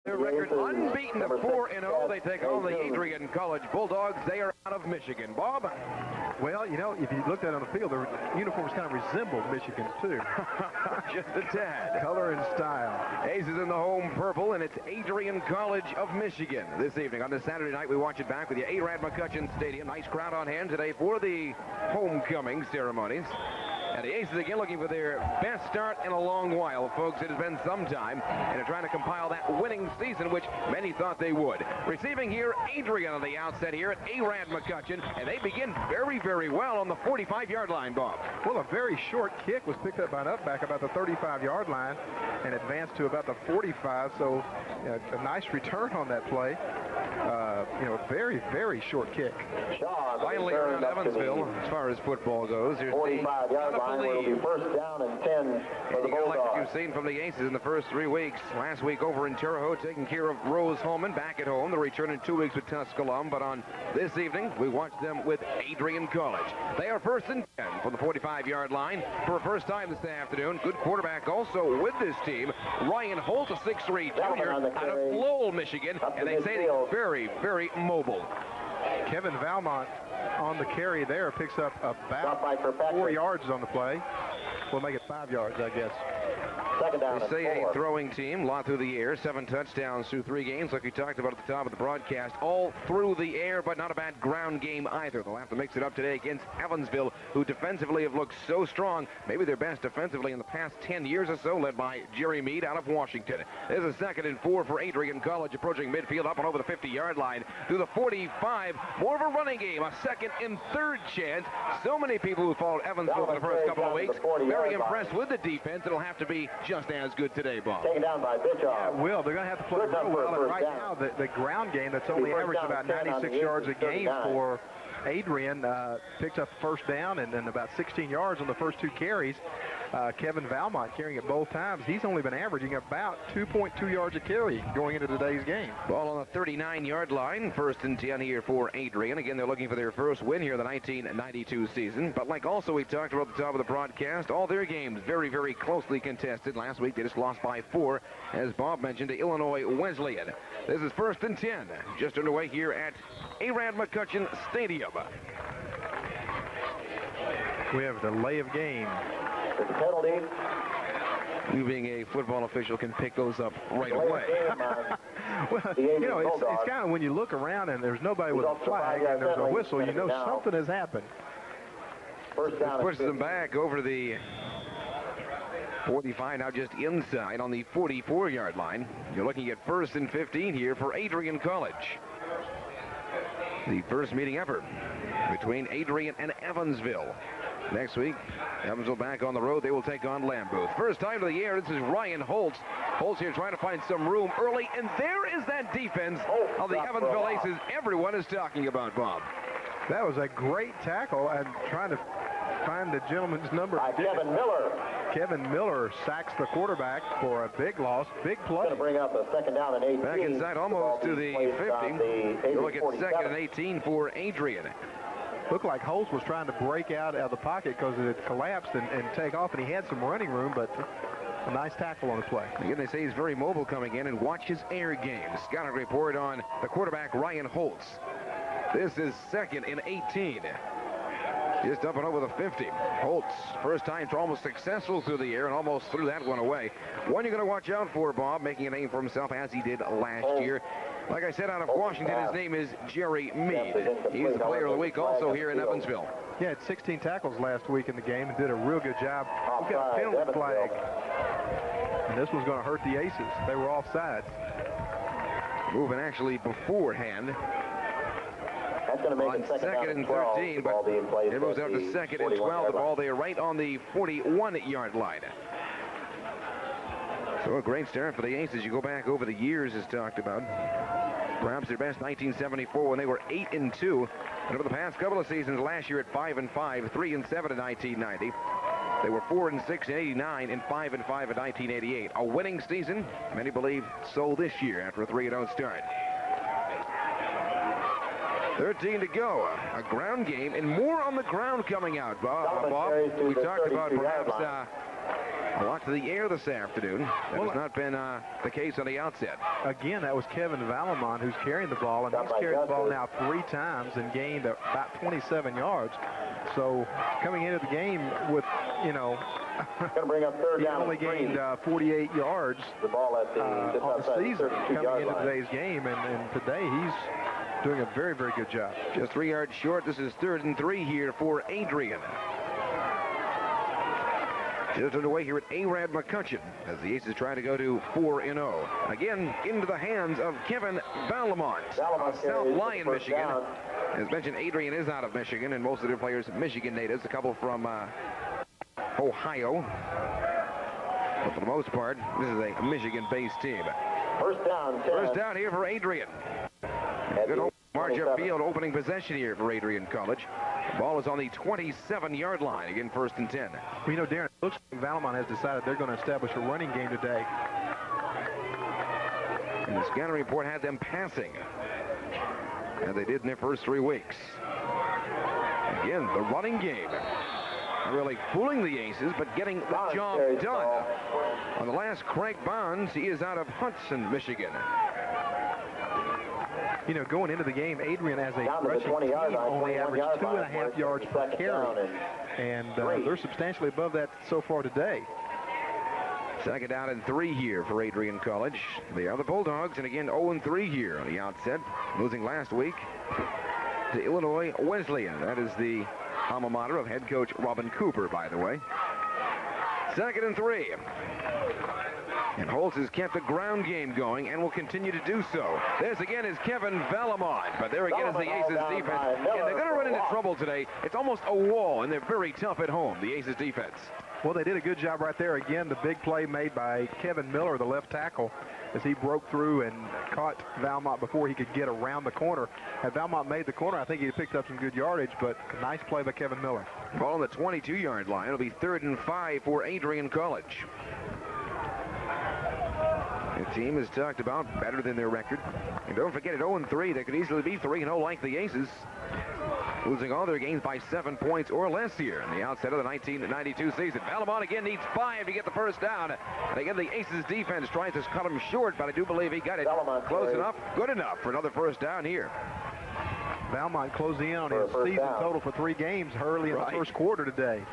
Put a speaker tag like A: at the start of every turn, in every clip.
A: Their record unbeaten at 4-0. They take on the Adrian College Bulldogs. They are out of Michigan. Bob?
B: Well, you know, if you looked at it on the field, their uniforms kind of resembled Michigan, too.
A: Just a tad.
B: Color and style.
A: Aces in the home purple, and it's Adrian College of Michigan this evening. On this Saturday night, we watch it back with the A-Rad McCutcheon Stadium. Nice crowd on hand today for the homecoming ceremonies. And the Aces again looking for their best start in a long while, folks. It has been some time, and they're trying to compile that winning season, which many thought they would. Receiving here, Adrian on the outset here at A-Rad McCutcheon, and they begin very, very well on the 45-yard line, Bob.
B: Well, a very short kick was picked up by an up-back about the 35-yard line and advanced to about the 45, so a nice return on that play. Very, very short kick.
A: Finally around Evansville, as far as football goes, here's the
C: 45-yard line will be first down and 10 for the Bulldogs.
A: Like what you've seen from the Aces in the first 3 weeks. Last week over in Terre Haute, taking care of Rose Holman back at home. The return in 2 weeks with Tusculum, but on this evening, we watch them with Adrian College. They are first and 10 from the 45-yard line for a first time this afternoon. Good quarterback also with this team. Ryan Holt, a 6'3" junior out of Lowell, Michigan, and they say they're very, very mobile.
B: Kevin Valmont on the carry there picks up about 4 yards on the play. We'll make it 5 yards, I guess.
A: They say a throwing team, a lot through the air, 7 touchdowns through 3 games, like we talked about at the top of the broadcast, all through the air, but not a bad ground game either. They'll have to mix it up today against Evansville, who defensively have looked so strong, maybe their best defensively in the past 10 years or so, led by Jerry Meade out of Washington. There's a 2nd and 4 for Adrian College, approaching midfield, up and over the 50-yard line, through the 45, more of a running game, a 2nd and 3rd chance. So many people who followed Evansville for the first couple of weeks, very impressed with the defense. It'll have to be just as good today, Bob.
C: Taken down by Bischoff.
B: Yeah, will. They're going to have to play real well. And right now, the ground game that's only averaged about 96 yards a game for Adrian picks up first down and then about 16 yards on the first 2 carries. Kevin Valmont carrying it both times. He's only been averaging about 2.2 yards a carry going into today's game.
A: Ball on the 39-yard line. First and 10 here for Adrian. Again, they're looking for their first win here in the 1992 season. But like also we talked about at the top of the broadcast, all their games very, very closely contested. Last week they just lost by 4, as Bob mentioned, to Illinois Wesleyan. This is first and 10. Just underway here at A-Rad McCutcheon Stadium.
B: We have a delay of game.
C: Penalty.
A: You being a football official can pick those up right away.
B: Well, you know, it's kind of when you look around and there's nobody with a flag and there's a whistle, you know something has happened.
C: First down.
A: This pushes them back over the 45, now just inside on the 44-yard line. You're looking at first and 15 here for Adrian College. The first meeting ever between Adrian and Evansville. Next week, Evansville back on the road. They will take on Lambuth. First time to the air, this is Ryan Holtz. Holtz here trying to find some room early, and there is that defense of the Evansville Aces everyone is talking about, Bob.
B: That was a great tackle, and trying to find the gentleman's number.
C: Kevin Miller.
B: Kevin Miller sacks the quarterback for a big loss, big play.
C: Going to bring up a 2nd down and 18.
A: Back inside almost to the 50. Look at 2nd and 18 for Adrian.
B: Looked like Holtz was trying to break out of the pocket because it had collapsed and take off, and he had some running room, but a nice tackle on the play.
A: Again, they say he's very mobile coming in, and watch his air game. Scouting report on the quarterback, Ryan Holtz. This is 2nd and 18. Just up and over the 50. Holtz, first time to almost successful through the air and almost threw that one away. One you're going to watch out for, Bob, making a name for himself as he did last year. Like I said, out of Washington, his name is Jerry Meade. He's the player of the week also here in Evansville.
B: He had 16 tackles last week in the game and did a real good job. We've got a penalty flag. And this was going to hurt the Aces. They were offside.
A: Moving actually beforehand.
C: That's going to make
A: on
C: it
A: 2nd and 13, but it moves out to 2nd and 12. The ball there right on the 41-yard line. So a great start for the Aces. You go back over the years as talked about. Perhaps their best 1974 when they were 8-2. And over the past couple of seasons, last year at 5-5, 3-7 in 1990. They were 4-6 in 89 and 5-5 in 1988. A winning season, many believe so this year after a 3-0 start. 13 to go. A ground game and more on the ground coming out. Bob, we talked about perhaps A lot to the air this afternoon. That has not been the case on the outset.
B: Again, that was Kevin Valamon who's carrying the ball, and he's carried the ball now 3 times and gained about 27 yards. So coming into the game with, you know,
C: Gonna bring up third
B: he
C: down
B: only gained 48 yards
C: the ball at the,
B: on the season coming into
C: line.
B: today's game, and today he's doing a very, very good job.
A: Just 3 yards short. This is 3rd and 3 here for Adrian. Just underway here at Arad McCutcheon as the Aces try to go to 4-0. Again, into the hands of Kevin Valamont, South Lyon, Michigan. As mentioned, Adrian is out of Michigan, and most of their players Michigan natives, a couple from Ohio. But for the most part, this is a Michigan-based team.
C: First down, 10.
A: First down here for Adrian. Good march upfield, opening possession here for Adrian College. The ball is on the 27-yard line. Again, 1st and 10.
B: Well, you know, Darren, it looks like Valamon has decided they're going to establish a running game today.
A: And the scouting report had them passing, as they did in their first 3 weeks. Again, the running game. Not really fooling the Aces, but getting the job done. On the last, Craig Bonds, he is out of Hudson, Michigan.
B: You know, going into the game, Adrian as a rushing team only averaged 2.5 yards per carry, and they're substantially above that so far today.
A: 2nd down and 3 here for Adrian College. They are the Bulldogs, and again 0-3 here on the outset, losing last week to Illinois Wesleyan. That is the alma mater of head coach Robin Cooper, by the way. 2nd and 3. And Holtz has kept the ground game going and will continue to do so. This again is Kevin Valamon, but there again is the Aces defense. And they're going to run into trouble today. It's almost a wall, and they're very tough at home, the Aces defense.
B: Well, they did a good job right there. Again, the big play made by Kevin Miller, the left tackle, as he broke through and caught Valmont before he could get around the corner. Had Valmont made the corner, I think he'd picked up some good yardage, but a nice play by Kevin Miller.
A: Ball on the 22-yard line. It'll be 3rd and 5 for Adrian College. The team has talked about better than their record. And don't forget, at 0-3, they could easily be 3-0 like the Aces, losing all their games by 7 points or less here in the outset of the 1992 season. Valamon again needs 5 to get the first down. And again, the Aces defense tries to cut him short, but I do believe he got it close enough, good enough for another first down here.
B: Valmont closing in on his season total for 3 games early in the first quarter today.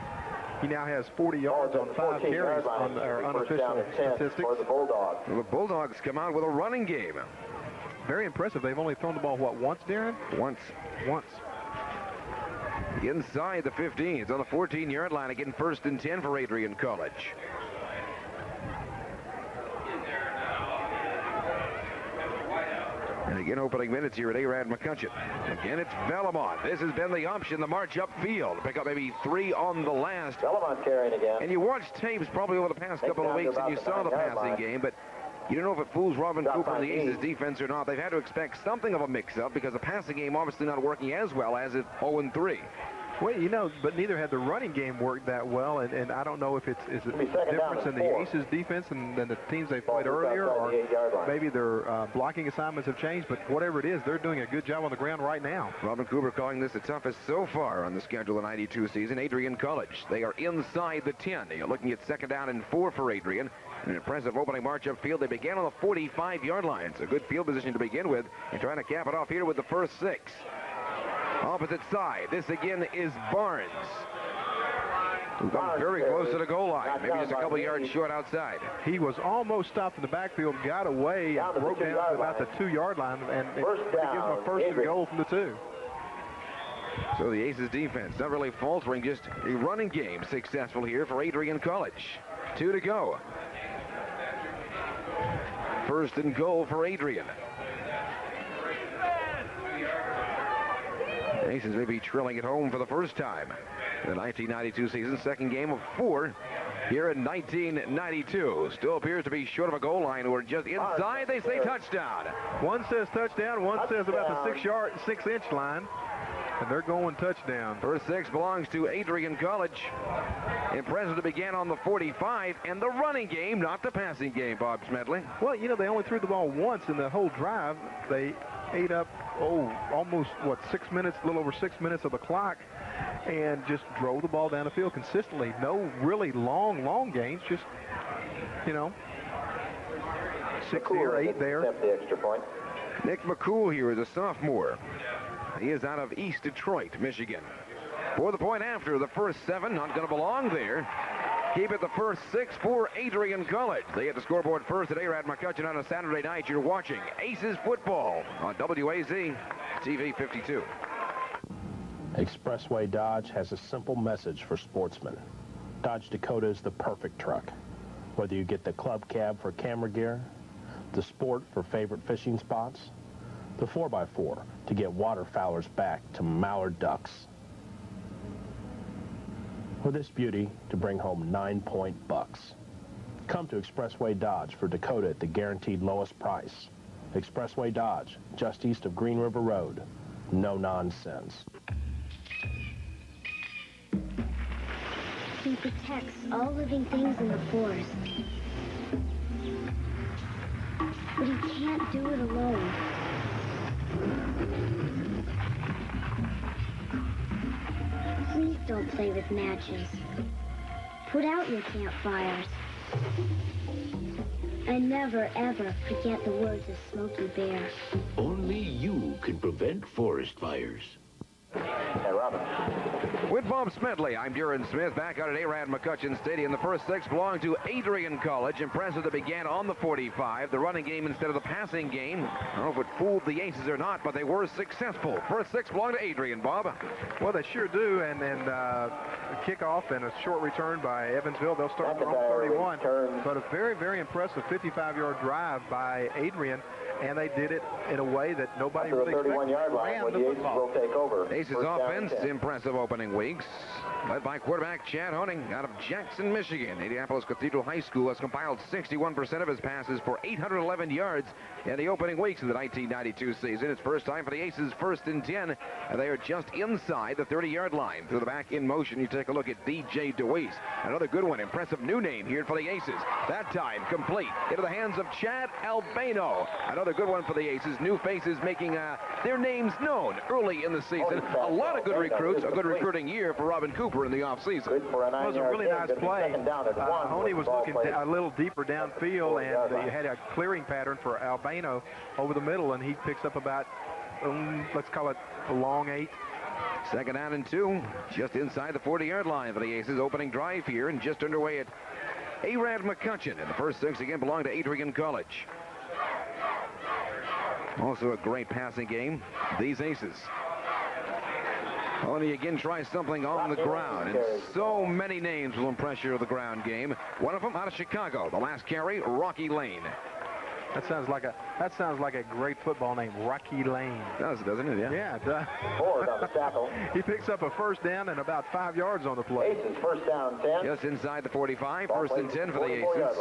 B: He now has 40 yards on 5 carries on their unofficial statistics.
C: For the Bulldogs.
A: Well, the Bulldogs come out with a running game.
B: Very impressive. They've only thrown the ball, what, once, Darren?
A: Once. Inside the 15. It's on the 14-yard line. Again, 1st and 10 for Adrian College. And again, opening minutes here at Arad McCutcheon. Again, it's Valamon. This has been the option, the march upfield. Pick up maybe 3 on the last.
C: Valamon carrying again.
A: And you watched tapes probably over the past couple of weeks, and you saw the passing game, but you don't know if it fools Robin Cooper and the Aces defense or not. They've had to expect something of a mix-up because the passing game obviously not working as well as it's 0-3.
B: Well, you know, but neither had the running game worked that well, and I don't know if it's a difference in the Aces defense and the teams they played earlier, or maybe their blocking assignments have changed, but whatever it is, they're doing a good job on the ground right now.
A: Robin Cooper calling this the toughest so far on the schedule of the 92 season. Adrian College, they are inside the 10. You're looking at 2nd down and 4 for Adrian. An impressive opening march upfield. They began on the 45-yard line. It's a good field position to begin with, and trying to cap it off here with the first 6. Opposite side. This again is Barnes, who comes very close to the goal line. Maybe just a couple yards short outside.
B: He was almost stopped in the backfield, got away, and broke down to about the 2-yard line, and it gives him a 1st and goal from the 2.
A: So the Aces defense not really faltering, just a running game successful here for Adrian College. 2 to go. 1st and goal for Adrian. Aces may be trilling it home for the first time in the 1992 season. 2nd game of 4 here in 1992. Still appears to be short of a goal line. We're just inside. They say touchdown.
B: One says touchdown. One says about the 6-inch line. And they're going touchdown.
A: First 6 belongs to Adrian College. Impressive to begin on the 45, and the running game, not the passing game, Bob Smedley.
B: Well, you know, they only threw the ball once in the whole drive. They ate up, almost, 6 minutes, a little over 6 minutes of the clock. and just drove the ball down the field consistently. No really long gains, just, you know, 6 here, 8 there.
C: The extra point.
A: Nick McCool here is a sophomore. He is out of East Detroit, Michigan. For the point after, the first 7, not going to belong there. Keep it the first 6 for Adrian College. They hit the scoreboard first at Arad McCutcheon on a Saturday night. You're watching Aces Football on WAZ TV 52.
D: Expressway Dodge has a simple message for sportsmen. Dodge Dakota is the perfect truck. Whether you get the club cab for camera gear, the Sport for favorite fishing spots, the 4x4 to get waterfowlers back to mallard ducks, or this beauty to bring home 9-point bucks. Come to Expressway Dodge for Dakota at the guaranteed lowest price. Expressway Dodge, just east of Green River Road. No nonsense.
E: He protects all living things in the forest. But he can't do it alone. Please don't play with matches. Put out your campfires. And never, ever forget the words of Smokey Bear.
F: Only you can prevent forest fires.
C: Hey, Robin.
A: With Bob Smedley, I'm Darren Smith back out at Arad McCutcheon Stadium. The first 6 belong to Adrian College. Impressive that began on the 45. The running game instead of the passing game. I don't know if it fooled the Aces or not, but they were successful. First 6 belong to Adrian, Bob.
B: Well, they sure do, and kickoff and a short return by Evansville. They'll start on 31. But a very, very impressive 55-yard drive by Adrian, and they did it in a way that nobody really expected.
C: 31-yard line where the Aces will take over.
A: Aces offense, impressive opening weeks. Led by quarterback Chad Honing out of Jackson, Michigan. Indianapolis Cathedral High School has compiled 61% of his passes for 811 yards in the opening weeks of the 1992 season. It's first time for the Aces, 1st and 10. And they are just inside the 30-yard line. Through the back in motion, you take a look at DJ DeWeese. Another good one, impressive new name here for the Aces. That time complete into the hands of Chad Albano. Another good one for the Aces. New faces making their names known early in the season. A lot of good recruits, a good recruiting year for Robin Cooper in the offseason.
B: It was a really nice play. Honey was looking a little deeper downfield, and you had a clearing pattern for Albano over the middle, and he picks up about, let's call it a long 8.
A: Second down and 2, just inside the 40-yard line for the Aces. Opening drive here and just underway at Arad McCutcheon. And the first 6 again belong to Adrian College. Also a great passing game, these Aces. Only again tries something on the ground, and so many names will impress you of the ground game. One of them out of Chicago. The last carry, Rocky Lane.
B: That sounds like a great football name, Rocky Lane.
A: Doesn't it? Yeah.
B: Yeah, it does.
C: Forward on the tackle.
B: He picks up a first down and about 5 yards on the play.
C: Aces, first down, 10.
A: Just inside the 45, first and 10 for the Aces.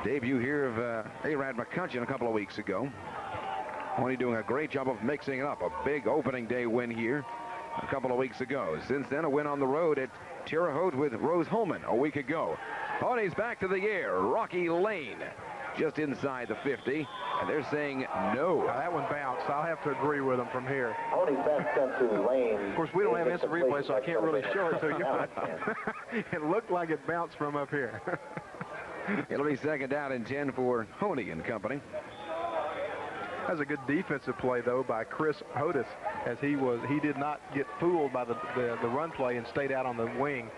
A: Debut here of Arad McCutcheon a couple of weeks ago. Only doing a great job of mixing it up. A big opening day win here a couple of weeks ago. Since then, a win on the road at Terre Haute with Rose Holman a week ago. Ponies back to the air. Rocky Lane just inside the 50, and they're saying no.
B: Now, that one bounced. I'll have to agree with them from here.
C: Ponies back sent to Lane.
B: Of course, we don't have instant replay, so I can't really show it to you, but it looked like it bounced from up here.
A: It'll be second down and 10 for Honey and company.
B: That was a good defensive play, though, by Chris Hodis, as he did not get fooled by the run play and stayed out on the wing.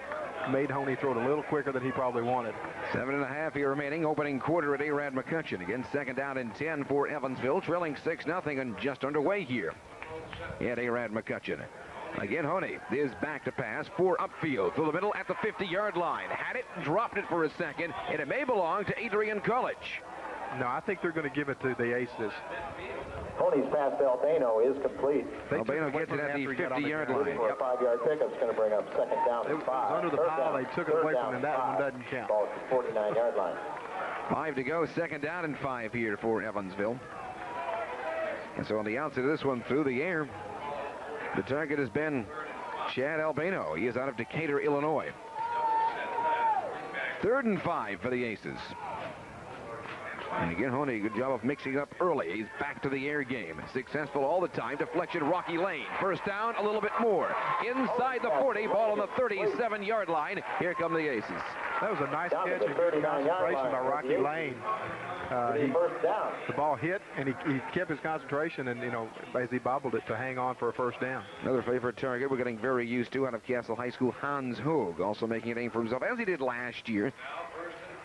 B: Made Honey throw it a little quicker than he probably wanted.
A: 7.5 here remaining. Opening quarter at Arad McCutcheon. Again, second down and 10 for Evansville, trailing 6-0 and just underway here at Arad McCutcheon. Again, Honey is back to pass for upfield through the middle at the 50-yard line. Had it, dropped it for a second, and it may belong to Adrian College.
B: No, I think they're going to give it to the Aces.
C: Ponies pass to Albano is complete.
A: Albano gets it at the 50-yard line.
C: For a 5-yard pickup is going to bring up second down and 5.
B: It was under the pile. They took it away from him, and that one doesn't count.
C: Ball at the 49-yard line.
A: 5 to go, second down and 5 here for Evansville. And so on the outset of this one through the air, the target has been Chad Albano. He is out of Decatur, Illinois. 3rd and 5 for the Aces. And again, Honey, good job of mixing up early. He's back to the air game. Successful all the time. Deflection, Rocky Lane. First down, a little bit more. Inside the 40, ball on the 37-yard line. Here come the Aces.
B: That was a nice catch and good concentration by Rocky Lane. The ball hit, and he kept his concentration, and, as he bobbled it to hang on for a first down.
A: Another favorite target we're getting very used to out of Castle High School, Hans Hoog, also making a name for himself, as he did last year.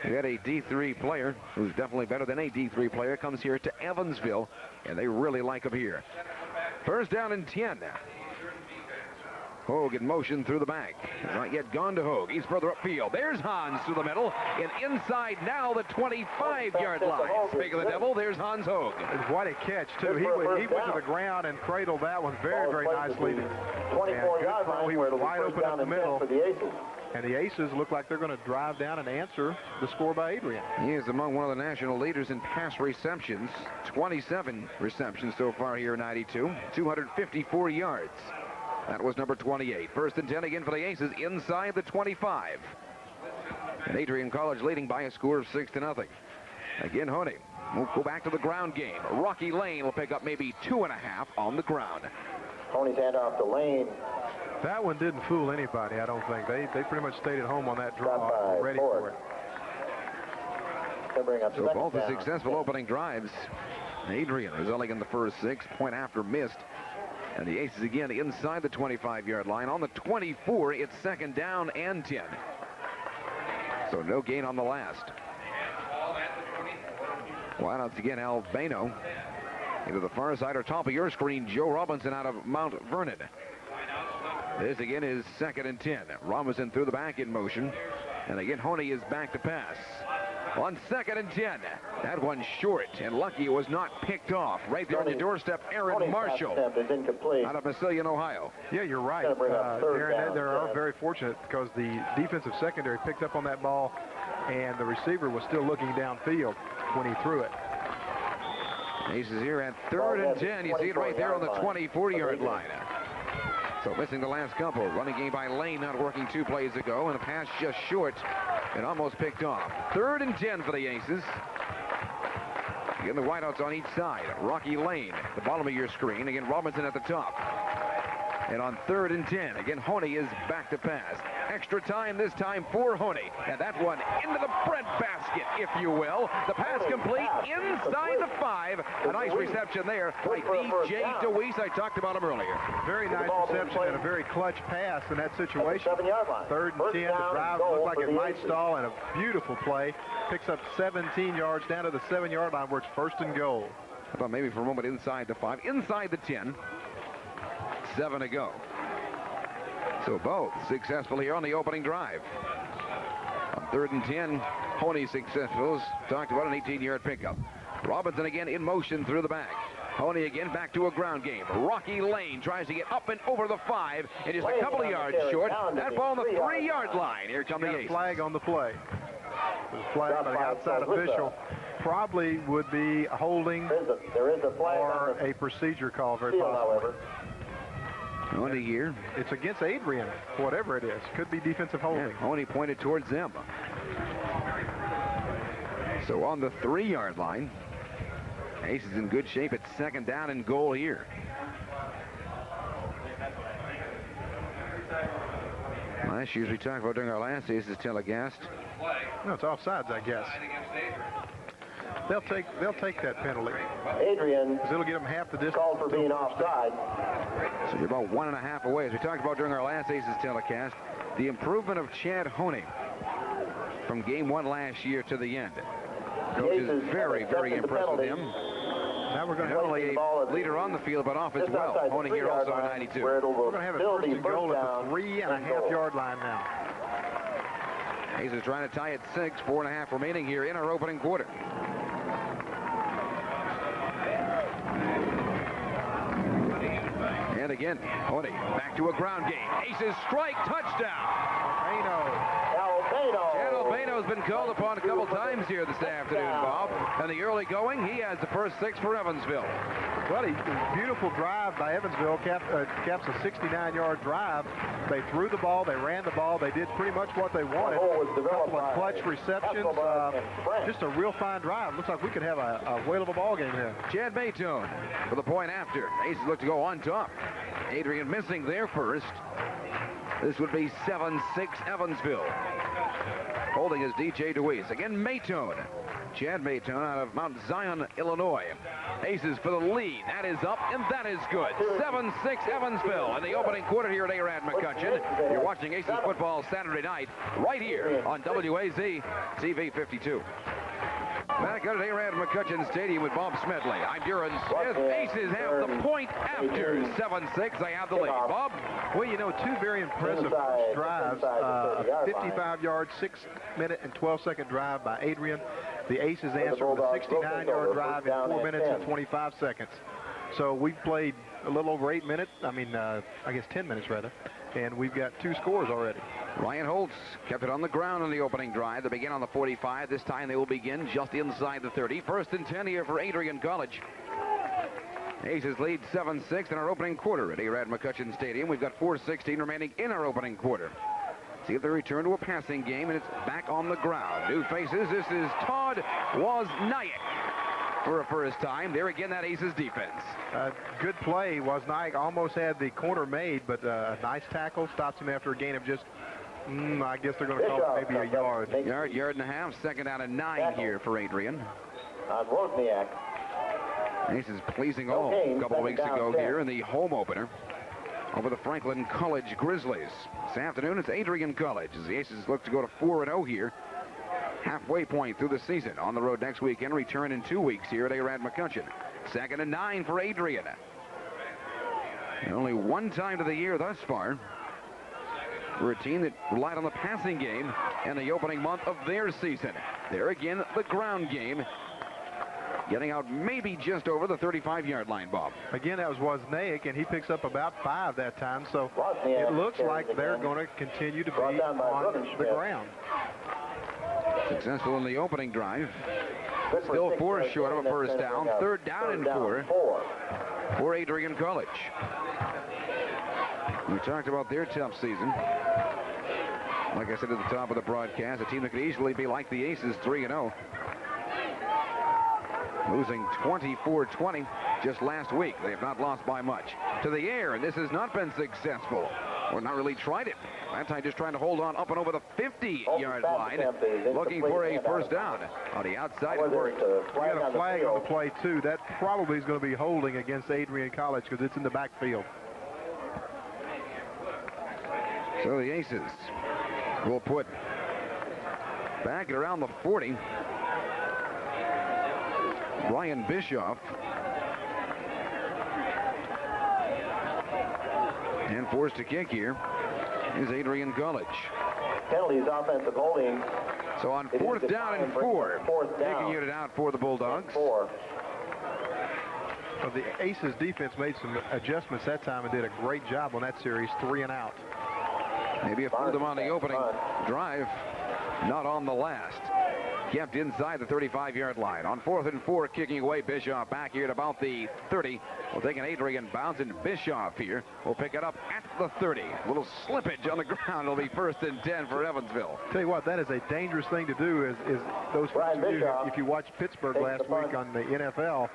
A: We had a D3 player who's definitely better than a D3 player, comes here to Evansville, and they really like him here. First down and 10. Hoog in motion through the back. Not yet gone to Hoog. He's further upfield. There's Hans through the middle. And inside now the 25-yard line. Speak of the devil, there's Hans Hoog.
B: And what a catch, too. He went to the ground and cradled that one very, very nicely.
C: 24-yard line.
B: He was wide open up the middle. And the Aces look like they're going to drive down and answer the score by Adrian.
A: He is among one of the national leaders in pass receptions. 27 receptions so far here in 92. 254 yards. That was number 28. First and 10 again for the Aces inside the 25. And Adrian College leading by a score of 6-0. Again, Honey will go back to the ground game. Rocky Lane will pick up maybe 2.5 on the ground.
C: Honey's hand off the Lane.
B: That one didn't fool anybody, I don't think. They pretty much stayed at home on that draw, ready for it.
A: So both the successful opening drives. Adrian resulting in the first 6, point after missed. And the Aces again inside the 25-yard line. On the 24, it's second down and 10. So no gain on the last. Wideouts again, Albano. Into the far side or top of your screen, Joe Robinson out of Mount Vernon. This again is second and 10. Robinson through the back in motion. And again, Honey is back to pass. On second and 10. That one short, and lucky it was not picked off. Right there on your doorstep, Aaron Marshall out of Massillon, Ohio.
B: Yeah, you're right. Aaron, they are very fortunate because the defensive secondary picked up on that ball, and the receiver was still looking downfield when he threw it.
A: Aces here at third and 10. You see it right there on the 24-yard line. So missing the last couple. Running game by Lane not working 2 plays ago, and a pass just short and almost picked off. Third and 10 for the Aces. Again, the wideouts on each side. Rocky Lane, the bottom of your screen. Again, Robinson at the top. And on third and 10, again, Honey is back to pass. Extra time this time for Honey. And that one into the breadbasket, if you will. The pass complete inside the 5. A nice reception there by D.J. DeWeese. I talked about him earlier.
B: Very nice reception and a very clutch pass in that situation. Third and 10, the drive looked like it might stall, and a beautiful play. Picks up 17 yards down to the 7-yard line where it's first and goal.
A: I thought maybe for a moment inside the 5, inside the 10. 7 to go. So both successful here on the opening drive. On third and 10, Honey successful. Talked about an 18-yard pickup. Robinson again in motion through the back. Honey again back to a ground game. Rocky Lane tries to get up and over the 5 and just a couple of yards short. That ball on the 3-yard line. Here come the Aces.
B: Flag on the play. The flag by the outside official probably would be holding or a procedure call, very possibly.
A: Honey here.
B: It's against Adrian, whatever it is. Could be defensive holding.
A: Yeah, Honey pointed towards them. So on the 3-yard line, Aces in good shape at second down and goal here. Last year, as we talked about during our last Aces telecast.
B: No, it's offsides, I guess. They'll take that penalty.
C: Adrian,
B: because it'll get them half the distance.
C: Called for being offside.
A: So you're about 1.5 away. As we talked about during our last Aces telecast, the improvement of Chad Honey from game 1 last year to the end. Coach is very, very impressed with him.
B: Now we're going to
A: not only a leader on the field, but off as well. Honey here also on 92.
B: We're going to have a first and goal at the 3.5-yard line now.
A: Aces trying to tie at 6, 4.5 remaining here in our opening quarter. And again, Honey back to a ground game. Aces strike, touchdown.
C: Albano
A: Chad Albano's been called upon a couple times here this afternoon, Bob. And the early going, he has the first 6 for Evansville.
B: Well, a beautiful drive by Evansville caps a 69-yard drive. They threw the ball, they ran the ball, they did pretty much what they wanted. A couple of clutch receptions, just a real fine drive. Looks like we could have a whale of a ball game here.
A: Chad Maytone for the point after. Aces look to go on top. Adrian missing their first. This would be 7-6 Evansville. Holding is DJ DeWeese. Again, Maytone. Chad Maytone out of Mount Zion, Illinois. Aces for the lead. That is up, and that is good. 7-6 Evansville in the opening quarter here at Arad McCutcheon. You're watching Aces football Saturday night right here on WAZ TV 52. Back at Arad McCutcheon Stadium with Bob Smedley. I'm Duran Smith. Aces have the point after 7-6. They have the lead. Bob?
B: Well, you know, 2 very impressive first drives. A 55-yard, 6-minute and 12-second drive by Adrian. The Aces answered with a 69-yard drive in 4 minutes and 25 seconds. So we played a little over 8 minutes. I guess 10 minutes, rather. And we've got 2 scores already.
A: Ryan Holtz kept it on the ground on the opening drive. They begin on the 45. This time they will begin just inside the 30. 1st and 10 here for Adrian College. Aces lead 7-6 in our opening quarter at Arad McCutcheon Stadium. We've got 4:16 remaining in our opening quarter. See if they return to a passing game, and it's back on the ground. New faces. This is Todd Wozniak for a first time. There again, that Aces defense.
B: Good play. Wozniak almost had the corner made, but a nice tackle stops him after a gain of just, I guess they're going to call it maybe a yard.
A: Yard and a half. 2nd down and 9 here for Adrian.
C: Wozniak.
A: Aces pleasing all a couple of weeks ago here in the home opener over the Franklin College Grizzlies. This afternoon, it's Adrian College as the Aces look to go to 4-0 here. Halfway point through the season. On the road next weekend. Return in 2 weeks here at Arad McCutcheon. 2nd and 9 for Adrian. And only 1 time to the year thus far for a team that relied on the passing game in the opening month of their season. There again, the ground game. Getting out maybe just over the 35-yard line, Bob.
B: Again, that was Wozniak, and he picks up about 5 that time. So it looks like they're going to continue to be on the ground.
A: Successful in the opening drive. Still 4 short of a first down. 3rd down and 4 for Adrian College. We talked about their tough season. Like I said at the top of the broadcast, a team that could easily be like the Aces, 3-0. Losing 24-20 just last week. They have not lost by much. To the air, and this has not been successful. Or not really tried it. That time just trying to hold on up and over the 50-yard line. Looking for a first down. On the outside, it worked.
B: We got a flag on the play, too. That probably is going to be holding against Adrian College because it's in the backfield.
A: So the Aces will put back at around the 40. Ryan Bischoff. And forced to kick here is Adrian College.
C: Penalties, offensive holding.
A: So on 4th down and 4, taking unit out for the Bulldogs.
B: Well, the Aces defense made some adjustments that time and did a great job on that series, 3 and out.
A: Maybe a fooled them on the opening drive, not on the last. Kept inside the 35-yard line. On 4th and 4, kicking away, Bischoff back here at about the 30. We'll take an Adrian bounce, and Bischoff here will pick it up at the 30. A little slippage on the ground. It'll be 1st and 10 for Evansville.
B: Tell you what, that is a dangerous thing to do. Is those if you watch Pittsburgh last week on the NFL,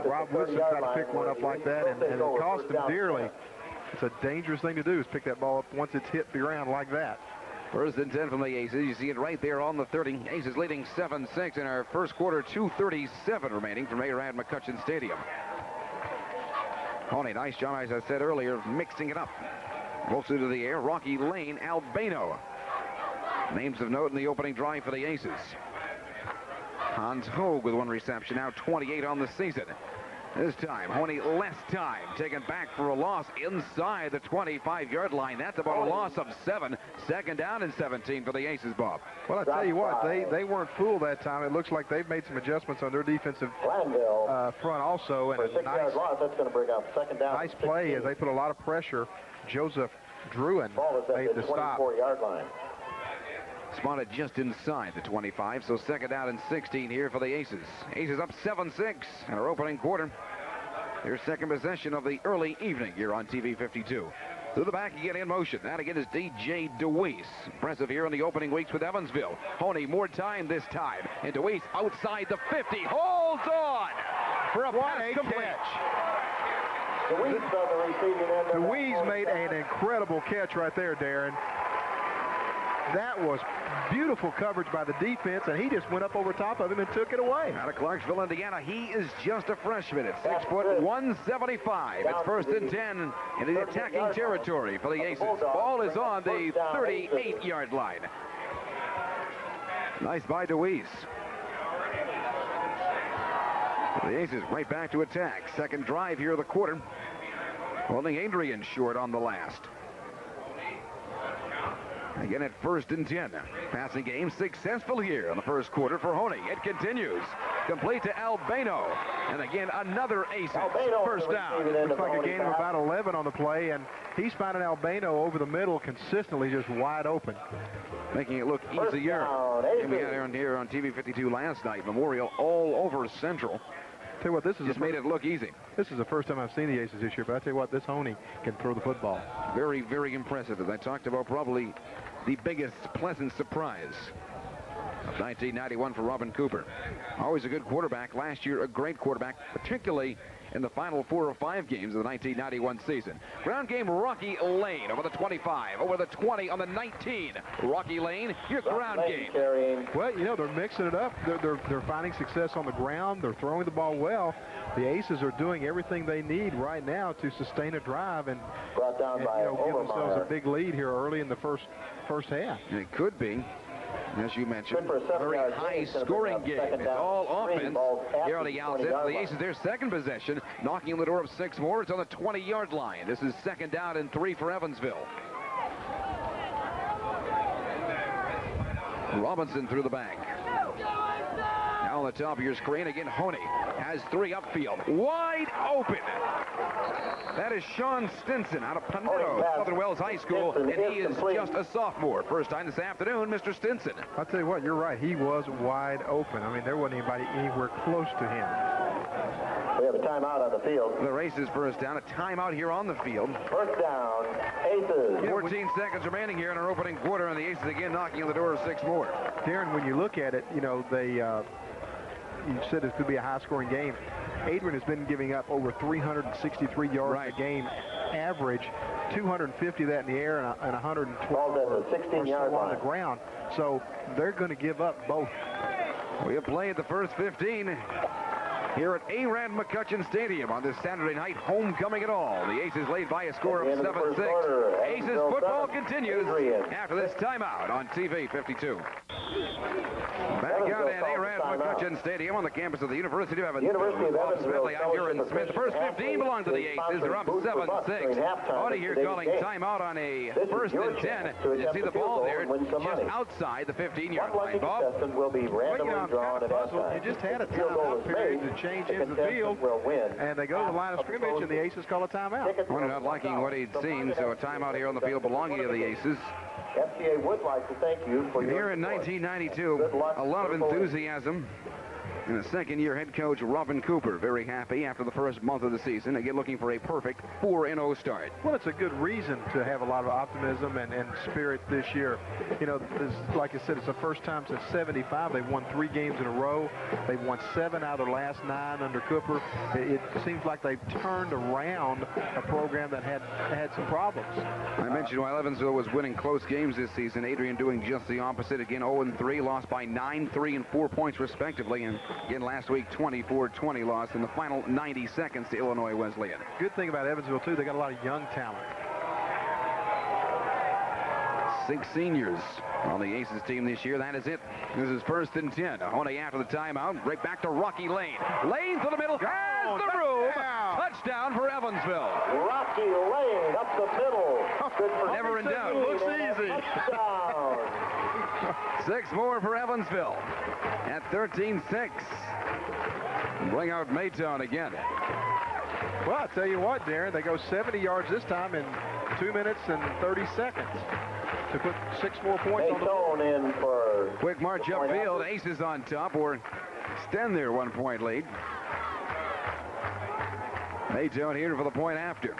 B: Rob Woodson tried to pick one up like that, and it cost him dearly. It's a dangerous thing to do, is pick that ball up once it's hit the ground like that.
A: 1st and 10 from the Aces. You see it right there on the 30. Aces leading 7-6 in our first quarter. 2:37 remaining from Arad McCutcheon Stadium. Honey, nice job, as I said earlier, mixing it up. Mostly to the air. Rocky Lane, Albano. Names of note in the opening drive for the Aces. Hans Hogue with 1 reception, now 28 on the season. This time, Honey less time, taken back for a loss inside the 25-yard line. That's about a loss of 7. 2nd down and 17 for the Aces, Bob.
B: Well, I tell you what, they weren't fooled that time. It looks like they've made some adjustments on their defensive front also. And a nice play as they put a lot of pressure. Joseph Druin made the stop.
A: spotted just inside the 25, so second down and 16 here for the Aces. Aces up 7-6 in our opening quarter. Their second possession of the early evening here on TV 52. Through the back again in motion. That again is DJ DeWeese. Impressive here in the opening weeks with Evansville. Honey more time this time. And DeWeese outside the 50. Holds on for a pass complete.
B: DeWeese made an incredible catch right there, Darren. That was beautiful coverage by the defense, and he just went up over top of him and took it away.
A: Out of Clarksville, Indiana, he is just a freshman at 6 foot 175. It's first and 10 in the attacking territory for the Aces. Ball is on the 38-yard line. Nice by DeWeese. The Aces right back to attack. Second drive here of the quarter. Holding Adrian short on the last. Again at first and 10. Passing game successful here in the first quarter for Honey. It continues. Complete to Albano. And again, another Aces first down.
B: Looks like a gain of about 11 on the play, and he's finding Albano over the middle consistently, just wide open.
A: Making it look easier. And we had here on TV 52 last night. Memorial all over Central.
B: Tell you what, this is
A: just made it look easy.
B: This is the first time I've seen the Aces this year, but I tell you what, this Honey can throw the football.
A: Very, very impressive. As I talked about, probably the biggest pleasant surprise of 1991 for Robin Cooper. Always a good quarterback. Last year, a great quarterback, particularly in the final 4 or 5 games of the 1991 season. Ground game, Rocky Lane over the 25, over the 20 on the 19. Rocky Lane, your ground game.
B: Well, you know, they're mixing it up. They're finding success on the ground. They're throwing the ball well. The Aces are doing everything they need right now to sustain a drive and give themselves a big lead here early in the first half.
A: And it could be, as you mentioned, a very high-scoring game. It's all offense here on the outset. The Aces, their second possession, knocking on the door of 6 more. It's on the 20-yard line. This is second down and 3 for Evansville. Robinson through the back. Now on the top of your screen, again, Honey has 3 upfield. Wide open. That is Sean Stinson out of Panetto, Southern Wells High School, and he is just a sophomore. First time this afternoon, Mr. Stinson.
B: I'll tell you what, you're right. He was wide open. I mean, there wasn't anybody anywhere close to him.
C: We have a timeout on the field.
A: The Aces first down. A timeout here on the field.
C: First down, Aces.
A: 14 seconds remaining here in our opening quarter, and the Aces again knocking on the door of 6 more.
B: Darren, when you look at it, you know, you said this could be a high-scoring game. Adrian has been giving up over 363 yards a game, average 250 of that in the air and 112 or so on the ground. So they're going to give up both.
A: We have played the first 15 here at Arand McCutcheon Stadium on this Saturday night homecoming at all. The Aces lead by a score of 7-6. Aces football continues after this timeout on TV 52. Back out at Arand McCutcheon Stadium on the campus of the University of Evansville. Bob Smedley, I'm Aaron Smith. The first 15 belong to the Aces. They're up 7-6. Audie here calling timeout on a first and 10. You see the ball there just outside the 15-yard line. Bob?
C: Will be randomly drawn at halftime.
B: You just had a timeout period to change into the field, and they go to the line of scrimmage, and the Aces call a timeout.
A: One not liking what he'd seen, so a timeout here on the field belonging to the Aces.
C: FCA would like to thank you for your
A: here in 1992, a lot of enthusiasm. And the second-year head coach, Robin Cooper, very happy after the first month of the season. Again, looking for a perfect 4-0 start.
B: Well, it's a good reason to have a lot of optimism and spirit this year. You know, like I said, it's the first time since 75. They've won 3 games in a row. They've won 7 out of their last 9 under Cooper. It seems like they've turned around a program that had some problems.
A: I mentioned while Evansville was winning close games this season, Adrian doing just the opposite. Again, 0-3, lost by 9, 3, and 4 points respectively. And again, last week, 24-20 loss in the final 90 seconds to Illinois Wesleyan.
B: Good thing about Evansville, too, they got a lot of young talent.
A: 6 seniors on the Aces team this year. That is it. This is first and 10. Honey after the timeout. Right back to Rocky Lane. Lane to the middle. Has the room. Touchdown for Evansville.
C: Rocky Lane up the middle.
A: Never in doubt.
B: Looks easy.
A: 6 more for Evansville at 13-6. Bring out Maytown again.
B: Well, I'll tell you what, Darren, they go 70 yards this time in 2 minutes and 30 seconds. to put 6 more points on the board.
C: In for
A: quick march upfield. Aces on top, or extend their 1-point lead. Maytown here for the point after.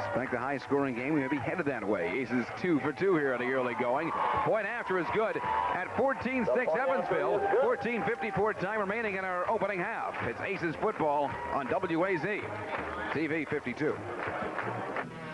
A: Expect a high-scoring game. We may be headed that way. Aces 2 for 2 here in the early going. Point after is good at 14-6 Evansville. 14:54 time remaining in our opening half. It's Aces football on WAZ. TV 52.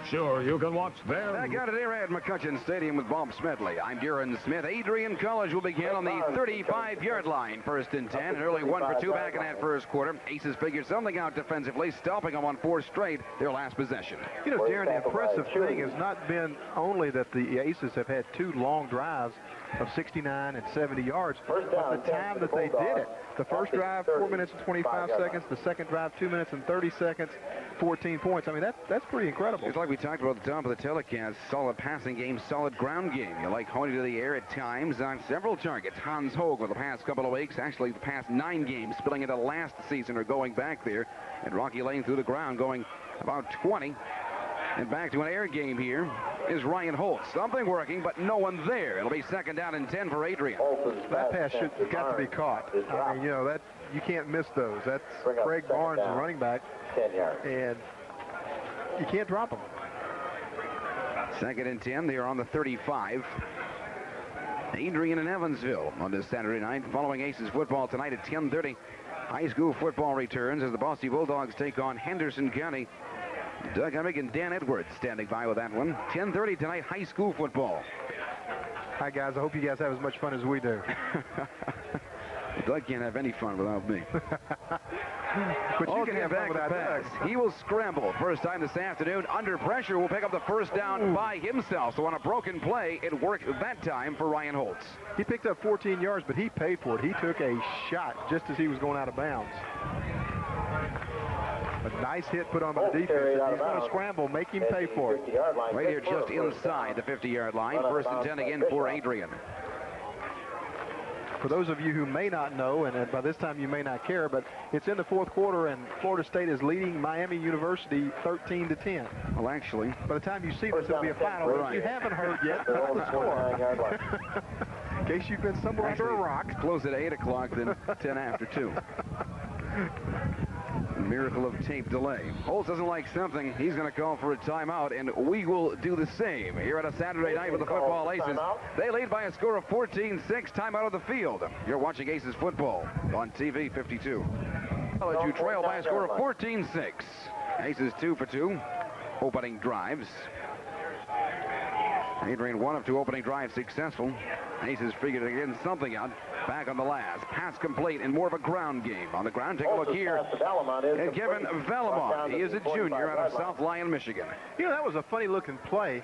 F: Sure, you can watch them.
A: Back out at Arrowhead McCutcheon Stadium with Bob Smedley. I'm Darren Smith. Adrian College will begin on the 35-yard line. 1st and 10. An early 1 for 2 back in that first quarter. Aces figured something out defensively, stopping them on 4 straight their last possession.
B: You know, Darren, the impressive thing has not been only that the Aces have had 2 long drives of 69 and 70 yards, but the time that they did it. The first drive, 4 minutes and 25 seconds. The second drive, 2 minutes and 30 seconds, 14 points. I mean, that's pretty incredible.
A: It's like we talked about at the top of the telecast. Solid passing game, solid ground game. You like Honey to the air at times on several targets. Hans Hogue with the past couple of weeks, actually the past 9 games, spilling into last season or going back there. And Rocky Lane through the ground, going about 20. And back to an air game here is Ryan Holtz. Something working, but no one there. It'll be 2nd down and 10 for Adrian.
B: That pass should got to be caught. I mean, you know, that you can't miss those. That's Craig Barnes, the running back,
C: 10 yards.
B: And you can't drop them.
A: 2nd and 10. They are on the 35. Adrian in Evansville on this Saturday night. Following Aces football tonight at 10:30. High school football returns as the Bossy Bulldogs take on Henderson County. Doug Emick and Dan Edwards standing by with that one. 10:30 tonight, high school football.
B: Hi, guys. I hope you guys have as much fun as we do.
A: Doug can't have any fun without me.
B: But you can have fun without Doug.
A: He will scramble. First time this afternoon. Under pressure, will pick up the first down by himself. So on a broken play, it worked that time for Ryan Holtz.
B: He picked up 14 yards, but he paid for it. He took a shot just as he was going out of bounds. A nice hit put on by the defense. He's going to scramble, make him pay for it.
A: Right here just inside the 50-yard line. 1st and 10 again for Adrian.
B: For those of you who may not know, and by this time you may not care, but it's in the 4th quarter, and Florida State is leading Miami University 13-10.
A: Well, actually,
B: by the time you see this, it'll be a final. Right. If you haven't heard yet, that's the score. In case you've been somewhere under a rock.
A: Close at 8 o'clock, then 10 after 2. Miracle of tape delay. Holtz doesn't like something. He's going to call for a timeout, and we will do the same here on a Saturday night with the football Aces. They lead by a score of 14-6. Timeout of the field. You're watching Aces football on TV 52. College, you trail by a score of 14-6. Aces 2 for 2. Opening drives. Adrian 1 of 2 opening drives successful. Aces figured again something out. Back on the last. Pass complete and more of a ground game. On the ground, take a look here. And Kevin Valamont. He is a junior out of South Lyon, Michigan.
B: You know, that was a funny-looking play.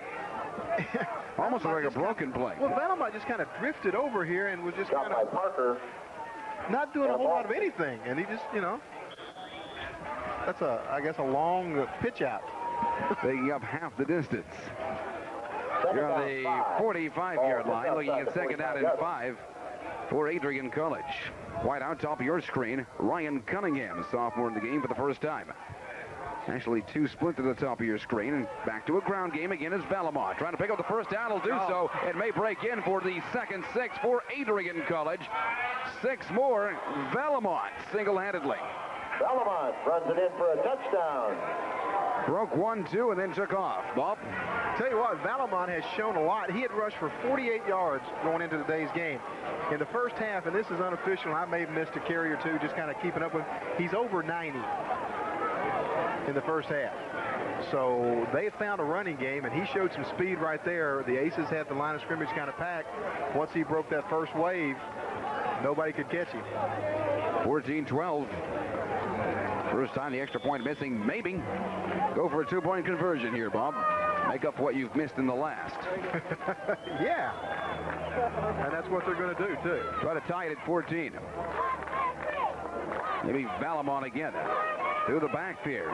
A: Almost like a broken play.
B: Well, Valamont just kind of drifted over here and was just kind of not doing a whole lot of anything. And he just, you know, that's I guess, a long pitch out.
A: Taking up half the distance. You're on the 45-yard line, looking at 2nd down and 5 for Adrian College. Wide out top of your screen, Ryan Cunningham, sophomore in the game for the first time. Actually, 2 split to the top of your screen, and back to a ground game again is Valamont. Trying to pick up the first down, will do so. It may break in for the 2nd 6 for Adrian College. 6 more, Valamont single-handedly.
C: Valamont runs it in for a touchdown.
A: Broke 1-2 and then took off. Bob?
B: Tell you what, Valamont has shown a lot. He had rushed for 48 yards going into today's game. In the first half, and this is unofficial, I may have missed a carry or two just kind of keeping up with him. He's over 90 in the first half. So they found a running game, and he showed some speed right there. The Aces had the line of scrimmage kind of packed. Once he broke that first wave, nobody could catch him.
A: 14-12. First time the extra point missing, maybe. Go for a 2-point conversion here, Bob. Make up what you've missed in the last.
B: Yeah. And that's what they're going to do, too.
A: Try to tie it at 14. Maybe Valamont again. Through the back here.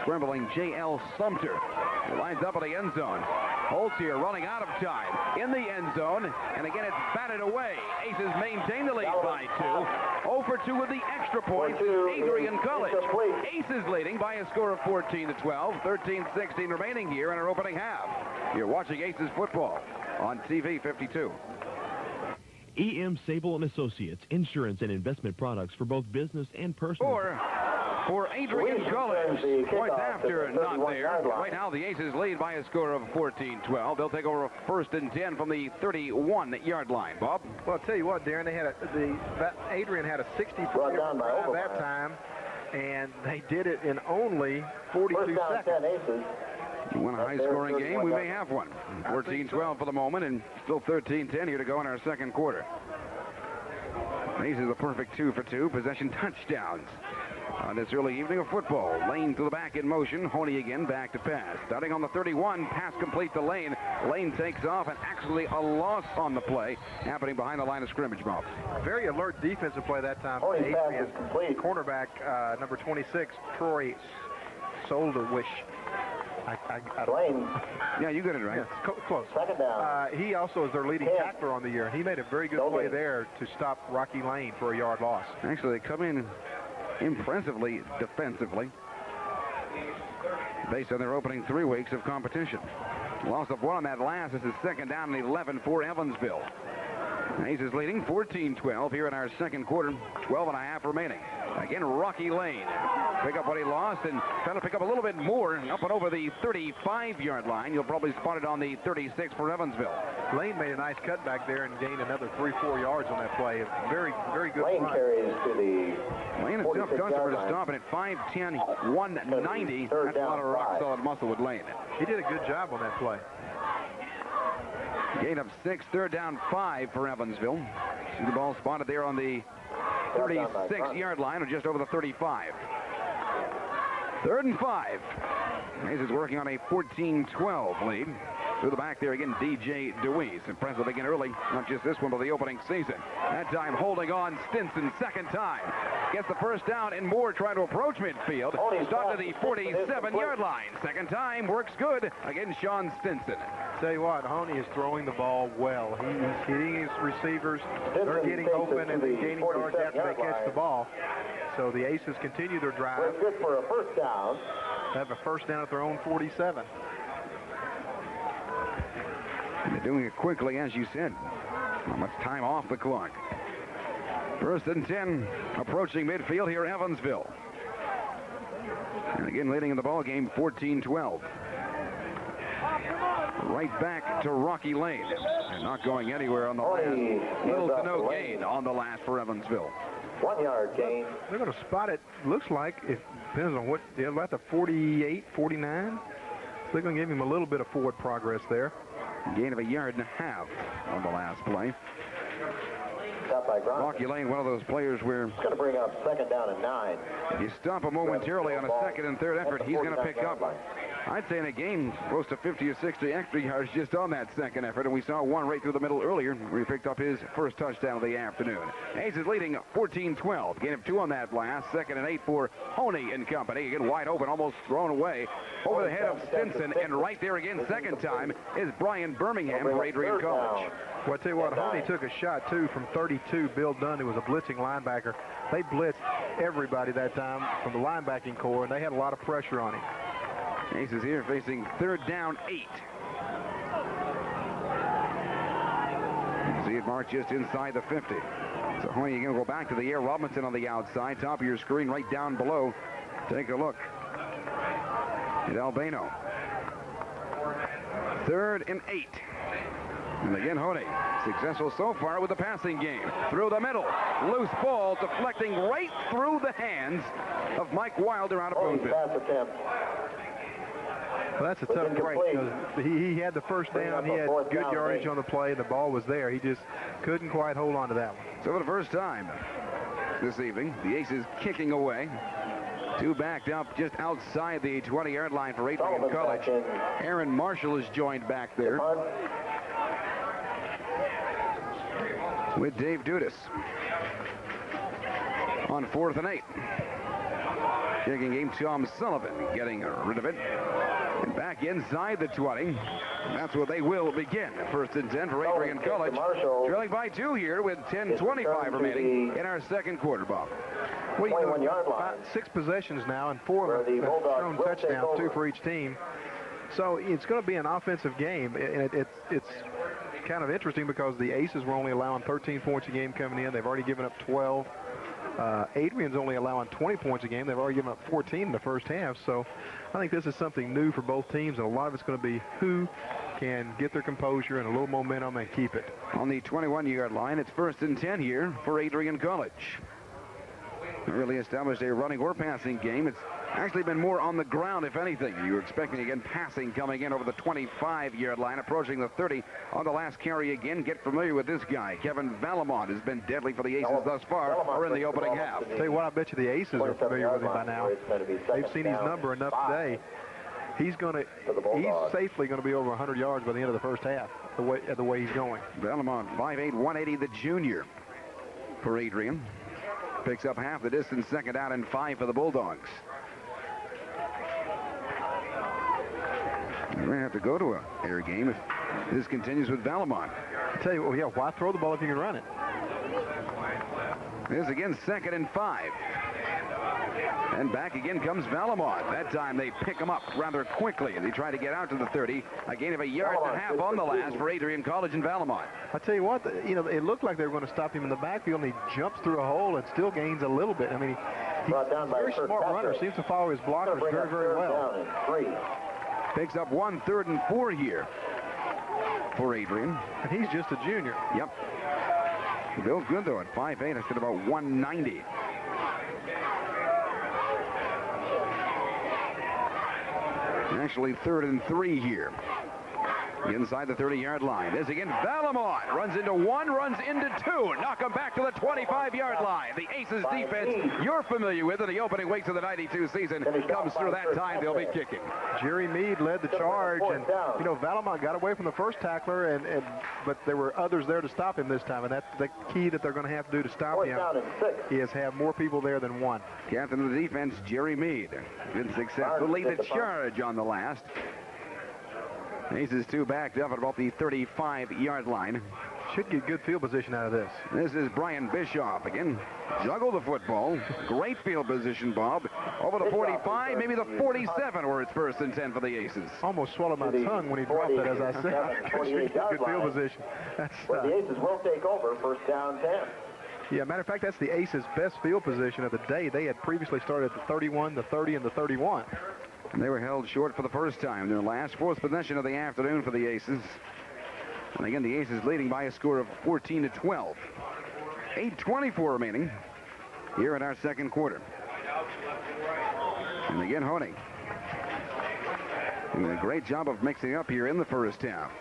A: Scrambling J.L. Sumter. He lines up in the end zone. Holtz here running out of time in the end zone. And again, it's batted away. Aces maintain the lead by 2. 0 for 2 with the extra points. Adrian College. Aces leading by a score of 14-12. 13-16 remaining here in our opening half. You're watching Aces football on TV 52.
G: E.M. Sable & Associates, insurance and investment products for both business and personal.
A: For Adrian College, points after not there. Right now, the Aces lead by a score of 14-12. They'll take over a 1st and 10 from the 31-yard line. Bob?
B: Well, I'll tell you what, Darren, they had Adrian had a 64-yard drive that time, and they did it in only 42 seconds.
A: You want a high-scoring game? We may have one. 14-12 for the moment, and still 13-10 here to go in our second quarter. Aces a perfect 2 for 2 possession touchdowns on this early evening of football. Lane to the back in motion. Honey again back to pass. Starting on the 31, pass complete to Lane. Lane takes off, and actually a loss on the play happening behind the line of scrimmage, Bob.
B: Very alert defensive play that time. Adrian, cornerback number 26, Troy Solderwish.
C: Lane.
A: Yeah, you got it right.
B: Yes, close.
C: Second down.
B: He also is their leading tackler on the year. He made a very good play there to stop Rocky Lane for a yard loss.
A: Actually, they come in impressively defensively based on their opening 3 weeks of competition. Loss of 1 on that last. This is 2nd down and 11 for Evansville. Aces leading 14-12 here in our second quarter. 12.5 remaining. Again, Rocky Lane. Pick up what he lost and trying to pick up a little bit more up and over the 35-yard line. You'll probably spot it on the 36 for Evansville.
B: Lane made a nice cut back there and gained another 3-4 yards on that play. Very, very good
C: Lane
B: run.
C: carries to the
A: Lane, a tough customer to stop, and at 5'10", 190, that's a lot of rock-solid muscle with Lane.
B: He did a good job on that play.
A: Gain of 6, 3rd down 5 for Evansville. See the ball spotted there on the 36-yard line, or just over the 35. 3rd and 5. Hayes is working on a 14-12 lead. Through the back there again, DJ DeWeese. Impressive again early, not just this one, but the opening season. That time holding on Stinson, 2nd time. Gets the 1st down and more trying to approach midfield. Start to the 47-yard line. 2nd time, works good against Sean Stinson.
B: Tell you what, Honey is throwing the ball well. He's hitting his receivers. They're getting open and gaining yards after they catch the ball. So the Aces continue their drive.
C: We're good for a 1st down.
B: They have a 1st down at their own 47.
A: And they're doing it quickly, as you said. Not much time off the clock. 1st and 10, approaching midfield here, Evansville. And again, leading in the ball game, 14-12. Right back to Rocky Lane. And not going anywhere on the last. Little to no gain on the last for Evansville.
C: 1 yard gain.
B: They're going to spot it, looks like, it depends on what, about the 48, 49. They're going to give him a little bit of forward progress there.
A: Gain of 1.5 yards on the last play. Rocky Lane, one of those players where
C: it's going to bring up 2nd down and 9.
A: You stop him momentarily on a 2nd and 3rd effort, he's going to pick up, I'd say in a game, close to 50 or 60 extra yards just on that 2nd effort, and we saw one right through the middle earlier where he picked up his 1st touchdown of the afternoon. Hayes is leading 14-12. Gain of 2 on that last. 2nd and 8 for Honey and company. Again, wide open, almost thrown away over the head of Stinson, and right there again, 2nd time, is Brian Birmingham for Adrian College.
B: Well, I tell you what, Honey took a shot, too, from 32. Bill Dunn, who was a blitzing linebacker. They blitzed everybody that time from the linebacking core, and they had a lot of pressure on him.
A: Aces here facing 3rd down 8. You can see it marked just inside the 50. So Honey again will go back to the air. Robinson on the outside. Top of your screen right down below. Take a look at Albano. 3rd and 8. And again, Honey, successful so far with the passing game. Through the middle, loose ball deflecting right through the hands of Mike Wilder out of Boonville.
C: Pass attempt.
B: Well, that's a tough break because he had the 1st down. He had good yardage on the play. The ball was there. He just couldn't quite hold on to that one.
A: So for the first time this evening, the Aces kicking away. 2 backed up just outside the 20-yard line for Adrian College. Aaron Marshall is joined back there with Dave Dudas on 4th and 8. Kicking game, Tom Sullivan getting rid of it. And back inside the 20. That's where they will begin. 1st and 10 for Adrian College. Trailing by 2 here with 10:25 remaining in our second quarter, Bob.
B: Well, you know, 6 possessions now, and 4 of them have shown touchdowns, 2 for each team. So it's going to be an offensive game, and it's kind of interesting because the Aces were only allowing 13 points a game coming in. They've already given up 12. Adrian's only allowing 20 points a game. They've already given up 14 in the first half. So I think this is something new for both teams, and a lot of it's going to be who can get their composure and a little momentum and keep it.
A: On the 21-yard line, it's 1st and 10 here for Adrian College. Really established a running or passing game. It's actually been more on the ground, if anything. You were expecting, again, passing coming in over the 25-yard line, approaching the 30 on the last carry again. Get familiar with this guy. Kevin Valamont has been deadly for the Aces thus far, or in the opening half.
B: Tell you what, I bet you the Aces are familiar with him by now. They've seen his number enough today. He's safely going to be over 100 yards by the end of the first half, the way he's going.
A: Valamont, 5'8", 180, the junior for Adrian. Picks up half the distance, 2nd down and 5 for the Bulldogs. We're going to have to go to an air game if this continues with Valamont.
B: I tell you what, yeah, why throw the ball if you can run it?
A: This again, 2nd and 5. And back again comes Valamont. That time they pick him up rather quickly as he tried to get out to the 30. A gain of 1.5 yards on the last for Adrian College and Valamont.
B: I tell you what, it looked like they were going to stop him in the backfield, and he jumps through a hole and still gains a little bit. I mean, he's a very smart runner. Seems to follow his blockers very, very well.
A: Picks up 1 3rd and 4 here for Adrian.
B: And he's just a junior.
A: Yep. Bill's good, though, at 5'8", instead of about 190. Actually, 3rd and 3 here. Inside the 30-yard line. There's again Valamont. Runs into 1, runs into 2. Knock him back to the 25-yard line. The Aces defense you're familiar with in the opening weeks of the 92 season comes through that time. They'll be kicking.
B: Jerry Meade led the charge, and Valamont got away from the first tackler, but there were others there to stop him this time, and that's the key that they're going to have to do to stop him is have more people there than one.
A: Captain of the defense, Jerry Meade. Been successful. Lead the charge on the last. Aces 2 backed up at about the 35-yard line.
B: Should get good field position out of this.
A: This is Brian Bischoff again. Juggle the football. Great field position, Bob. Over the 45, maybe the 47, where it's 1st and 10 for the Aces.
B: Almost swallowed my tongue when he dropped it, as I said. Good field position.
C: Well, the Aces will take over 1st down 10.
B: Yeah, matter of fact, that's the Aces' best field position of the day. They had previously started at the 31, the 30, and the 31.
A: And they were held short for the first time. Their last 4th possession of the afternoon for the Aces. And again, the Aces leading by a score of 14-12. 8:24 remaining here in our 2nd quarter. And again, Honey doing a great job of mixing up here in the first half.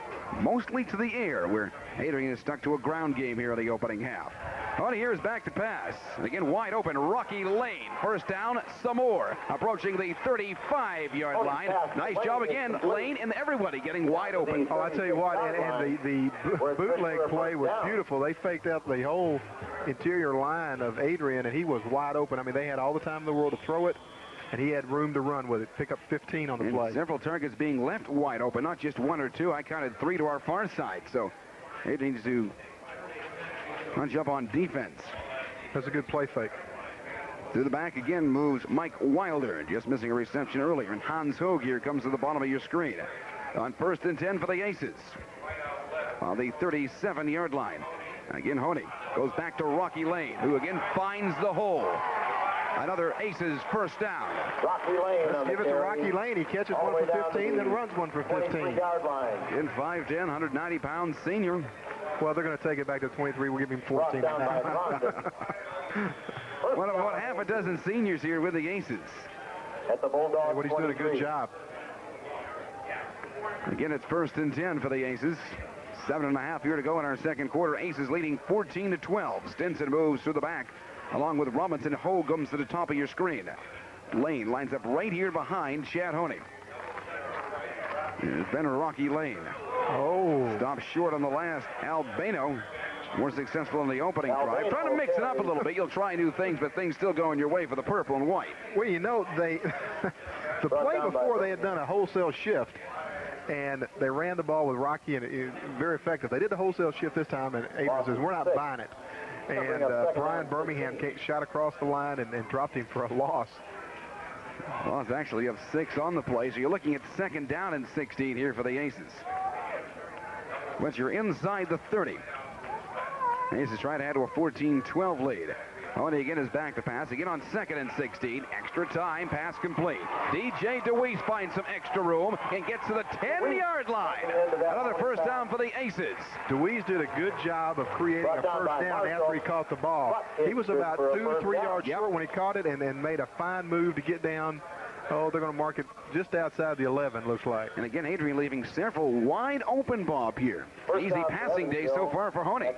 A: Mostly to the air, where Adrian is stuck to a ground game here in the opening half. Honey here is back to pass. Again, wide open, Rocky Lane. 1st down, some more. Approaching the 35-yard line. Nice job again, Lane, and everybody getting wide open.
B: Oh, I tell you what, and the bootleg play was beautiful. They faked out the whole interior line of Adrian, and he was wide open. I mean, they had all the time in the world to throw it, and he had room to run with it. Pick up 15 on the play.
A: Several targets being left wide open, not just 1 or 2. I counted 3 to our far side, so Adrian needs to punch up on defense.
B: That's a good play fake.
A: To the back again moves Mike Wilder, just missing a reception earlier. And Hans Hogue here comes to the bottom of your screen. On 1st and 10 for the Aces. On the 37-yard line. Again, Honey goes back to Rocky Lane, who again finds the hole. Another Aces 1st down.
C: Rocky Lane.
B: Let's give it to Rocky Lane. He catches one for 15, then runs one for 15.
A: In 5'10", 190-pound senior.
B: Well, they're going to take it back to 23. We'll give him 14.
A: What half a dozen seniors here with the Aces.
C: At the Bulldogs.
B: What he's doing a good job.
A: Again, it's 1st and 10 for the Aces. 7.5 here to go in our 2nd quarter. Aces leading 14-12. Stinson moves through the back, along with Robinson. Hogue comes to the top of your screen. Lane lines up right here behind Chad Honey. It's been Rocky Lane.
B: Oh.
A: Stopped short on the last. Albano more successful in the opening drive. Trying to mix it up a little bit. You'll try new things, but things still going your way for the purple and white.
B: Well, they the play before they had done a wholesale shift, and they ran the ball with Rocky, and it was very effective. They did the wholesale shift this time, and Adrian says, we're not buying it. And Brian Birmingham shot across the line and dropped him for a loss.
A: Well, it's actually of 6 on the play, so you're looking at 2nd down and 16 here for the Aces. But you're inside the 30. Aces trying to add to a 14-12 lead. Mahoney again is back to pass. Again on 2nd and 16. Extra time. Pass complete. DJ DeWeese finds some extra room and gets to the 10-yard line. Another first down for the Aces.
B: DeWeese did a good job of creating a first down after he caught the ball. He was about 2-3 yards short when he caught it and made a fine move to get down. Oh, they're going to mark it just outside the 11, looks like.
A: And again, Adrian leaving several wide open, Bob, here. Easy passing day so far for Honey.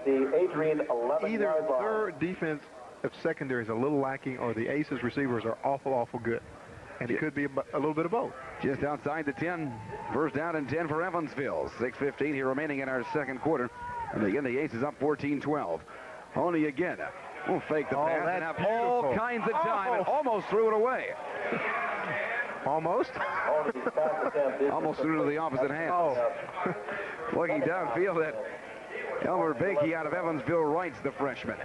B: Either their defense of secondary is a little lacking or the Aces receivers are awful good. And it could be a little bit of both.
A: Just outside the 10. First down and 10 for Evansville. 6:15 here remaining in our second quarter. And again, the Aces up 14-12. Honey again. We'll fake the pass and have all kinds of time and almost threw it away.
B: Almost?
A: Almost threw to the opposite hand. Looking downfield at Elmer Bakey out of Evansville writes the freshman.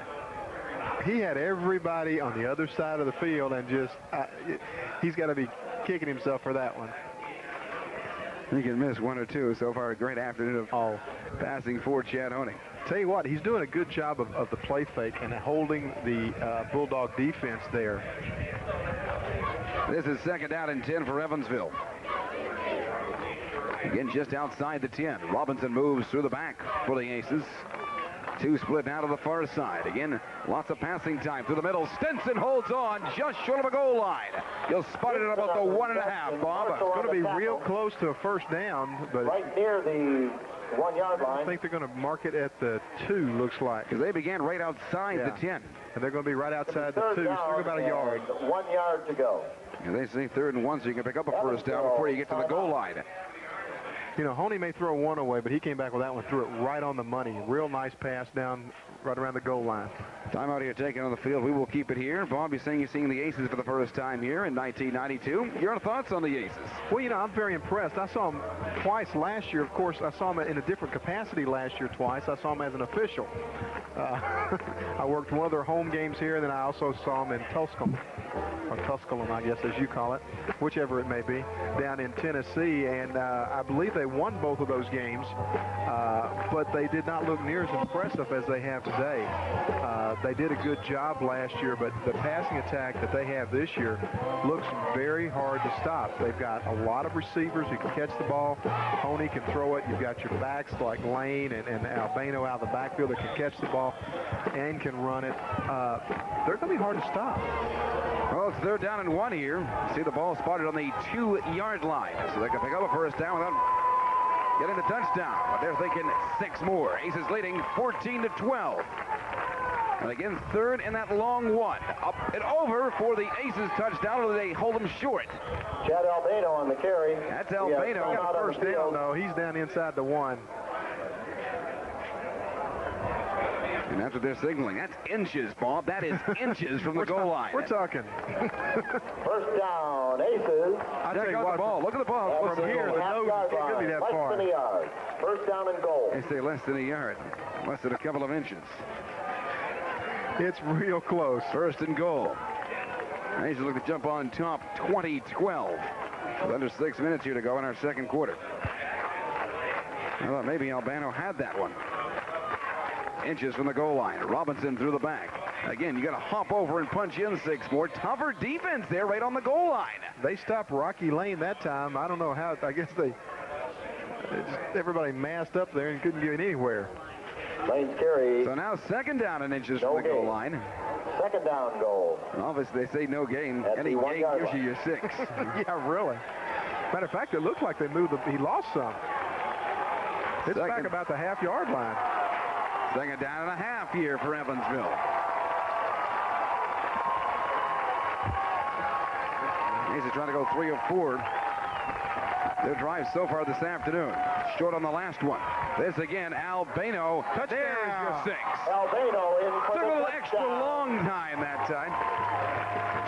B: He had everybody on the other side of the field and just, he's got to be kicking himself for that one.
A: He can miss 1 or 2. So far, a great afternoon of passing for Chad Honey.
B: Tell you what, he's doing a good job of the play fake and holding the Bulldog defense there.
A: This is 2nd down and 10 for Evansville. Again, just outside the 10. Robinson moves through the back for the Aces. 2 split now to the far side. Again, lots of passing time through the middle. Stinson holds on just short of a goal line. You'll spot it at about the 1.5, Bob.
B: It's going to be real close to a first down, but
C: right near the 1-yard line.
B: I think they're going to mark it at the 2, looks like.
A: Because they began right outside the 10.
B: And they're going to be right outside the 2, so they're about a yard.
C: 1 yard to go.
A: And they say 3rd and 1, so you can pick up a first down before you get to the goal line.
B: You know, Honey may throw one away, but he came back with that one, threw it right on the money. Real nice pass down right around the goal line.
A: Timeout here taken on the field. We will keep it here. Bob, you're saying you're seeing the Aces for the first time here in 1992. Your thoughts on the Aces?
B: Well, you know, I'm very impressed. I saw him twice last year. Of course, I saw him in a different capacity last year twice. I saw him as an official. I worked one of their home games here, and then I also saw him in Tusculum, or Tusculum, I guess, as you call it, whichever it may be, down in Tennessee. And I believe they won both of those games, but they did not look near as impressive as they have today. They did a good job last year, but the passing attack that they have this year looks very hard to stop. They've got a lot of receivers who can catch the ball. Honey can throw it. You've got your backs like Lane and Albano out of the backfield that can catch the ball and can run it. They're going to be hard to stop.
A: Well, it's 3rd down and 1 here. See the ball spotted on the 2-yard line, so they can pick up a first down without getting the touchdown. But they're thinking 6 more. Aces leading 14-12. And again, 3rd and that long one. Up and over for the Aces touchdown, or they hold them short.
C: Chad Albano on the carry.
A: That's Albano.
B: Got a first down, though. He's down inside the 1.
A: And that's what they're signaling. That's inches, Bob. That is inches from the goal line.
B: We're talking.
C: First down, Aces.
A: Check out the ball. Look at the ball.
B: From here, the nose could be that far.
C: Less than a yard. First down and goal.
A: They say less than a yard. Less than a couple of inches.
B: It's real close.
A: 1st and goal. Aces look to jump on top 20-12. With under 6 minutes here to go in our second quarter. I thought maybe Albano had that one. Inches from the goal line. Robinson through the back. Again, you got to hop over and punch in 6 more. Tougher defense there right on the goal line.
B: They stopped Rocky Lane that time. I don't know how. I guess everybody massed up there and couldn't get anywhere.
C: Lane's carry.
A: So now 2nd down and inches from the goal line. 2nd
C: down goal.
A: Obviously, they say no gain. Any gain gives you your 6.
B: Yeah, really. Matter of fact, it looked like they moved. He lost some. It's back about the half-yard line.
A: 2nd down and a half here for Evansville. He's trying to go 3 of 4. Their drive so far this afternoon. Short on the last one. This again, Albano. Touchdown. There's your 6.
C: Albano in for
A: Took a
C: the
A: little
C: touchdown.
A: extra long time that time.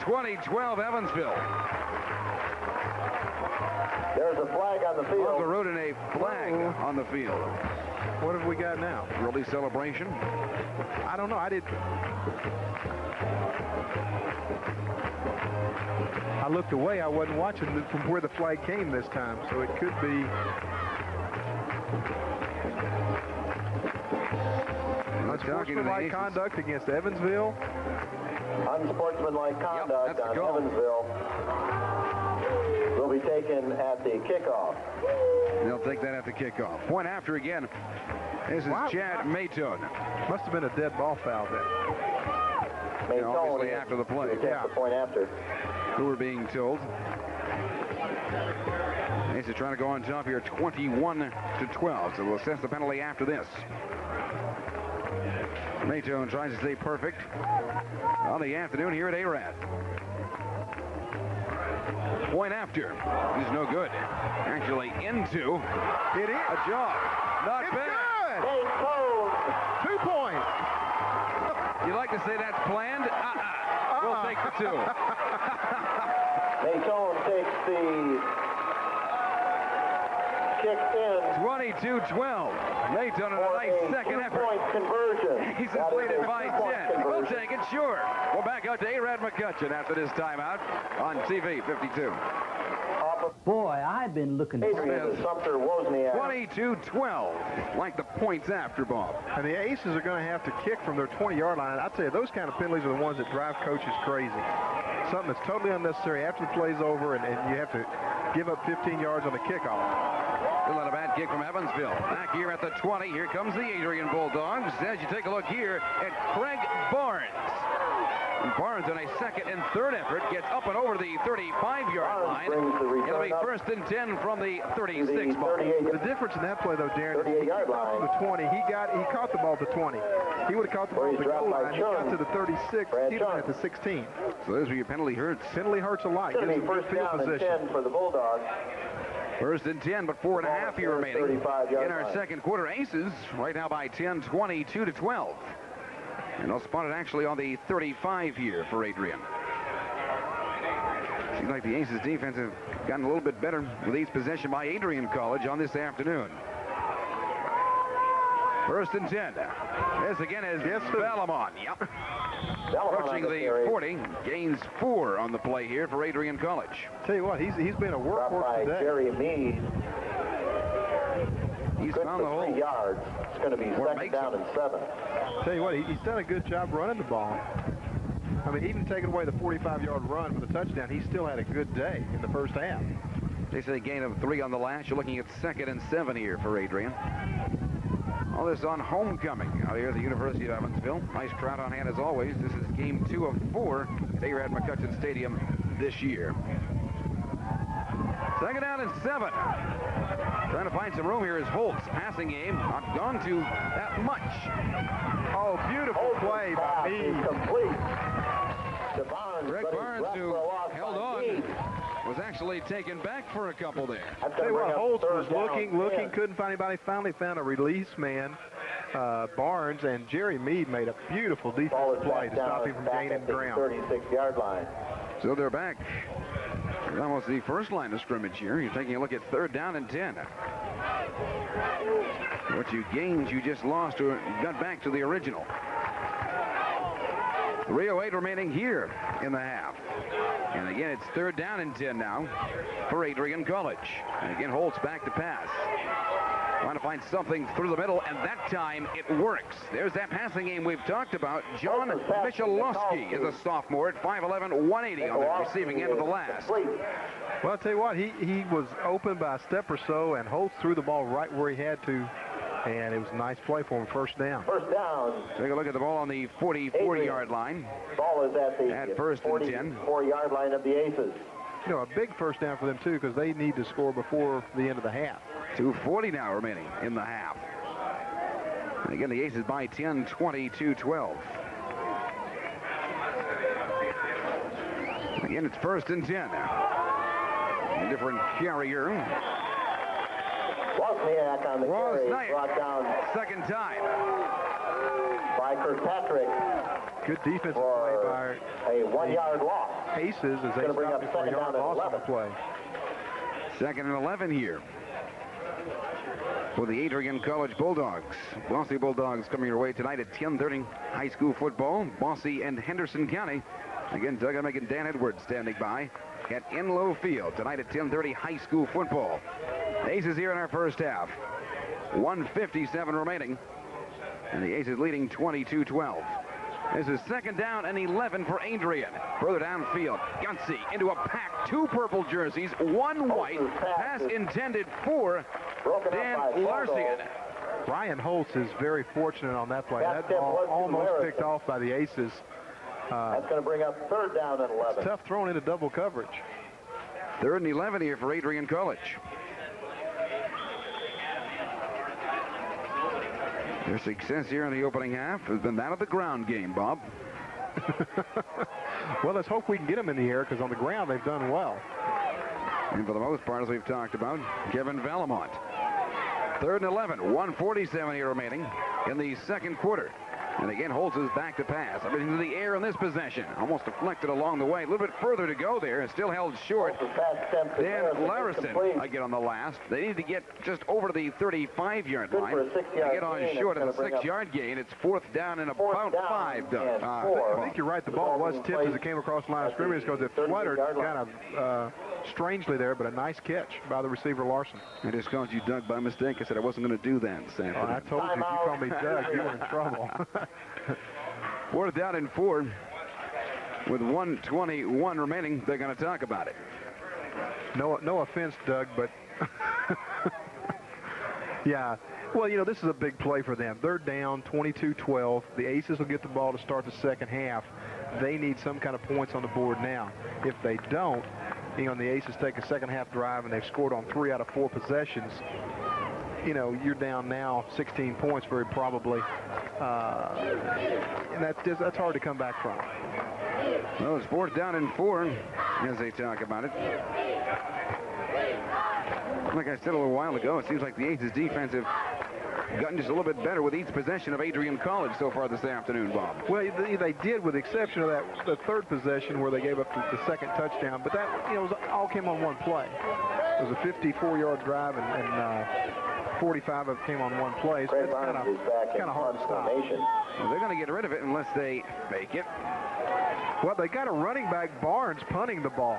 A: 20-12 Evansville.
C: There's a flag on the field.
A: Margarutin, a flag on the field.
B: What have we got now?
A: Early celebration.
B: I don't know. I I looked away. I wasn't watching from where the flag came this time, so it could be. Unsportsmanlike conduct against Evansville.
C: Unsportsmanlike conduct on Evansville will be taken at the kickoff.
A: They'll take that at the kickoff. Point after again. This is Chad Maytone.
B: Must have been a dead ball foul there.
A: Obviously after the play.
C: Yeah. The point after.
A: Who we're being told. Aces trying to go on top here, 21-12. So we'll assess the penalty after this. Maytone tries to stay perfect on the afternoon here at A-Rad. Point after is no good. Actually into.
B: It is
A: a job. Not
B: it's
A: bad.
B: Good. 2 points.
A: You like to say that's planned? We'll take the 2.
C: Maytone takes the kick in.
A: 22-12. Maytone in a nice second effort.
C: Point conversion.
A: He's leading by 10. We'll take it, sure. We're back out to A-Rad McCutcheon after this timeout on TV 52.
H: Boy, I've been looking for
C: this.
A: 22-12, like the points after, Bob.
B: And the Aces are going to have to kick from their 20-yard line. I tell you, those kind of penalties are the ones that drive coaches crazy. Something that's totally unnecessary after the play's over, and you have to give up 15 yards on the kickoff.
A: Still not a bad kick from Evansville. Back here at the 20, here comes the Adrian Bulldogs. As you take a look here at Craig Barnes. And Barnes on a second and third effort gets up and over the 35-yard line. It'll be 1st and 10 from the 36 ball.
B: The difference in that play, though, Darren, he got to the 20. He caught the ball at the 20. He would have caught the ball at the goal line. He got to the 36. He'd have been at the 16.
A: So there's where your penalty hurts.
B: Penalty hurts a lot. Gives him good field position.
C: For the Bulldogs.
A: 1st and 10, but 4.5 here remaining in our second quarter. Aces right now by 10, 22-12. And they'll spot it actually on the 35 here for Adrian. Seems like the Aces defense have gotten a little bit better with each possession by Adrian College on this afternoon. 1st and 10. This again is Valamon. Yep. Approaching the 40. Gains 4 on the play here for Adrian College.
B: Tell you what, he's been a workhorse today.
C: Jerry Meade.
A: He's found the hole.
C: 3 yards. It's going to be second down and 7.
B: Tell you what, he's done a good job running the ball. I mean, even taking away the 45-yard run for the touchdown, he still had a good day in the first half.
A: They say a gain of 3 on the last. You're looking at 2nd and 7 here for Adrian. All this on homecoming out here at the University of Evansville. Nice crowd on hand as always. This is game 2 of 4 at A-Rad McCutcheon Stadium this year. 2nd down and 7. Trying to find some room here is Holtz. Passing game, not gone to that much.
B: Oh, beautiful play by Meade.
C: Complete.
A: Greg Barnes, who held on, was actually taken back for a couple there.
B: I'll tell you what, Holtz was looking, couldn't find anybody. Finally found a release man, Barnes, and Jerry Meade made a beautiful defensive play to stop him from gaining ground.
C: 36-yard line.
A: So they're back. Almost the first line of scrimmage here. You're taking a look at 3rd down and 10. What you gained, you just lost or got back to the original. 3:08 remaining here in the half. And again, it's 3rd down and 10 now for Adrian College. And again, Holtz back to pass. Trying to find something through the middle, and that time it works. There's that passing game we've talked about. John Michalowski is a sophomore at 5'11", 180 on the receiving end of the last.
B: Well, I'll tell you what, he was open by a step or so, and Holtz threw the ball right where he had to, and it was a nice play for him, 1st down.
C: 1st down.
A: Take a look at the ball on the 40-yard line.
C: Ball is at the
A: 1st and 10.
C: 44-yard line of the Aces.
B: You know, a big 1st down for them, too, because they need to score before the end of the half.
A: 2:40 now remaining in the half. And again, the Aces by 10, 22-12. Again, it's 1st and 10. A different carrier.
C: Wozniak on the carry, brought down
A: 2nd time.
C: By Kirkpatrick.
B: Good defensive play by
C: a 1-yard loss.
B: Aces as they stop before a yard loss on the play.
A: 2nd and 11 here for the Adrian College Bulldogs. Bossy Bulldogs coming your way tonight at 10:30. High school football. Bossy and Henderson County. Again, Doug Emick and Dan Edwards standing by. at Inlow Field. Tonight at 10:30, high school football. Aces here in our first half. 1:57 remaining. And the Aces leading 22-12. This is second down and 11 for Adrian. Further downfield, Gunsey into a pack. 2 purple jerseys, 1 white. Pass intended for Dan Larson.
B: Brian Holtz is very fortunate on that play. That ball almost picked off by the Aces.
C: That's going to bring up third down and 11.
B: Tough throwing into double coverage.
A: 3rd and 11 here for Adrian College. Their success here in the opening half has been that of the ground game, Bob.
B: Well, let's hope we can get them in the air, because on the ground they've done well.
A: And for the most part, as we've talked about, Kevin Valamont. 3rd and 11, 1:47 here remaining in the second quarter. And again, Holtz is back to pass. Everything to the air in this possession. Almost deflected along the way. A little bit further to go there, and still held short. Dan Larson, again on the last. They need to get just over to the 35-yard line. They get on short of the 6-yard gain. It's 4th down and about 5, Doug.
B: I think you're right. The ball was tipped as it came across the line of scrimmage, because it fluttered kind of strangely there, but a nice catch by the receiver Larson.
A: I just called you Doug by mistake. I said I wasn't going to do that, Sam.
B: Oh, I told you, if you called me Doug, you were in trouble.
A: 4th down and 4 with 1:21 remaining. They're going to talk about it.
B: No offense, Doug, but yeah. Well, you know, this is a big play for them. They're down 22-12. The Aces will get the ball to start the second half. They need some kind of points on the board now. If they don't, you know, and the Aces take a second half drive and they've scored on 3 out of 4 possessions, you know, you're down now 16 points very probably. And that's hard to come back from.
A: Well, it's 4th down and 4 as they talk about it. Like I said a little while ago, it seems like the Aces defense have gotten just a little bit better with each possession of Adrian College so far this afternoon, Bob.
B: Well, they did, with the exception of the 3rd possession where they gave up the 2nd touchdown. But that, you know, all came on one play. It was a 54-yard drive, and 45 of it came on one play. So it's kind of hard to stop.
A: Well, they're going to get rid of it unless they make it.
B: Well, they got a running back, Barnes, punting the ball.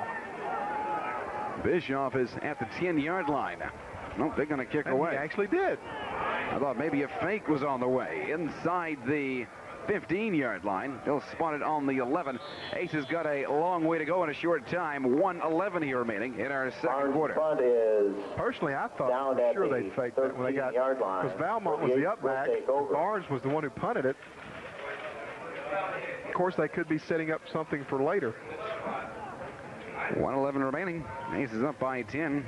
A: Bischoff is at the 10-yard line. Nope, they're going to kick away.
B: He actually did.
A: I thought maybe a fake was on the way. Inside the 15-yard line. They'll spot it on the 11. Aces got a long way to go in a short time. 1:11 here remaining in our second quarter.
B: Personally, I thought for sure they'd fake that when they got, because Valmont was the up back. Barnes was the one who punted it. Of course, they could be setting up something for later.
A: 1:11 remaining. Aces up by 10.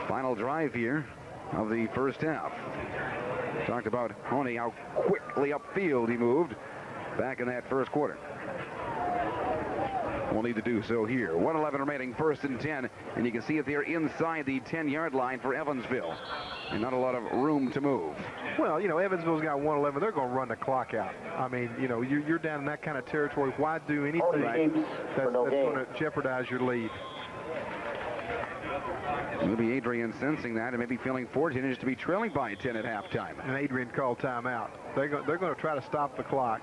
A: Final drive here of the first half. Talked about Honey, how quickly upfield he moved back in that first quarter. We'll need to do so here. 1:11 remaining, 1st and 10. And you can see it there inside the 10-yard line for Evansville. And not a lot of room to move.
B: Well, you know, Evansville's got 1:11. They're going to run the clock out. I mean, you know, you're down in that kind of territory. Why do anything that's going to jeopardize your lead?
A: Maybe Adrian sensing that and maybe feeling fortunate just to be trailing by 10 at halftime.
B: And Adrian called timeout. They're going to try to stop the clock,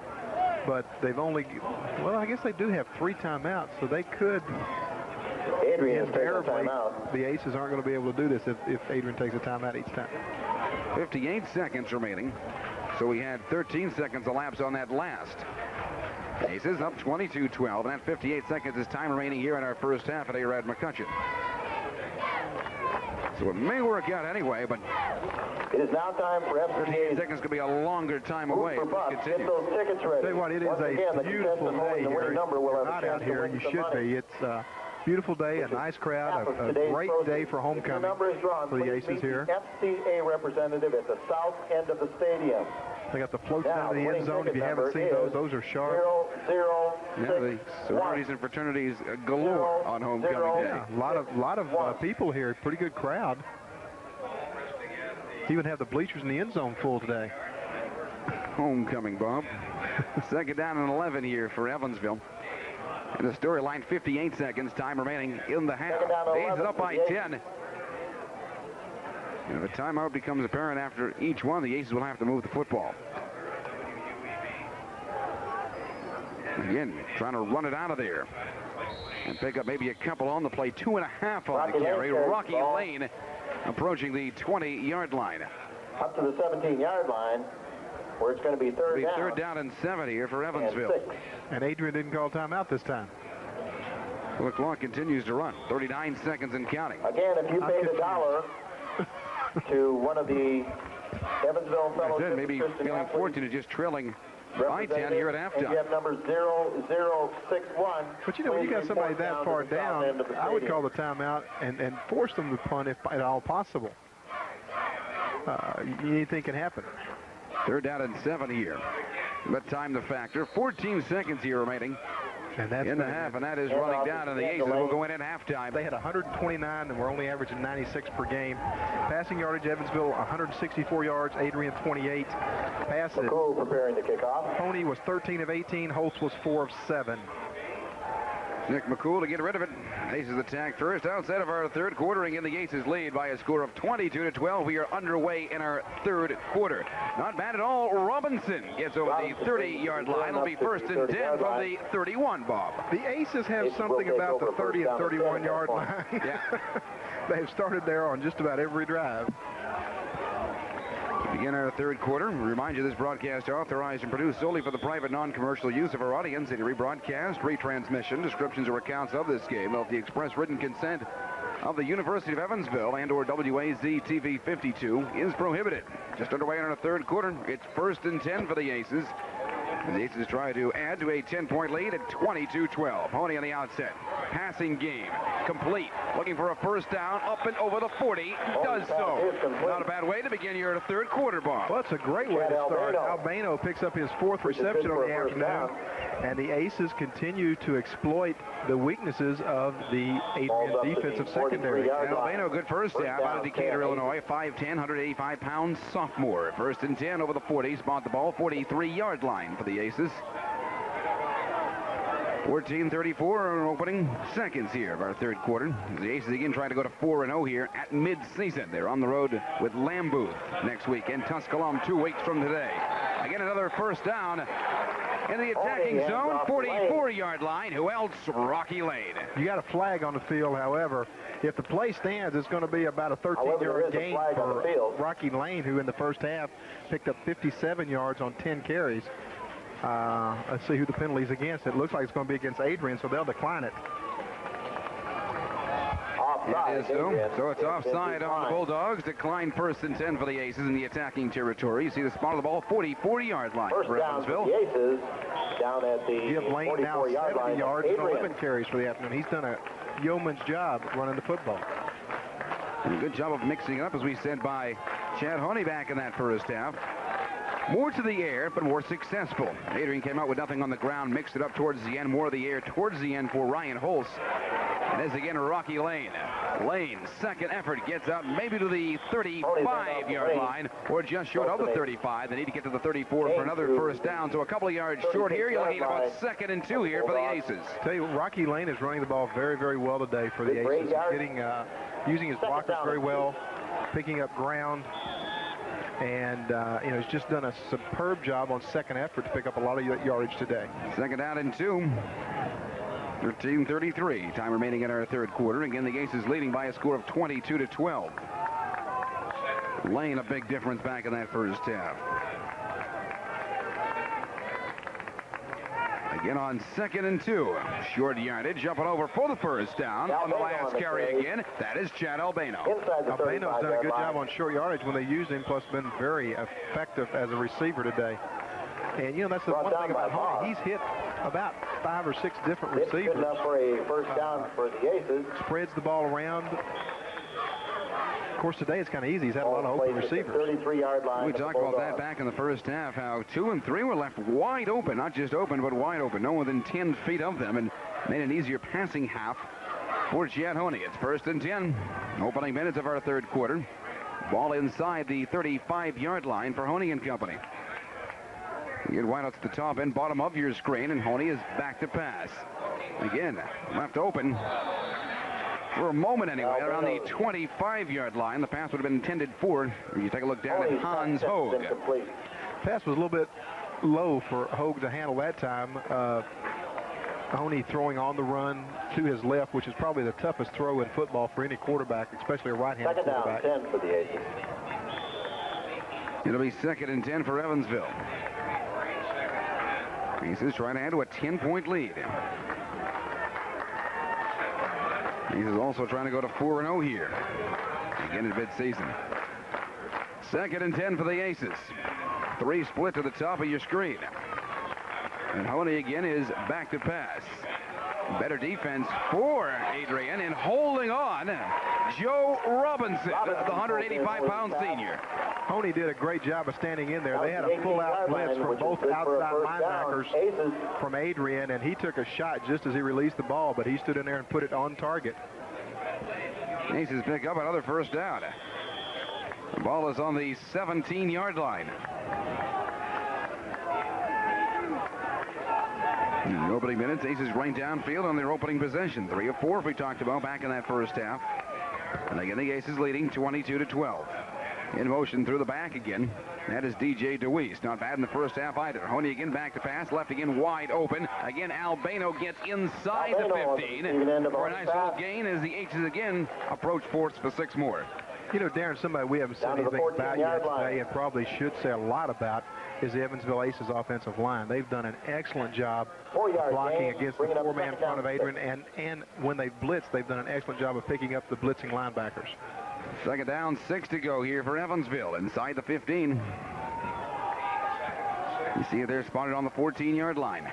B: but they've only, well, I guess they do have 3 timeouts, so they could.
C: Adrian
B: invariably, the Aces aren't going to be able to do this if Adrian takes a timeout each time.
A: 58 seconds remaining, so we had 13 seconds elapsed on that last. Aces up 22-12, and that 58 seconds is time remaining here in our first half at Arad McCutcheon. So it may work out anyway, but
C: it is now time for
A: F38 seconds could be a longer time away.
C: Get those tickets ready.
B: Tell you what, it is a beautiful day here. Not out here, you should be. It's a beautiful day, a nice crowd, a great day for homecoming for the Aces here.
C: FCA representative at the south end of the stadium.
B: They got the floats down in the end zone. If you haven't seen those are sharp.
C: 0, 6,
A: the sororities and fraternities galore on homecoming day.
B: Yeah, a lot of people here. Pretty good crowd. Even have the bleachers in the end zone full today.
A: Homecoming, Bob. Second down and 11 here for Evansville. And the storyline, 58 seconds, time remaining in the half. Aces up by 10. And if a timeout becomes apparent after each one, the Aces will have to move the football. Again, trying to run it out of there. And pick up maybe a couple on the play. 2.5 on the carry. Rocky Lane approaching the 20-yard line.
C: Up to the 17-yard line, where it's going to be third down.
A: Third down and 7 here for Evansville.
B: And Adrian didn't call timeout this time.
A: Well, the clock continues to run. 39 seconds and counting.
C: Again, if you paid $1 to one of the Evansville Fellowship,
A: maybe feeling fortunate just trailing by 10 here at halftime.
C: You have number 0061.
B: But you know, when you got somebody that far down, I would call the timeout and force them to punt if at all possible. Anything can happen.
A: Third down and 7 here. But time the factor. 14 seconds here remaining.
B: And that's
A: in the half, and that is running down, and the Aces will go in at halftime.
B: They had 129, and we're only averaging 96 per game. Passing yardage, Evansville 164 yards, Adrian 28. Passes.
C: Preparing to kick off.
B: Honey was 13 of 18. Holtz was 4 of 7.
A: Nick McCool to get rid of it. Aces attack first outside of our third quarter, and the Aces lead by a score of 22-12. We are underway in our third quarter. Not bad at all. Robinson gets over the 30-yard line. It'll be first and 10 from the 31, Bob.
B: The Aces have something about the 30 and 31-yard line.
A: Yeah.
B: They've started there on just about every drive.
A: Begin our third quarter. Remind you this broadcast authorized and produced solely for the private non-commercial use of our audience. Any rebroadcast, retransmission, descriptions or accounts of this game without the express written consent of the University of Evansville and or WAZ-TV 52 is prohibited. Just underway in our third quarter. It's first and 10 for the Aces. The Aces try to add to a 10-point lead at 22-12. Honey on the outset. Passing game. Complete. Looking for a first down. Up and over the 40. Does so. Not a bad way to begin your third quarter, Bob.
B: Well, it's a great way to start. Albano picks up his 4th reception on the afternoon. And the Aces continue to exploit the weaknesses of the Adrian defensive secondary.
A: Albano, good first half out of Decatur, Illinois. 5'10", 185-pound sophomore. First and 10 over the 40. Spot the ball. 43-yard line for the Aces. 14:34 opening seconds here of our third quarter. The Aces again trying to go to 4-0 here at mid-season. They're on the road with Lambooth next week and Tusculum 2 weeks from today. Again, another first down in the attacking zone, 44-yard line. Who else? Rocky Lane.
B: You got a flag on the field, however. If the play stands, it's going to be about a 13-yard gain for Rocky Lane, who in the first half picked up 57 yards on 10 carries. Let's see who the penalty's against. It looks like it's going to be against Adrian, so they'll decline it.
C: Offside.
A: It is so it's offside on the Bulldogs. Decline first and 10 for the Aces in the attacking territory. You see the spot of the ball, 44-yard line for Evansville.
C: The Aces down at the
B: Give Lane now 70 yards and 11 carries for the afternoon. He's done a yeoman's job running the football.
A: And a good job of mixing it up, as we said, by Chad Honey back in that first half. More to the air, but more successful. Adrian came out with nothing on the ground, mixed it up towards the end. More of the air towards the end for Ryan Holtz. And as again, Rocky Lane. Lane, second effort, gets out maybe to the 35-yard line, or just short of the 35. They need to get to the 34 for another first down. So a couple of yards short here. You're looking at about 2nd and 2 here for the Aces.
B: Tell you, Rocky Lane is running the ball very, very well today for the Aces. He's using his blockers very well, picking up ground. And, he's just done a superb job on second effort to pick up a lot of yardage today.
A: Second down and 2. 13:33. Time remaining in our third quarter. Again, the Aces leading by a score of 22-12. Lane, a big difference back in that first half. Again on 2nd and 2. Short yardage, up and over for the first down. On the last carry again, that is Chad Albano.
B: Albano's done a good job on short yardage when they used him, plus been very effective as a receiver today. And, that's the one thing about Honey. He's hit about 5 or 6 different receivers.
C: Enough for a first down for the Aces.
B: Spreads the ball around. Of course, today it's kind of easy. He's had a lot of open receivers.
C: 33-yard line.
A: We talked about that back in the first half, how 2 and 3 were left wide open. Not just open, but wide open. No more than 10 feet of them, and made an easier passing half for Chad Honey. It's 1st and 10. Opening minutes of our third quarter. Ball inside the 35-yard line for Honey and company. You get wide out to the top end, bottom of your screen, and Honey is back to pass. Again, left open. For a moment anyway, around the 25-yard line. The pass would have been intended for, you take a look down at Hans Hogue.
B: Pass was a little bit low for Hogue to handle that time. Honey throwing on the run to his left, which is probably the toughest throw in football for any quarterback, especially a right-handed quarterback.
C: Second down, 10 for the Aces.
A: It'll be 2nd and 10 for Evansville. Aces trying to add to a 10-point lead. Aces also trying to go to 4-0 here. Again in mid-season. 2nd and 10 for the Aces. 3 split to the top of your screen. And Honey again is back to pass. Better defense for Adrian and holding on. Joe Robinson, the 185-pound senior.
B: Honey did a great job of standing in there. They had a full-out blitz from both outside linebackers from Adrian, and he took a shot just as he released the ball, but he stood in there and put it on target.
A: Aces pick up another first down. The ball is on the 17-yard line. In the opening minutes, Aces right downfield on their opening possession. 3 of 4 we talked about back in that first half. And again, the Aces leading 22-12. In motion through the back again. That is DJ DeWeese. Not bad in the first half either. Honey again back to pass. Left again wide open. Again, Albano gets inside the 15. For a nice little gain as the Aces again approach 4th for 6 more.
B: You know, Darren, somebody we haven't said anything about yet today and probably should say a lot about is the Evansville Aces offensive line. They've done an excellent job blocking against the 4-man front of Adrian, and when they blitz, they've done an excellent job of picking up the blitzing linebackers.
A: 2nd down, 6 to go here for Evansville inside the 15. You see it there spotted on the 14-yard line.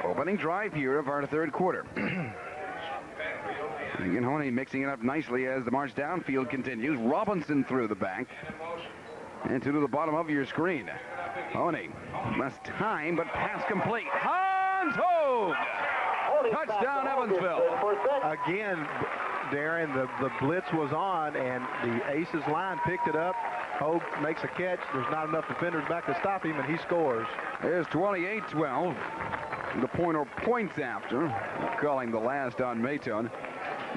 A: Opening drive here of our 3rd quarter. Again, Honey mixing it up nicely as the march downfield continues. Robinson through the back. And to the bottom of your screen. Honey, less time, but pass complete. Hans Hogue! Touchdown, Evansville.
B: Again, Darren, the blitz was on, and the Aces line picked it up. Hogue makes a catch. There's not enough defenders back to stop him, and he scores.
A: There's 28-12. The point or points after. Calling the last on Mayton.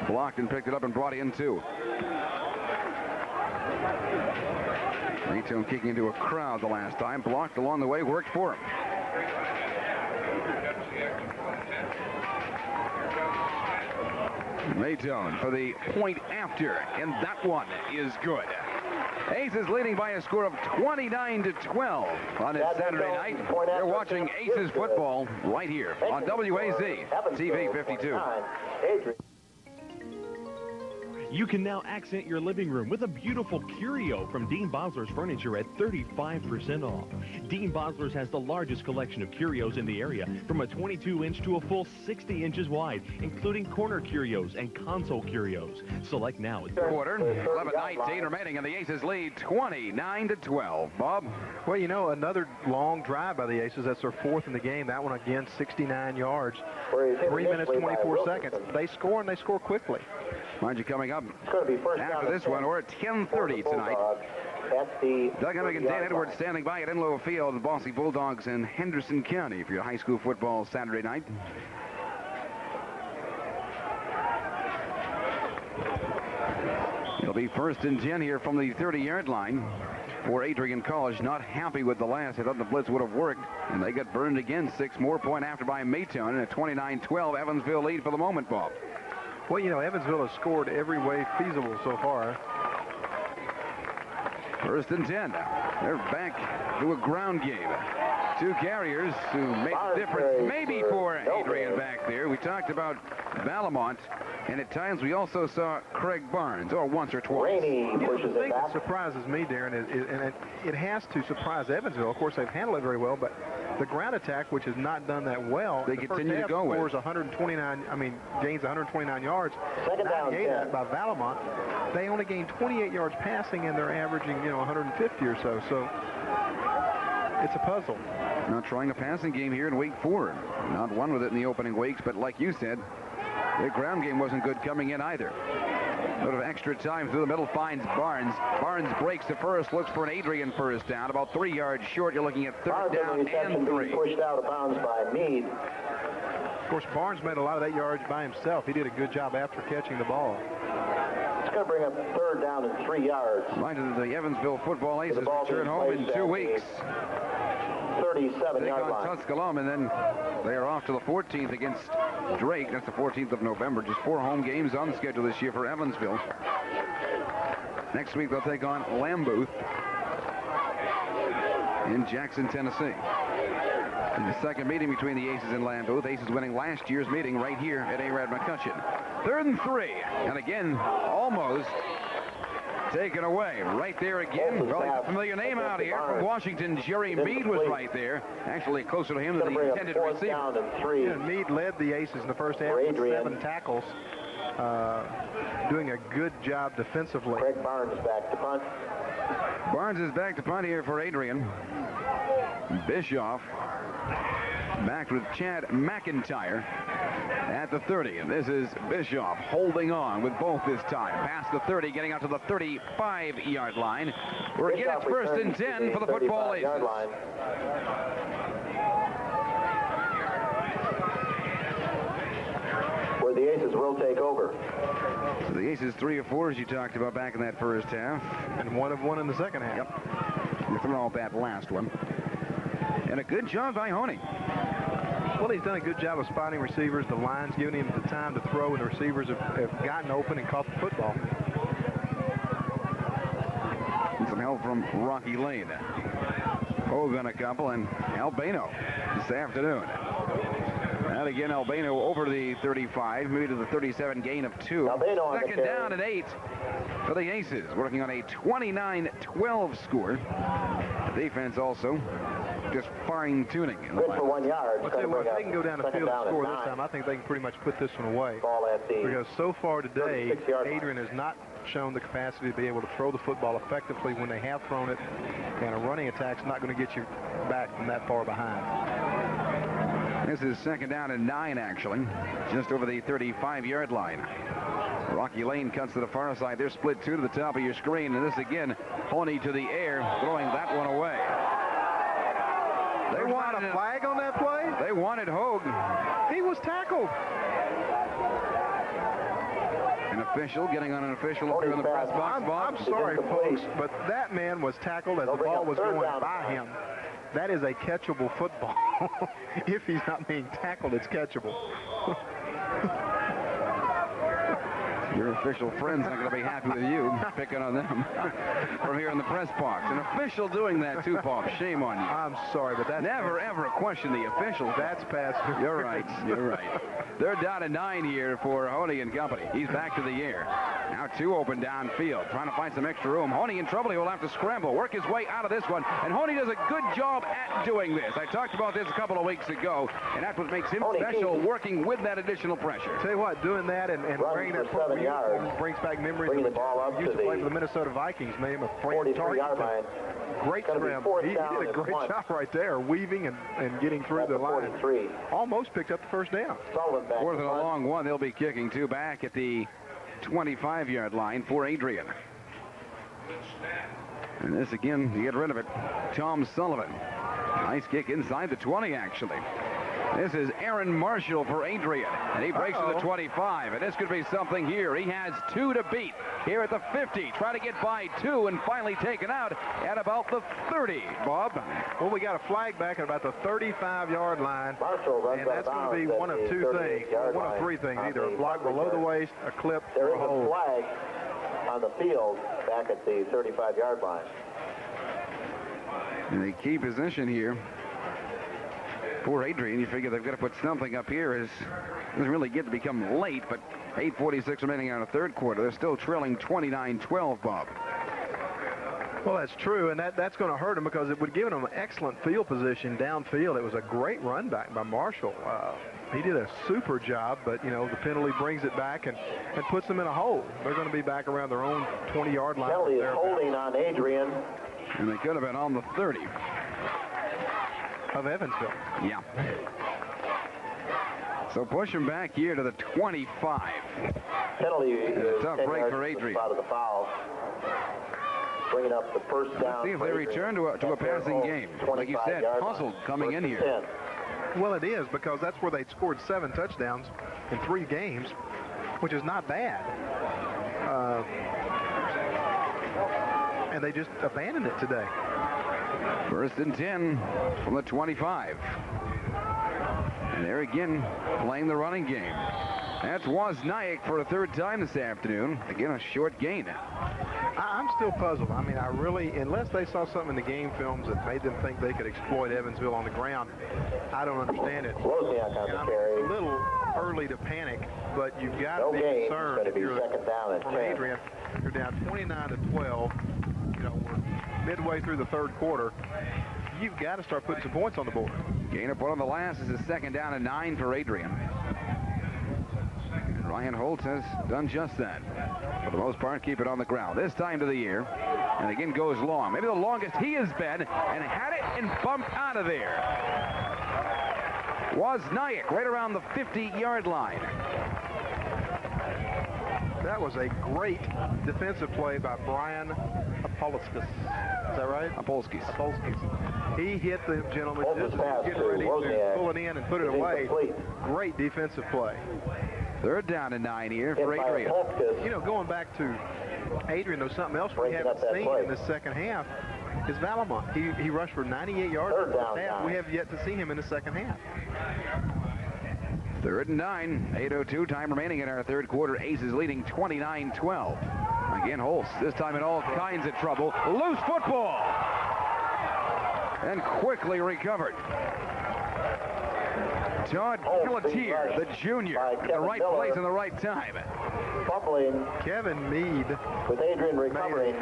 A: Blocked and picked it up and brought in 2. Mayton kicking into a crowd the last time. Blocked along the way. Worked for him. Mayton for the point after, and that one is good. Aces leading by a score of 29-12 on this Saturday night. You're watching Aces football right here on WAZ TV 52.
G: You can now accent your living room with a beautiful curio from Dean Bosler's Furniture at 35% off. Dean Bosler's has the largest collection of curios in the area, from a 22-inch to a full 60 inches wide, including corner curios and console curios. Select now.
A: Quarter, 11-19 remaining, and the Aces lead 29-12. Bob?
B: Well, you know, another long drive by the Aces. That's their 4th in the game. That one again, 69 yards. 3 minutes, 24 seconds. They score, and they score quickly.
A: Mind you, coming up after this one, we're at 10:30 tonight. Doug Hemmick and Dan Edwards standing by at Enloe Field, the Bossy Bulldogs in Henderson County for your high school football Saturday night. It'll be 1st and 10 here from the 30-yard line for Adrian College. Not happy with the last. They thought the blitz would have worked, and they got burned again. 6 more point after by Mayton, and a 29-12 Evansville lead for the moment, Bob.
B: Well, you know, Evansville has scored every way feasible so far.
A: 1st and 10. They're back to a ground game. 2 carriers who made the difference maybe for Adrian back there. We talked about Valamont, and at times we also saw Craig Barnes, or once or twice.
B: The thing that surprises me, Darren, and it has to surprise Evansville. Of course, they've handled it very well, but the ground attack, which has not done that well,
A: they continue to go with.
B: Gains 129 yards. 98 by Valamont. They only gained 28 yards passing, and they're averaging, 150 or so. So it's a puzzle.
A: Not trying a passing game here in week 4. Not won with it in the opening weeks, but like you said, the ground game wasn't good coming in either. A bit of extra time through the middle finds Barnes. Barnes breaks the first, looks for an Adrian first down. About 3 yards short. You're looking at 3rd down and 3.
C: Pushed out of bounds by Meade.
B: Of course, Barnes made a lot of that yardage by himself. He did a good job after catching the ball.
C: It's going to bring up 3rd down and 3 yards.
A: Reminded the Evansville football Aces return home in 2 weeks.
C: 3rd 37-yard line.
A: Tusculum, and then they are off to the 14th against Drake. That's the 14th of November. Just 4 home games on the schedule this year for Evansville. Next week they'll take on Lambuth in Jackson, Tennessee. In the second meeting between the Aces and Lambuth. Aces winning last year's meeting right here at Arad McCutcheon. 3rd and 3. And again, almost taken away. Right there again. Well, a familiar name out here from Washington. Jerry Mead was right there. Actually closer to him than the intended receiver.
B: Yeah, Mead led the Aces in the first half with 7 tackles. Doing a good job defensively.
C: Greg Barnes back to punt.
A: Barnes is back to punt here for Adrian. Bischoff back with Chad McIntyre at the 30. And this is Bischoff holding on with both this time. Past the 30, getting out to the 35-yard line. We're again it's 1st and 10 for the football Aces.
C: Where the Aces will take over.
A: So the Aces 3 of 4, as you talked about back in that first half.
B: And 1 of 1 in the second half.
A: Yep. You're throwing off that last one. And a good job by Honey.
B: Well, he's done a good job of spotting receivers. The line's giving him the time to throw, and the receivers have gotten open and caught the football.
A: And some help from Rocky Lane. Hogan a couple, and Albano this afternoon. And again, Albano over the 35, moving to the 37, gain of 2. Second down and 8 for the Aces, working on a 29-12 score. The defense also just fine-tuning.
C: Good for 1 yard.
B: I'll tell you what, if they can go down the field and score this time, I think they can pretty much put this one away. Because so far today, Adrian has not shown the capacity to be able to throw the football effectively when they have thrown it, and a running attack's not going to get you back from that far behind.
A: This is 2nd down and 9, actually, just over the 35-yard line. Rocky Lane cuts to the far side. They're split 2 to the top of your screen, and this again, Honey to the air, throwing that one away. They wanted
B: a flag on that play?
A: They wanted Hogue.
B: He was tackled.
A: An official getting on an official up here in the press box.
B: I'm sorry, folks, but that man was tackled as the ball was going by him. That is a catchable football. If he's not being tackled, it's catchable.
A: Your official friend's not going to be happy with you picking on them from here in the press box. An official doing that too, Pop. Shame on you.
B: I'm sorry, but that's
A: never ever question the officials.
B: That's past.
A: You're right. You're right. 3rd down and 9 here for Honey and company. He's back to the air. Now 2 open downfield, trying to find some extra room. Honey in trouble. He will have to scramble, work his way out of this one. And Honey does a good job at doing this. I talked about this a couple of weeks ago, and that's what makes him special, working with that additional pressure.
B: Tell you what, doing that and wearing that football brings back memories of the ball up used to play for the Minnesota Vikings. Made him a great target. Great scramble. He did a great job right there, weaving and getting through the line. Almost picked up the first down.
A: 4th and a long one. They'll be kicking 2 back at the 25-yard line for Adrian. And this again, to get rid of it, Tom Sullivan. Nice kick inside the 20, actually. This is Aaron Marshall for Adrian, and he breaks to the 25, and this could be something here. He has 2 to beat here at the 50, trying to get by 2 and finally taken out at about the 30, Bob.
B: Well, we got a flag back at about the 35-yard line, and that's going to be one of 2 things, one of 3 things, either a block below the waist, a clip,
C: or a
B: hold.
C: There is a flag on the field back at the 35-yard line.
A: And the key position here for Adrian, you figure they've got to put something up here. It doesn't really get to become late, but 8:46 remaining on the 3rd quarter. They're still trailing 29-12, Bob.
B: Well, that's true, and that's going to hurt him because it would give him an excellent field position downfield. It was a great run back by Marshall. He did a super job, but, you know, the penalty brings it back and puts them in a hole. They're going to be back around their own 20-yard line.
C: Penalty is holding on Adrian.
A: And they could have been on the 30.
B: Of Evansville.
A: Yeah. So push him back here to the 25.
C: Penalty.
A: Tough break for Adrian.
C: Out of the foul. Bringing up the first down.
A: Let's see if they return to a passing game. Like you said, puzzled coming in here.
C: 10.
B: Well, it is, because that's where they scored 7 touchdowns in 3 games, which is not bad. And they just abandoned it today.
A: First and 10 from the 25. And there again, playing the running game. That's Wozniak for a third time this afternoon. Again, a short gain.
B: I'm still puzzled. I mean, I really, unless they saw something in the game films that made them think they could exploit Evansville on the ground, I don't understand it.
C: Wozniak on the carry.
B: It's a little early to panic, but you've got to be concerned if you're from Adrian. You're down 29-12. You know, we're midway through the third quarter. You've got to start putting some points on the board.
A: Gain of 1 on the last is a second down and 9 for Adrian. And Ryan Holtz has done just that. For the most part, keep it on the ground. This time to the air. And again goes long. Maybe the longest he has been. And had it and bumped out of there. Wozniak right around the 50-yard line.
B: That was a great defensive play by Brian Apolskis. Is that right?
A: Apolskis.
B: He hit the gentleman just getting ready to pull it in and put it away. Great defensive play.
A: Third down and 9 here for Adrian.
B: You know, going back to Adrian, there's something else we haven't seen in the second half is Valamont. He rushed for 98 yards in the first half. We have yet to see him in the second half.
A: Third and 9, 8:02 time remaining in our third quarter. Aces leading 29-12. Again, Holtz, this time in all kinds of trouble. Loose football. And quickly recovered. Todd Pelletier, the junior, at the right place and the right time.
C: Fumbling.
B: Kevin Mead.
C: With Adrian recovering.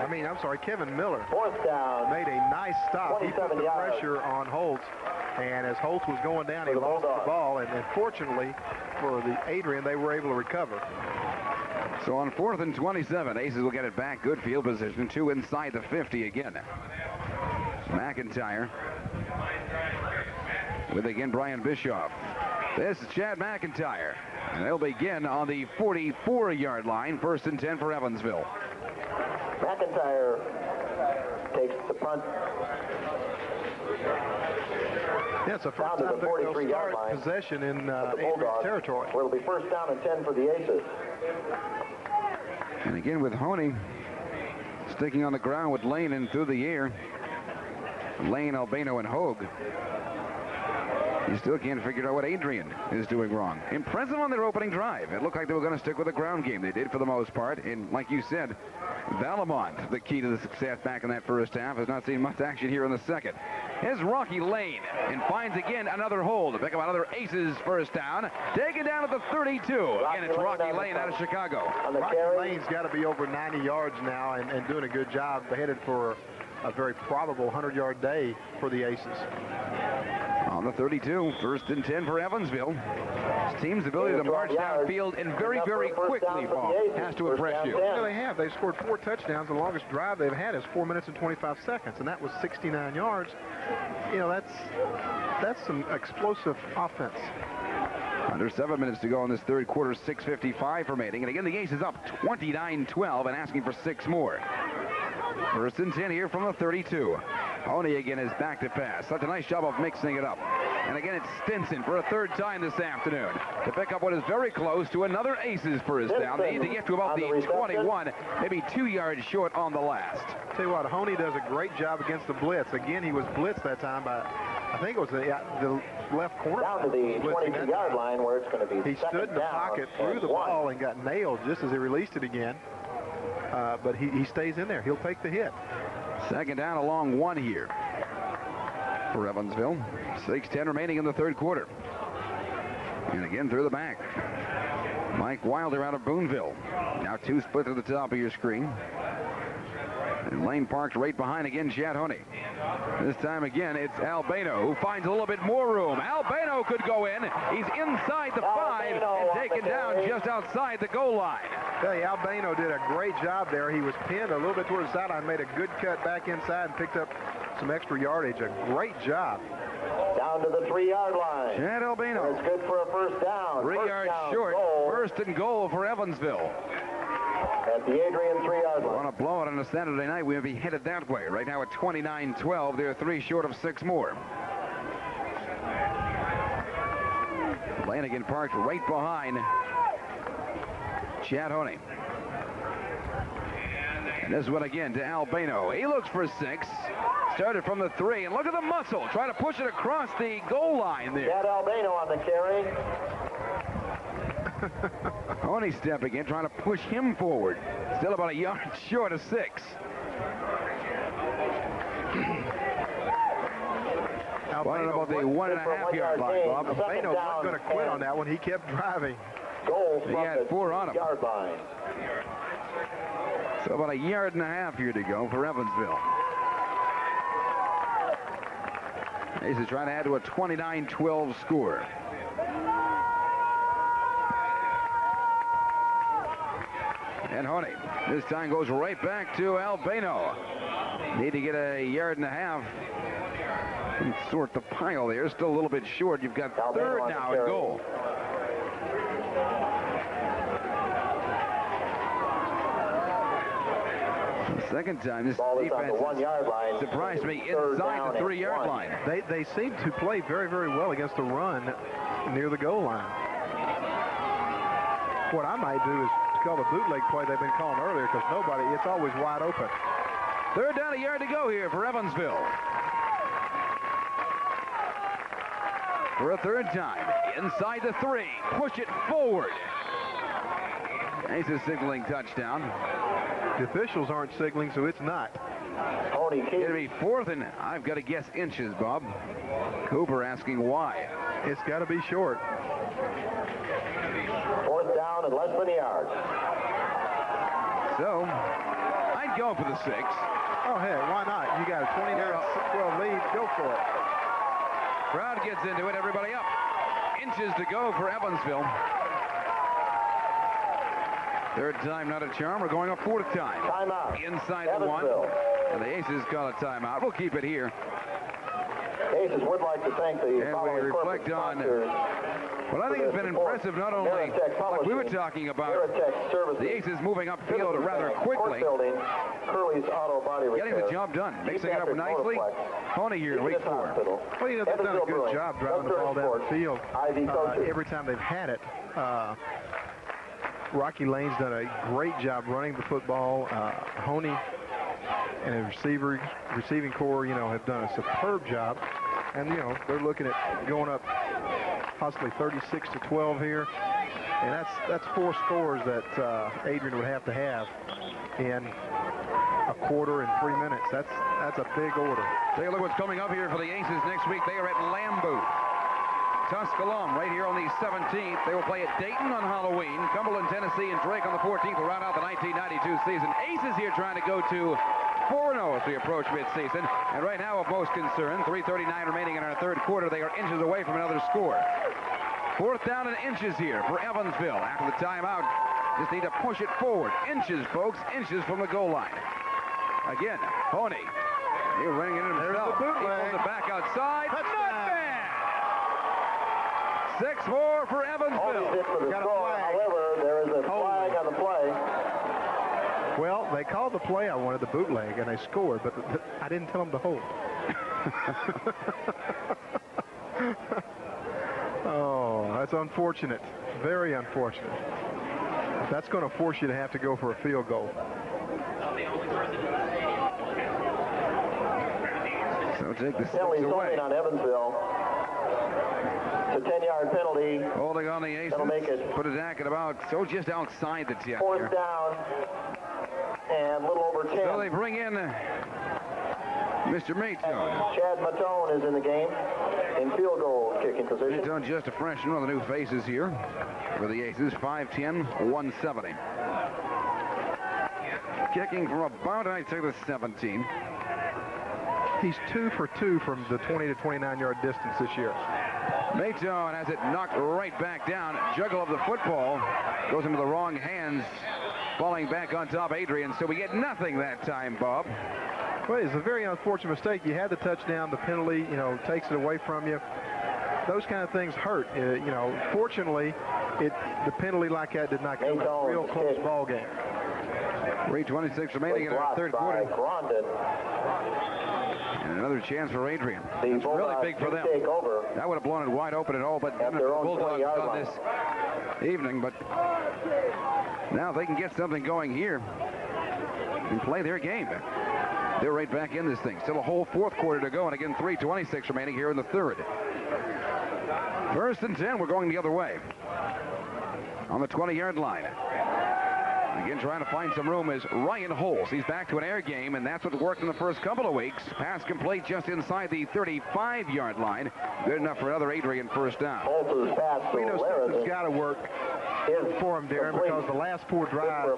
B: Kevin Miller.
C: Fourth down.
B: Made a nice stop. He put the pressure on Holtz. And as Holtz was going down, he lost the ball. And fortunately for the Adrian, they were able to recover.
A: So on 4th and 27, Aces will get it back. Good field position. 2 inside the 50 again. McIntyre. With again Brian Bischoff. This is Chad McIntyre. And they'll begin on the 44-yard line. 1st and 10 for Evansville.
C: McIntyre takes the punt.
B: Yeah, it's the first time they'll start possession in Adrian's territory.
C: It'll be 1st down and 10 for the Aces.
A: And again with Honey sticking on the ground with Lane and through the air. Lane, Albano, and Hogue. You still can't figure out what Adrian is doing wrong. Impressive on their opening drive. It looked like they were going to stick with the ground game. They did for the most part. And like you said, Valamont, the key to the success back in that first half, has not seen much action here in the second. Here's Rocky Lane and finds again another hole to pick up another Aces first down. Taken down at the 32. Again, it's Rocky Lane out of Chicago.
B: Rocky Lane's got to be over 90 yards now and doing a good job. They're headed for a very probable 100-yard day for the Aces.
A: On the 32, 1st and 10 for Evansville. This team's ability to march downfield and very, very quickly, Paul, has to impress you.
B: Yeah, they have. They've scored 4 touchdowns. The longest drive they've had is 4 minutes and 25 seconds, and that was 69 yards. You know, that's some explosive offense.
A: Under 7 minutes to go in this third quarter, 6:55 remaining. And again, the Aces up 29-12 and asking for 6 more. 1st and 10 here from the 32. Honey again is back to pass. Such a nice job of mixing it up. And again, it's Stinson for a third time this afternoon to pick up what is very close to another Aces first down. They need to get to about the 21, maybe 2 yards short on the last.
B: Tell you what, Honey does a great job against the blitz. Again, he was blitzed that time by, I think it was the left corner.
C: Down to the 22-yard line where it's going to be.
B: He stood in the pocket, threw the ball, and got nailed just as he released it again. But he stays in there. He'll take the hit.
A: Second down along 1 here for Evansville. 6:10 remaining in the third quarter. And again through the back. Mike Wilder out of Boonville. Now 2 split to the top of your screen. And Lane parked right behind again Chad Honey. This time again it's Albano who finds a little bit more room. Albano could go in. He's inside the 5 and taken down just outside the goal line.
B: Hey, Albano did a great job there. He was pinned a little bit towards the sideline, made a good cut back inside and picked up some extra yardage. A great job.
C: Down to the 3-yard line.
A: Chad Albano.
C: It's good for a 1st down.
A: 3 yards short. 1st and goal for Evansville.
C: At the Adrian 3-yard line.
A: On a blowout on a Saturday night, we would be headed that way. Right now at 29-12, they're 3 short of 6 more. Lanigan parked right behind Chad Honey. And this one again to Albano. He looks for 6. Started from the 3, and look at the muscle. Try to push it across the goal line there.
C: Chad Albano on the carry.
A: Honey stepping in, trying to push him forward. Still about a yard short of 6. Wondering about the 1.5-yard line, Bob.
B: Albano wasn't going to quit on that one. He kept driving.
C: Goal
A: He had 4 on him.
C: Yard line.
A: So about a yard and a half here to go for Evansville. Aces trying to add to a 29-12 score. And Honey this time goes right back to Albano. Need to get a yard and a half. Sort the pile there. Still a little bit short. You've got third now and goal. Second time this defense surprised me inside the 3-yard line.
B: They seem to play very, very well against the run near the goal line. What I might do is call the bootleg play they've been calling earlier, because it's always wide open.
A: Third down, a yard to go here for Evansville. For a third time, inside the 3, push it forward. Aces signaling touchdown.
B: The officials aren't signaling, so it's not.
A: It'll be 4th, and I've got to guess inches, Bob. Cooper asking why.
B: It's got to be short.
C: 4th down and less than a yard.
A: So, I'd go for the 6.
B: Oh, hey, why not? You got a 29-12 lead. Go for it.
A: Crowd gets into it. Everybody up. Inches to go for Evansville. Third time, not a charm. We're going up 4th time.
C: Timeout.
A: Inside the 1. And the Aces call a timeout. We'll keep it here.
C: Aces would like to thank the
A: and we reflect on what I think has been impressive, not only like we were talking about the Aces moving upfield rather quickly, getting the job done, mixing it up nicely. Honey here in week 4.
B: Well, you know, they've done a good job driving the ball down the field every time they've had it. Rocky Lane's done a great job running the football. Honey and his receiving core, you know, have done a superb job. And, you know, they're looking at going up possibly 36-12 here. And that's 4 scores that Adrian would have to have in a quarter and 3 minutes. That's a big order.
A: Take a look what's coming up here for the Aces next week. They are at Lambeau. Tusculum right here on the 17th. They will play at Dayton on Halloween. Cumberland, Tennessee, and Drake on the 14th will round out the 1992 season. Aces here trying to go to 4-0 as we approach midseason. And right now, of most concern, 3:39 remaining in our third quarter. They are inches away from another score. 4th down and inches here for Evansville. After the timeout, just need to push it forward. Inches, folks, inches from the goal line. Again, Honey. He's running it himself. He pulls it back outside. Not bad. 6 more for Evansville.
C: However, there is a flag on the play.
B: Well, they called the play. I wanted the bootleg, and they scored, but I didn't tell them to hold. Oh, that's unfortunate. Very unfortunate. That's going to force you to have to go for a field goal.
A: So take the 6
C: away. On Evansville. It's a 10-yard penalty.
A: Holding on the Aces.
C: That'll make it.
A: Put it back at about, just outside the 10.
C: 4th down and a little over 10.
A: So they bring in Mr. Maytone.
C: Chad Matone is in the game in field goal kicking position.
A: Maytone just a freshman, one of the new faces here for the Aces. 5'10", 170. Kicking from about, I'd say, the 17.
B: He's 2 for 2 from the 20 to 29-yard distance this year.
A: Maytone has it knocked right back down. Juggle of the football goes into the wrong hands, falling back on top Adrian. So we get nothing that time, Bob.
B: Well, it's a very unfortunate mistake. You had the touchdown, the penalty, you know, takes it away from you. Those kind of things hurt. You know, fortunately, the penalty like that did not come in a real close ball game.
A: 3:26 remaining in our third quarter. And another chance for Adrian. It's really big for them. That would have blown it wide open at all, but the Bulldogs on this evening. But now they can get something going here. and play their game. They're right back in this thing. Still a whole fourth quarter to go, and again, 3:26 remaining here in the third. 1st and 10, we're going the other way. On the 20-yard line. Again, trying to find some room is Ryan Holes. He's back to an air game, and that's what worked in the first couple of weeks. Pass complete just inside the 35-yard line. Good enough for another Adrian first down.
C: Holtz's pass to
B: something's got to work for him, Darren, because the last 4 drives,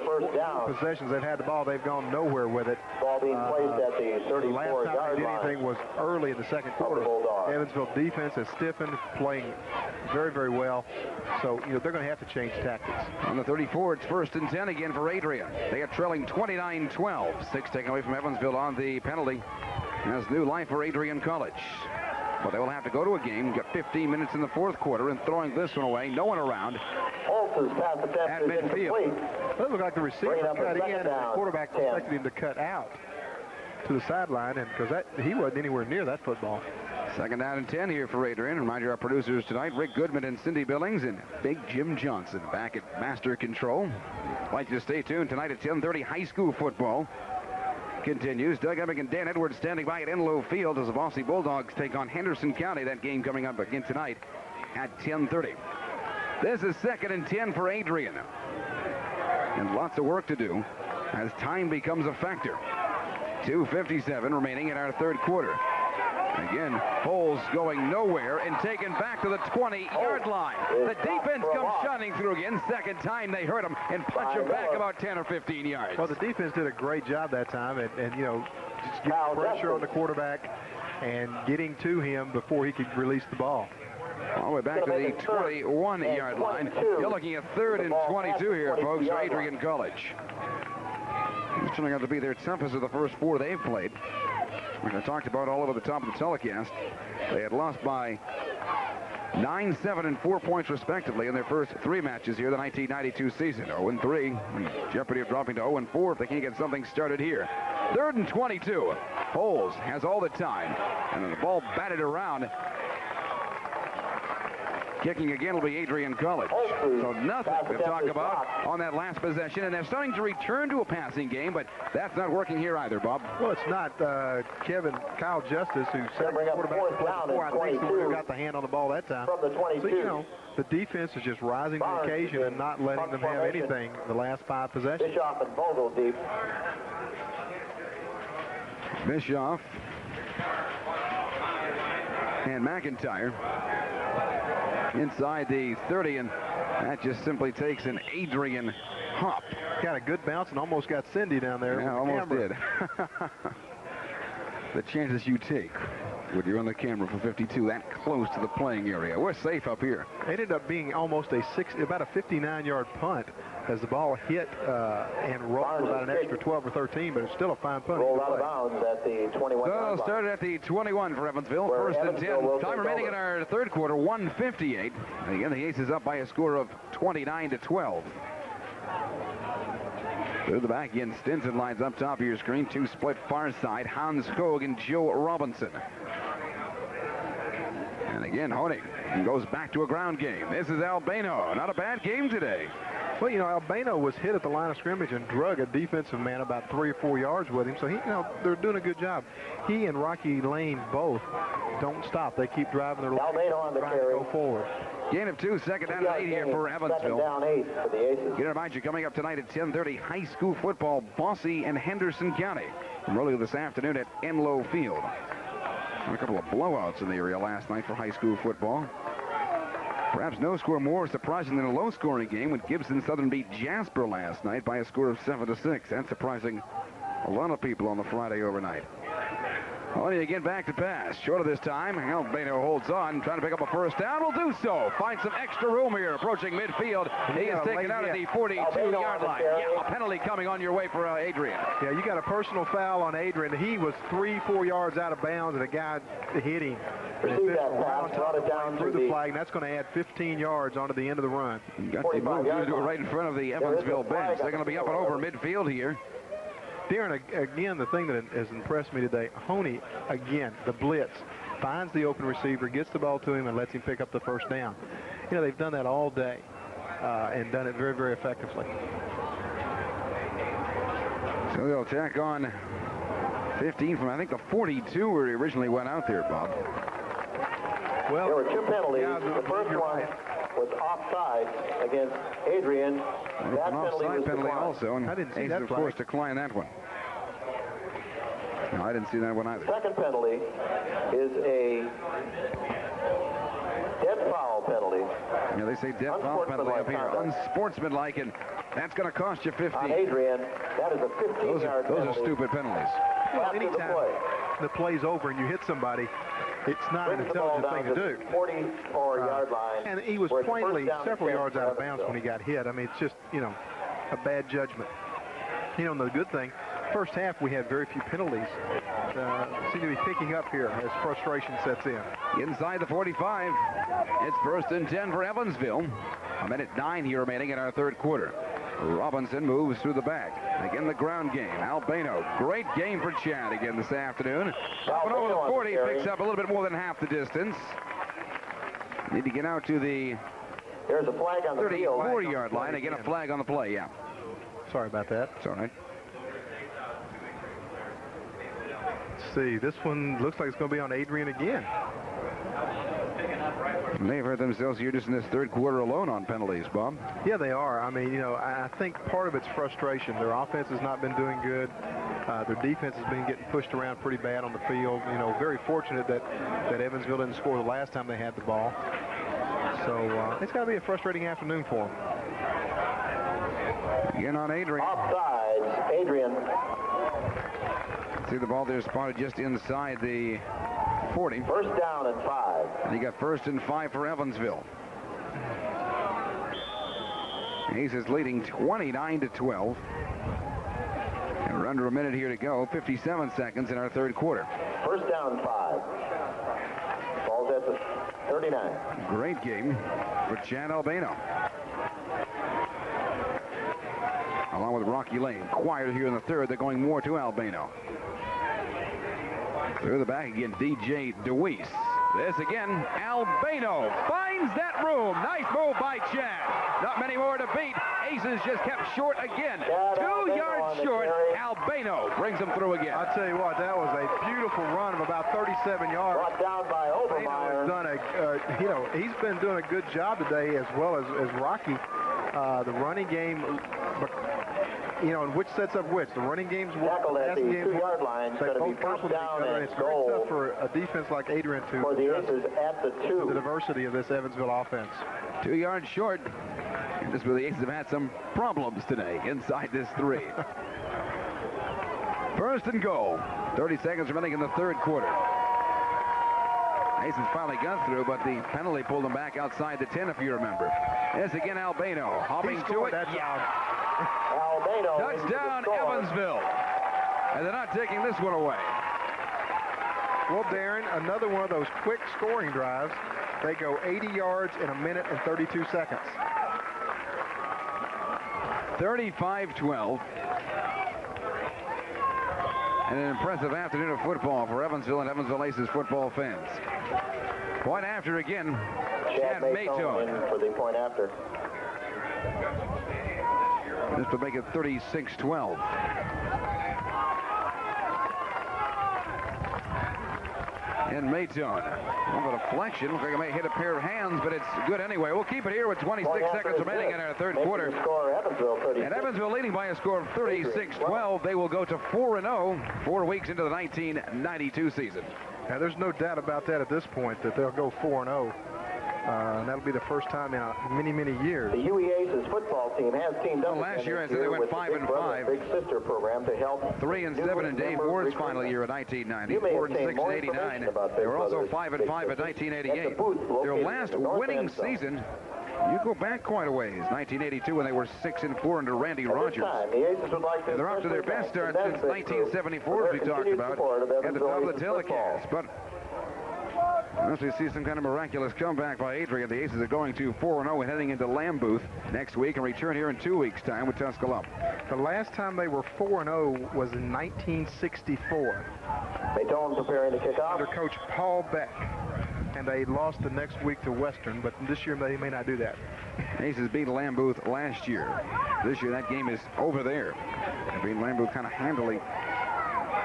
B: possessions they've had the ball, they've gone nowhere with it.
C: Ball being placed at the 34-yard line.
B: The last time they did anything was early in the second quarter. Evansville defense has stiffened, playing very, very well. So, they're going to have to change tactics.
A: On the 34, it's 1st and 10 again for Adrian. They are trailing 29-12. 6 taken away from Evansville on the penalty. Has new life for Adrian College. But they will have to go to a game, get 15 minutes in the fourth quarter, and throwing this one away, no one around.
C: Holtz's pass attempt
A: at
C: is
A: midfield.
C: incomplete.
B: It looked like the receiver cut in, and the quarterback expected him to cut out to the sideline, and because he wasn't anywhere near that football.
A: 2nd down and 10 here for Adrian. Remind you, our producers tonight, Rick Goodman and Cindy Billings, and Big Jim Johnson back at Master Control. I'd like you to stay tuned tonight at 10:30. High school football continues. Doug Emick and Dan Edwards standing by at Enlow Field as the Bossy Bulldogs take on Henderson County. That game coming up again tonight at 10:30. This is 2nd and 10 for Adrian. And lots of work to do as time becomes a factor. 2:57 remaining in our third quarter. Again, Holes going nowhere and taken back to the 20-yard line. The defense comes shunning through again. Second time they hurt him and punch him back about 10 or 15 yards.
B: Well, the defense did a great job that time, and just getting pressure on the quarterback and getting to him before he could release the ball.
A: All the way back to the 21-yard line. You're looking at 3rd and 22 here, folks, for Adrian College. It's turning out to be their toughest of the first 4 they've played. Like I talked about all over the top of the telecast, they had lost by 9, 7, and 4 points respectively in their first 3 matches here the 1992 season. 0-3, jeopardy of dropping to 0-4 if they can't get something started here. 3rd and 22. Holes has all the time, and then the ball batted around. Kicking again will be Adrian College. So nothing to talk about on that last possession. And they're starting to return to a passing game, but that's not working here either, Bob.
B: Well, it's not Kyle Justice, who set the quarterback before. I think he would have got the hand on the ball that time.
C: From the 22.
B: So, the defense is just rising to the occasion and not letting them have anything the last 5 possessions.
C: Bischoff and Vogel deep.
A: Bischoff and McIntyre inside the 30, and that just simply takes an Adrian hop.
B: Got a good bounce and almost got Cindy down there.
A: Yeah, almost did. The chances you take when you're on the camera for 52 that close to the playing area. We're safe up here.
B: It ended up being almost about a 59-yard punt as the ball hit and rolled about an extra 12 or 13, but it's still a fine punt.
C: Rolled out of bounds at the 21.
A: So started at the 21 for Evansville. 1st and 10. Time remaining in our third quarter, 1:58. Again, the Aces up by a score of 29-12. Through the back again, Stinson lines up top of your screen. 2 split far side. Hans Hogue and Joe Robinson. And again, Honig goes back to a ground game. This is Albano. Not a bad game today.
B: Well, Albano was hit at the line of scrimmage and drug a defensive man about 3 or 4 yards with him. So, they're doing a good job. He and Rocky Lane both don't stop. They keep driving their line, trying to go forward.
A: Gain of 2, 2nd down and 8 here for Evansville.
C: 2nd down 8 for the Aces.
A: Again, remind you, coming up tonight at 10:30, high school football, Bossy and Henderson County. From earlier this afternoon at Enlow Field. A couple of blowouts in the area last night for high school football. Perhaps no score more surprising than a low-scoring game when Gibson Southern beat Jasper last night by a score of 7-6. That's surprising a lot of people on the Friday overnight. Only again back to pass. Short of this time. Albano holds on, trying to pick up a first down. Will do so. Find some extra room here approaching midfield. He is taken out at the 42-yard line. Yeah, a penalty coming on your way for Adrian.
B: Yeah, you got a personal foul on Adrian. He was 3-4 yards out of bounds, and a guy hit him.
C: Receive that pass, brought it down
B: through the flag, and that's going to add 15 yards onto the end of the run.
A: Got the move to do it right in front of the Evansville bench. They're going to be up and over midfield here.
B: Darren, again, the thing that has impressed me today, Honey, again, the blitz, finds the open receiver, gets the ball to him, and lets him pick up the first down. They've done that all day and done it very, very effectively.
A: So they'll tack on 15 from, I think, the 42 where he originally went out there, Bob.
C: Well, there were 2 penalties. The first one was offside against Adrian. That penalty
A: also, and
B: I didn't see
A: Aces,
B: that
A: of
B: flag.
A: course, declined that one. No, I didn't see that one either.
C: Second penalty is a dead foul penalty.
A: Yeah, they say dead foul penalty up here. Unsportsmanlike, and that's going to cost you 15.
C: On Adrian, that is a 15-yard penalty.
A: Those are stupid penalties.
B: Well, anytime the play's over and you hit somebody, it's not an intelligent thing to do.
C: 44-yard line.
B: And he was plainly several yards out of bounds when he got hit. I mean, it's just, you know, a bad judgment. You know, and the good thing, first half we had very few penalties. Seem to be picking up here as frustration sets in.
A: Inside the 45, it's 1st and 10 for Evansville. 1:09 here remaining in our third quarter. Robinson moves through the back. Again, the ground game. Albano, great game for Chad again this afternoon. Up and over the 40, picks up a little bit more than half the distance. Need to get out to the
C: There's a flag on the
A: 34-yard line. Again, a flag on the play, yeah.
B: Sorry about that.
A: It's all right.
B: Let's see, this one looks like it's going to be on Adrian again.
A: They've hurt themselves here just in this third quarter alone on penalties, Bob.
B: Yeah, they are. I mean, you know, I think part of it's frustration. Their offense has not been doing good. Their defense has been getting pushed around pretty bad on the field. You know, very fortunate that Evansville didn't score the last time they had the ball. So it's got to be a frustrating afternoon for them.
A: Again on Adrian.
C: Offside, Adrian.
A: See the ball there spotted just inside the 40.
C: First down and 5.
A: And you got 1st and 5 for Evansville. Aces leading 29-12. And we're under a minute here to go. 57 seconds in our third quarter.
C: First down 5. Ball's at the 39.
A: Great game for Chad Albano. Along with Rocky Lane. Quiet here in the third. They're going more to Albano. Through the back again, DJ DeWeese. This again, Albano finds that room. Nice move by Chad. Not many more to beat. Aces just kept short again. 2 yards short. Albano brings them through again.
B: I'll tell you what, that was a beautiful run of about 37 yards.
C: Brought down by Obermeyer.
B: You know, he's been doing a good job today, as well as Rocky. The running game, you know, and which sets up which. The running game's
C: tackled at the 2-yard line. It's going to be first down and
B: it's very tough for a defense like Adrian to
C: for the Aces at the 2.
B: The diversity of this Evansville offense.
A: 2 yards short. And this is where the Aces have had some problems today inside this 3. First and goal. 30 seconds remaining in the third quarter. Aces finally got through, but the penalty pulled them back outside the 10, if you remember. Yes, again, Albano hopping to it.
C: Albano.
A: Touchdown, Evansville. And they're not taking this one away.
B: Well, Darren, another one of those quick scoring drives. They go 80 yards in 1 minute and 32 seconds.
A: 35-12. And an impressive afternoon of football for Evansville and Evansville Aces football fans. Point after again, Chad Maytone.
C: For the point after.
A: This will make it 36-12. And Maytone, a deflection. Looks like it may hit a pair of hands, but it's good anyway. We'll keep it here with 26 seconds remaining in our third quarter. And Evansville leading by a score of 36-12. They will go to 4-0, 4 weeks into the 1992 season.
B: Now, there's no doubt about that at this point, that they'll go 4-0. And that'll be the first time in many, many years.
C: The UE Aces football team has teamed up.
A: Well, last year, I said they went 5-5.
C: Big Sister program to help
A: 3-7 in Dave Ward's final year in 1990. 4-6 in '89. They were also 5-5 in 1988. Their last winning season, you go back quite a ways. 1982, when they were 6-4 under Randy Rogers. They're off to their best start since 1974, as we talked about at the top of the telecast. But unless we see some kind of miraculous comeback by Adrian, the Aces are going to 4-0 and heading into Lambooth next week and return here in 2 weeks' time with Tuscaloosa.
B: The last time they were 4-0 was in 1964.
C: Maytone preparing to kick off.
B: Under Coach Paul Beck. And they lost the next week to Western, but this year they may not do that.
A: Aces beat Lambuth last year. This year, that game is over there. They beat Lambuth kind of handily.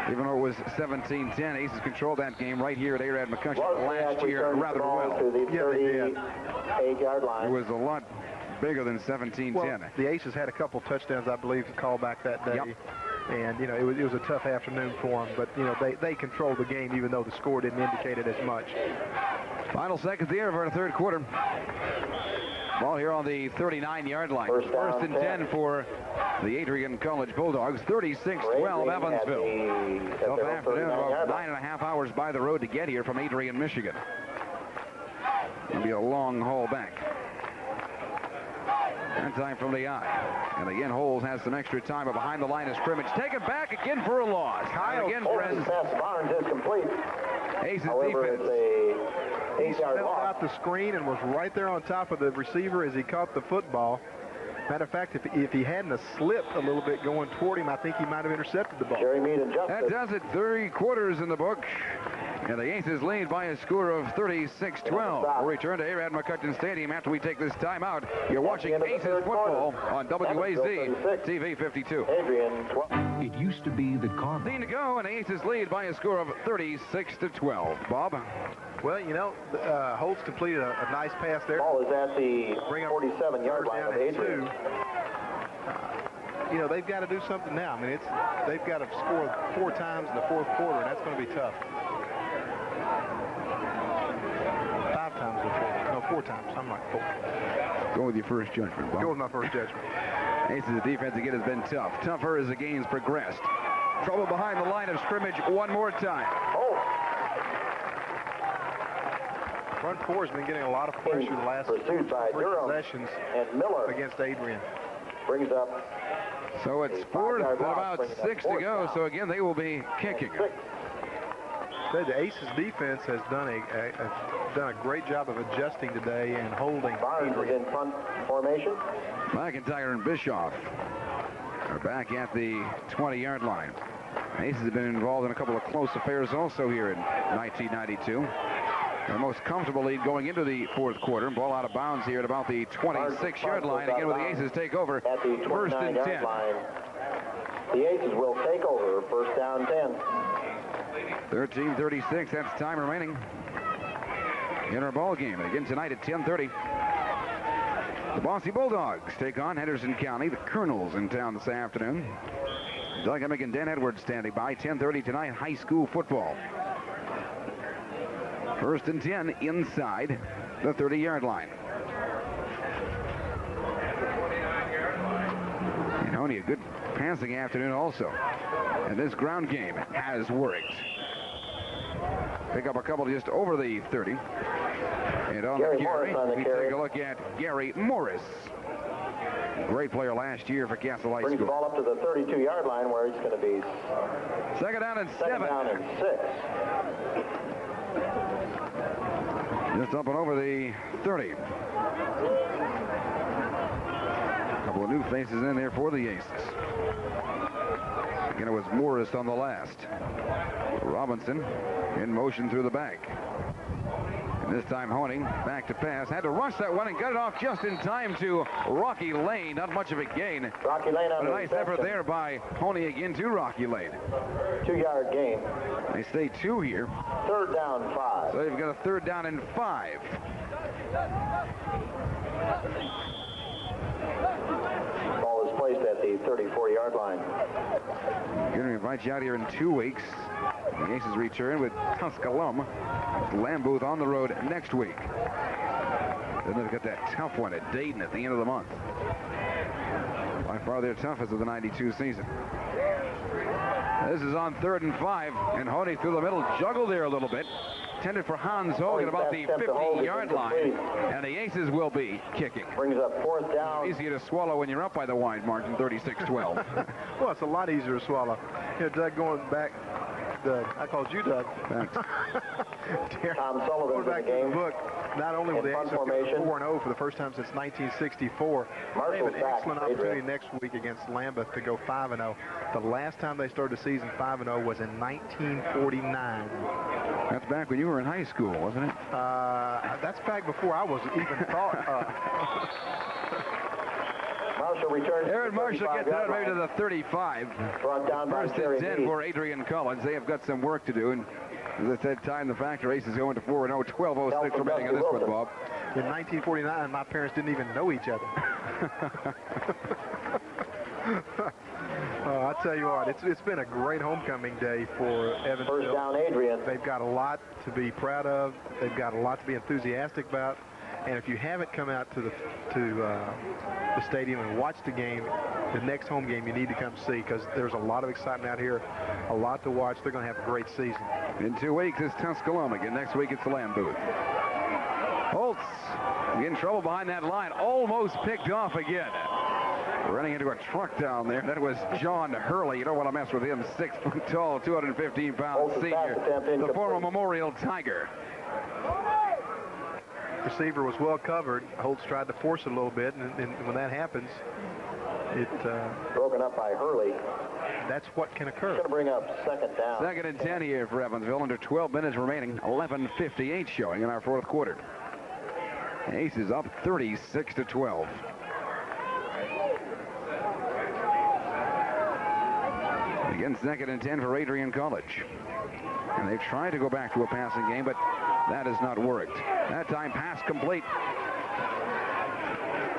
A: Even though it was 17-10, Aces controlled that game right here at Arad McCutcheon last year rather well.
C: Yeah, they did. 8-yard line.
A: It was a lot bigger than 17-10.
B: Well, the Aces had a couple touchdowns, I believe, to call back that day.
A: Yep.
B: And, you know, it was a tough afternoon for them. But, you know, they controlled the game even though the score didn't indicate it as much.
A: Final seconds here of our third quarter. Ball here on the 39-yard line. First and 10 for the Adrian College Bulldogs. 36-12 Evansville. Tough afternoon, about 9.5 hours by the road to get here from Adrian, Michigan. It'll be a long haul back. That time from the eye. And again, Holes has some extra time, but behind the line of scrimmage. Taken back again for a loss.
C: Kyle
A: again,
C: friends. Barnes is complete.
A: Aces
C: However,
A: defense.
C: It's a 8-yard
B: He
C: loss.
B: out the screen and was right there on top of the receiver as he caught the football. Matter of fact, if he hadn't have slipped a little bit going toward him, I think he might have intercepted the ball.
C: Jerry Mead and Justice.
A: That does it. 3 quarters in the book. And the Aces lead by a score of 36-12. We'll return to Arad McCutcheon Stadium after we take this timeout. You're watching Aces football on WAZ TV 52.
C: Adrian, 12.
F: It used to be the car.
A: 15 to go, and the Aces lead by a score of 36-12. Bob?
B: Well, you know, Holtz completed a nice pass there.
C: Ball is at the 47-yard line of Adrian.
B: You know, they've got to do something now. I mean, they've got to score 4 times in the fourth quarter, and that's going to be tough. 5 times in the fourth. No, 4 times. I'm like 4.
A: Go with your first judgment, Bob.
B: Go with my first judgment.
A: Aces' defense again has been tough. Tougher as the game's progressed. Trouble behind the line of scrimmage one more time.
C: Oh.
B: Front 4 has been getting a lot of pressure the last 3 possessions
C: and Miller
B: against Adrian.
C: Brings up.
A: So it's 4th and about 6 to go. So again, they will be kicking.
B: The Aces defense has done a great job of adjusting today and holding.
C: Barnes is in front formation.
A: McIntyre and Bischoff are back at the 20-yard line. Aces have been involved in a couple of close affairs also here in 1992. Their most comfortable lead going into the fourth quarter. Ball out of bounds here at about the 26-yard line. Again, will the Aces take over
C: at the
A: 1st and 10.
C: Line. The Aces will take over. First down 10.
A: 13:36. That's time remaining in our ball game. And again tonight at 10:30. The Bossy Bulldogs take on Henderson County. The Colonels in town this afternoon. Doug Emick and Dan Edwards standing by. 10:30 tonight, high school football. 1st and 10 inside the 30-yard line. And only a good passing afternoon also. And this ground game has worked. Pick up a couple just over the 30. And on the carry, we take a look at Gary Morris. Great player last year for Castle High School.
C: Brings the ball up to the 32-yard line where it's going to be.
A: 2nd down and 7.
C: 2nd down and 6.
A: Just up and over the 30. A couple of new faces in there for the Aces. Again, it was Morris on the last. Robinson in motion through the back. And this time Honing back to pass. Had to rush that one and got it off just in time to Rocky Lane. Not much of a gain.
C: Rocky Lane on
A: but a nice effort there by Honing again to Rocky Lane.
C: 2-yard gain.
A: They stay 2 here.
C: 3rd down 5.
A: So they've got a 3rd down and 5.
C: Ball is placed at the 34-yard line.
A: Going to invite you out here in 2 weeks. The Aces return with Tusculum. Lambuth on the road next week. Then they've got that tough one at Dayton at the end of the month. By far their toughest of the 92 season. This is on 3rd and 5, and Honey through the middle, juggled there a little bit. Intended for Hans Hogan about the 50-yard line, and the Aces will be kicking.
C: Brings up 4th down.
A: Easier to swallow when you're up by the wide margin, 36-12.
B: Well, it's a lot easier to swallow. You know, Doug, going back, I called you Doug.
A: Thanks.
C: Tom Sullivan
B: back
C: in the game.
B: Look, not only will the Aces go 4-0 for the first time since 1964, they have an excellent opportunity next week against Lambeth to go 5-0. The last time they started the season 5-0 was in 1949.
A: That's back when you were in high school, wasn't it?
B: That's back before I was even thought of.
C: Marshall returns.
A: Aaron Marshall gets out maybe to the 35.
C: Brought down by
A: First
C: Jerry
A: and 10
C: Meade.
A: for Adrian Collins. They have got some work to do. And as I said, time the factor. Aces going to 4-0, 12:06 remaining in this one, Bob.
B: In 1949, my parents didn't even know each other. I tell you what, it's been a great homecoming day for Evansville.
C: First down, Adrian.
B: They've got a lot to be proud of. They've got a lot to be enthusiastic about. And if you haven't come out to the stadium and watched the game, the next home game you need to come see, because there's a lot of excitement out here, a lot to watch. They're going to have a great season.
A: In 2 weeks, it's Tusculum again. Next week, it's the Lamb Booth. Holtz in trouble behind that line. Almost picked off again. Running into a truck down there. That was John Hurley. You don't want to mess with him. 6 foot tall, 215-pound senior. The former Memorial Tiger.
B: Receiver was well covered. Holtz tried to force it a little bit, and when that happens, it
C: broken up by Hurley.
B: That's what can occur.
C: Going to bring up second down.
A: 2nd and 10 here for Evansville. Under 12 minutes remaining. 11:58 showing in our fourth quarter. Aces up 36-12. Again, 2nd and 10 for Adrian College. And they've tried to go back to a passing game, but that has not worked. That time, pass complete.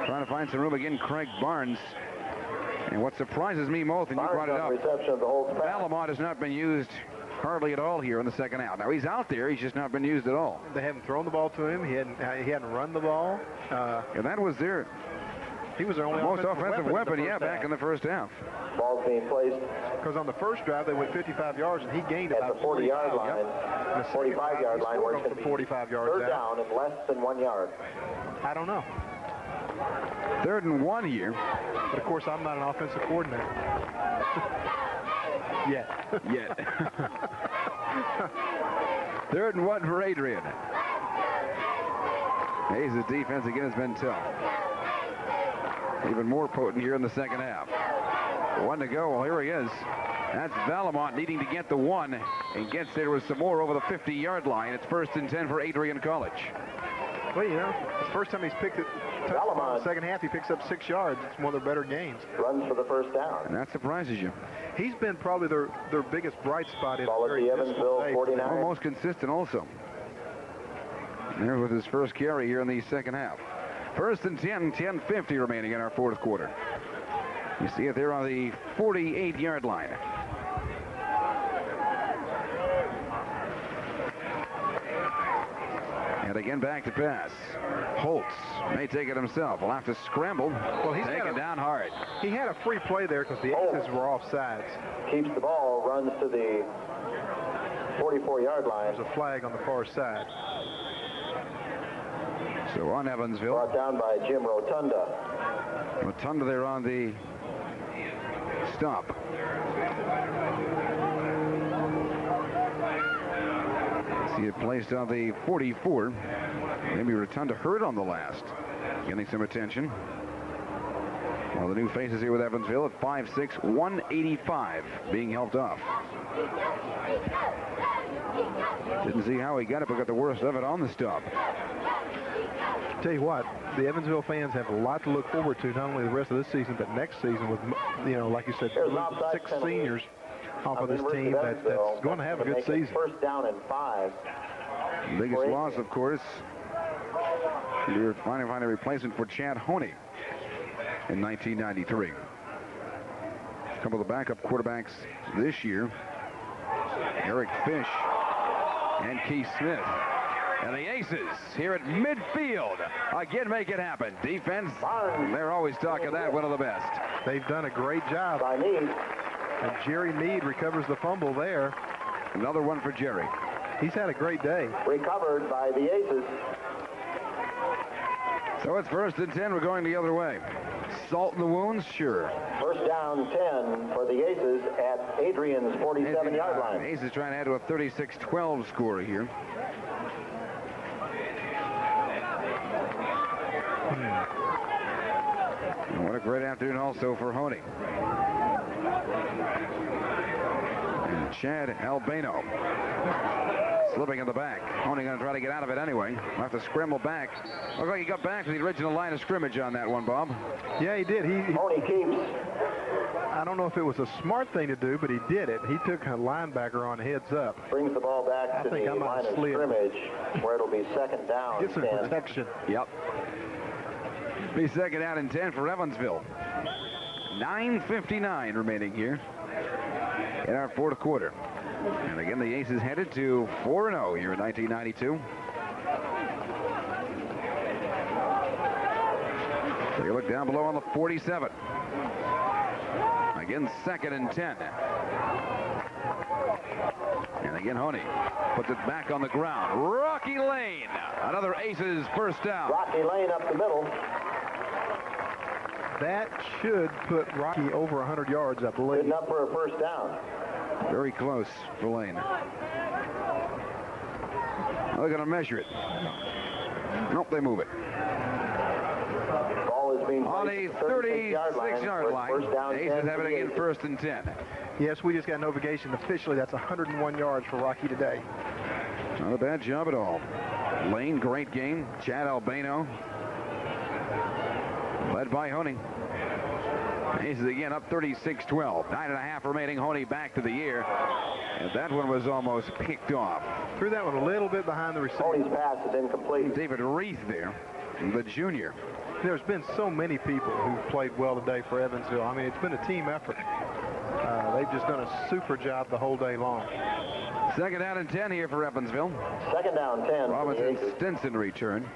A: Trying to find some room again, Craig Barnes. And what surprises me most, and you brought it up, Valamont has not been used hardly at all here in the second half. Now, he's out there. He's just not been used at all.
B: They haven't thrown the ball to him. He hadn't run the ball.
A: And that was
B: he was their only
A: most offensive weapon,
B: back
A: in the first half.
C: Ball's being placed.
B: Because on the first drive, they went 55 yards, and he gained about
C: the 40-yard line.
B: Yep.
C: The 45-yard line, where it's going to be
B: 45 yards
C: third down and less than 1 yard.
B: I don't know.
A: 3rd and 1 here.
B: But, of course, I'm not an offensive coordinator. Yet.
A: 3rd and 1 for Adrian. Hayes' defense again has been tough. Even more potent here in the second half. 1 to go. Well, here he is. That's Valamont needing to get the 1 and gets there with some more over the 50-yard line. It's 1st and 10 for Adrian College.
B: Well, you know, it's the first time he's picked it. In the second half, he picks up 6 yards. It's one of their better games.
C: Runs for the first down.
A: And that surprises you.
B: He's been probably their biggest bright spot in
C: the Evansville 49.
A: Most consistent also. There with his first carry here in the second half. 1st and 10, 10:50 remaining in our fourth quarter. You see it there on the 48-yard line. And again back to pass. Holtz may take it himself. Will have to scramble. Well, he's taken down hard.
B: He had a free play there because the Aces were offsides.
C: Keeps the ball, runs to the 44-yard line.
B: There's a flag on the far side.
A: So on Evansville.
C: Brought down by Jim Rotunda.
A: Rotunda there on the stop. See it placed on the 44. Maybe Rotunda hurt on the last. Getting some attention. Well, the new faces here with Evansville at 5'6", 185, being helped off. Didn't see how he got it, but got the worst of it on the stop.
B: Tell you what, the Evansville fans have a lot to look forward to, not only the rest of this season, but next season with, you know, like you said, 6 seniors off of this team that's going to have a good season.
C: First down and 5.
A: Biggest loss, of course, you're finally finding a replacement for Chad Honey in 1993. A couple of the backup quarterbacks this year, Eric Fish and Keith Smith. And the Aces here at midfield again make it happen. Defense, they're always talking that one of the best.
B: They've done a great job.
C: By Meade.
B: And Jerry Meade recovers the fumble there.
A: Another one for Jerry.
B: He's had a great day.
C: Recovered by the Aces.
A: So it's 1st and 10. We're going the other way. Salt in the wounds, sure.
C: First down 10 for the Aces at Adrian's 47-yard line.
A: Aces trying to add to a 36-12 score here. And what a great afternoon also for Honey. And Chad Albano. slipping in the back. Honey going to try to get out of it anyway. We'll have to scramble back. Looks like he got back to the original line of scrimmage on that one, Bob.
B: Yeah, he did.
C: Honey keeps.
B: I don't know if it was a smart thing to do, but he did it. He took a linebacker on heads up.
C: Brings the ball back to the line of scrimmage, where it'll be second down.
B: Get some protection.
A: Yep. Be second down and 10 for Evansville. 9:59 remaining here in our fourth quarter. And again, the Aces headed to 4-0 here in 1992. Take a look down below on the 47. Again, second and 10. And again, Honey puts it back on the ground. Rocky Lane, another Aces first down.
C: Rocky Lane up the middle.
B: That should put Rocky over 100 yards, I believe.
C: Good enough for a first down.
A: Very close for Lane. They're going to measure it. Nope, they move it.
C: Ball is being
A: on a 36-yard line. Aces have it again, first and 10.
B: Yes, we just got notification officially. That's 101 yards for Rocky today.
A: Not a bad job at all. Lane, great game. Chad Albano, led by Honey. Aces again up 36-12. 9.5 remaining. Honey back to the year. And that one was almost picked off.
B: Threw that one a little bit behind the receiver.
C: Honey's pass is incomplete.
A: David Reith there, the junior.
B: There's been so many people who've played well today for Evansville. I mean, it's been a team effort. They've just done a super job the whole day long.
A: Second down and 10 here for Evansville.
C: Second down 10.
A: Robinson Stinson return.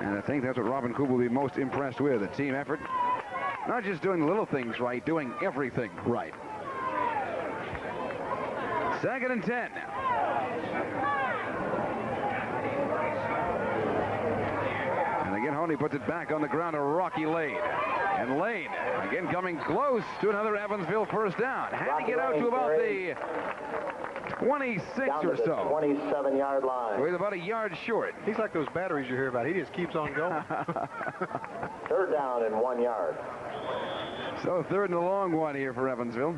A: And I think that's what Robin Coop will be most impressed with, the team effort. Not just doing the little things right, doing everything right. Second and 10. And again, Honey puts it back on the ground to Rocky Lane. And Lane, again, coming close to another Evansville first down. Had to get out to about the 26 or so.
C: 27-yard line.
A: With about a yard short.
B: He's like those batteries you hear about. He just keeps on going.
C: Third down and 1 yard.
A: So third and a long one here for Evansville.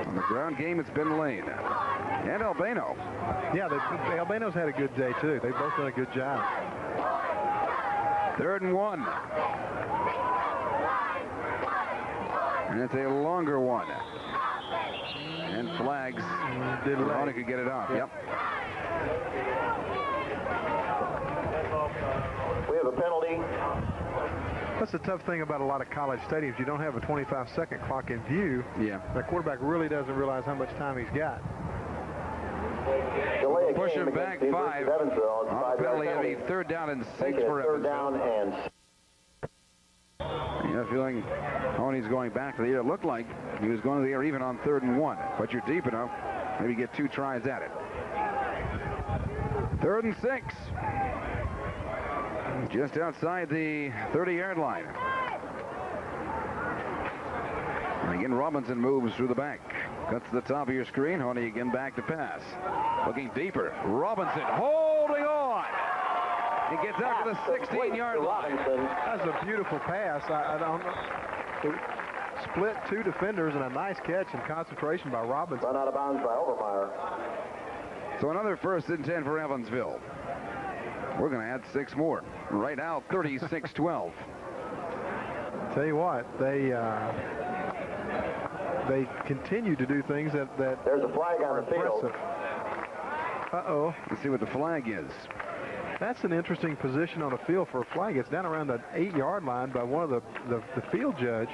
A: On the ground game, it's been Lane and Albano.
B: Yeah, Albano's had a good day, too. They've both done a good job.
A: Third and 1. And it's a longer one. And flags. Honey could get it off. Yep.
C: We have a penalty.
B: That's the tough thing about a lot of college stadiums. You don't have a 25-second clock in view.
A: Yeah.
B: The quarterback really doesn't realize how much time he's got.
A: Push him back 5. On the penalty, it'll be third down and 6 for Evansville.
C: Third down and 6.
A: You have a feeling Honey's going back to the air. It looked like he was going to the air even on third and 1. But you're deep enough, maybe get 2 tries at it. Third and 6. Just outside the 30-yard line. And again, Robinson moves through the back. Cuts to the top of your screen. Honey again back to pass. Looking deeper. Robinson holding on. He gets out to the 16-yard line.
B: That's a beautiful pass. I don't know. Split 2 defenders and a nice catch and concentration by Robinson.
C: Run out of bounds by Overmeyer.
A: So another first and 10 for Evansville. We're going to add 6 more. Right now, 36-12.
B: Tell you what, they continue to do things that
C: there's a flag on the field.
B: Uh-oh.
A: Let's see what the flag is.
B: That's an interesting position on the field for a flag. It's down around the 8-yard line by one of the field judge.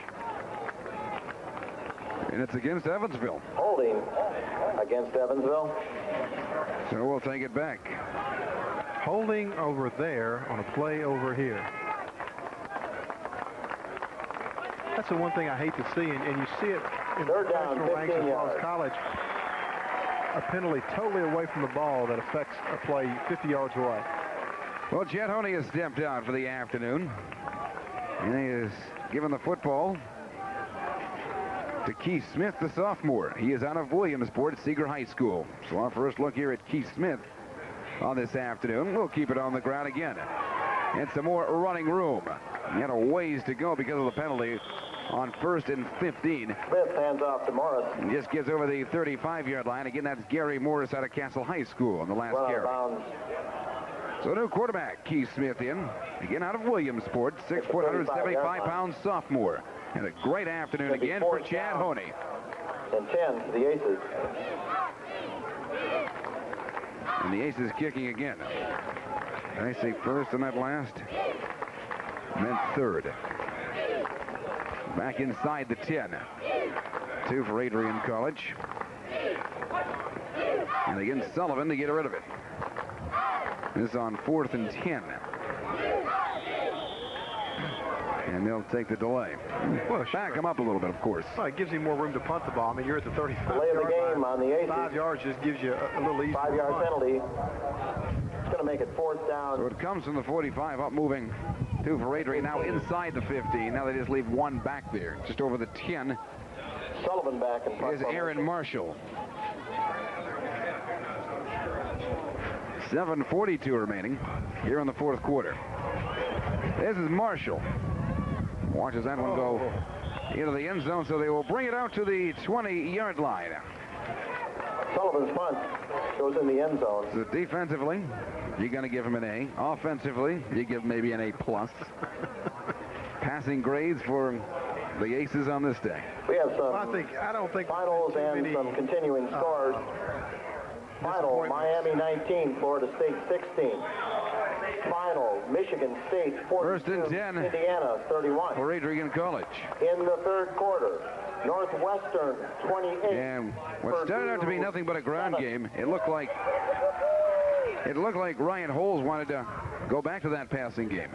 A: And it's against Evansville.
C: Holding against Evansville.
A: So we'll take it back.
B: Holding over there on a play over here. That's the one thing I hate to see, and you see it in the professional ranks as well as college. A penalty totally away from the ball that affects a play 50 yards away.
A: Well, Jet Honey has stepped out for the afternoon. And he is given the football to Keith Smith, the sophomore. He is out of Williamsport at Seeger High School. So our first look here at Keith Smith on this afternoon. We'll keep it on the ground again. and some more running room. He had a ways to go because of the penalty on 1st and 15.
C: Smith hands off to Morris.
A: And just gets over the 35-yard line. Again, that's Gary Morris out of Castle High School on the last carry. So new quarterback, Keith Smith in. Again, out of Williamsport, 6 foot, 175-pound sophomore. And a great afternoon again for Chad Honey.
C: And 10 to the Aces.
A: And the Aces kicking again. I say first on that last. Meant third. Back inside the 10. 2 for Adrian College. And again, Sullivan to get rid of it. This is on 4th and 10. And they'll take the delay.
B: Well,
A: back him up a little bit, of course.
B: Well, it gives you more room to punt the ball. I mean, you're at the 35-yard
C: line. Delay of the game on the Aces.
B: 5 yards just gives you a little easier.
C: 5-yard penalty. It's going to make it 4th down.
A: So it comes from the 45, up moving. 2 for Adrian, now inside the 15. Now they just leave 1 back there, just over the 10.
C: Sullivan back in front.
A: Here's Aaron Marshall. 7:42 remaining here in the 4th quarter. This is Marshall. Watches that one go into the end zone, so they will bring it out to the 20-yard line.
C: Sullivan's punt goes in the end zone.
A: So defensively, you're going to give him an A. Offensively, you give maybe an A+. Passing grades for the Aces on this day.
C: We have some
B: I don't think
C: finals and some continuing scores. Final, Miami 19, Florida State 16. Final, Michigan State 42,
A: 1st and 10.
C: Indiana 31.
A: For Adrian College.
C: In the 3rd quarter, Northwestern 28.
A: And what started out to be nothing but a ground game, it looked like Ryan Holes wanted to go back to that passing game.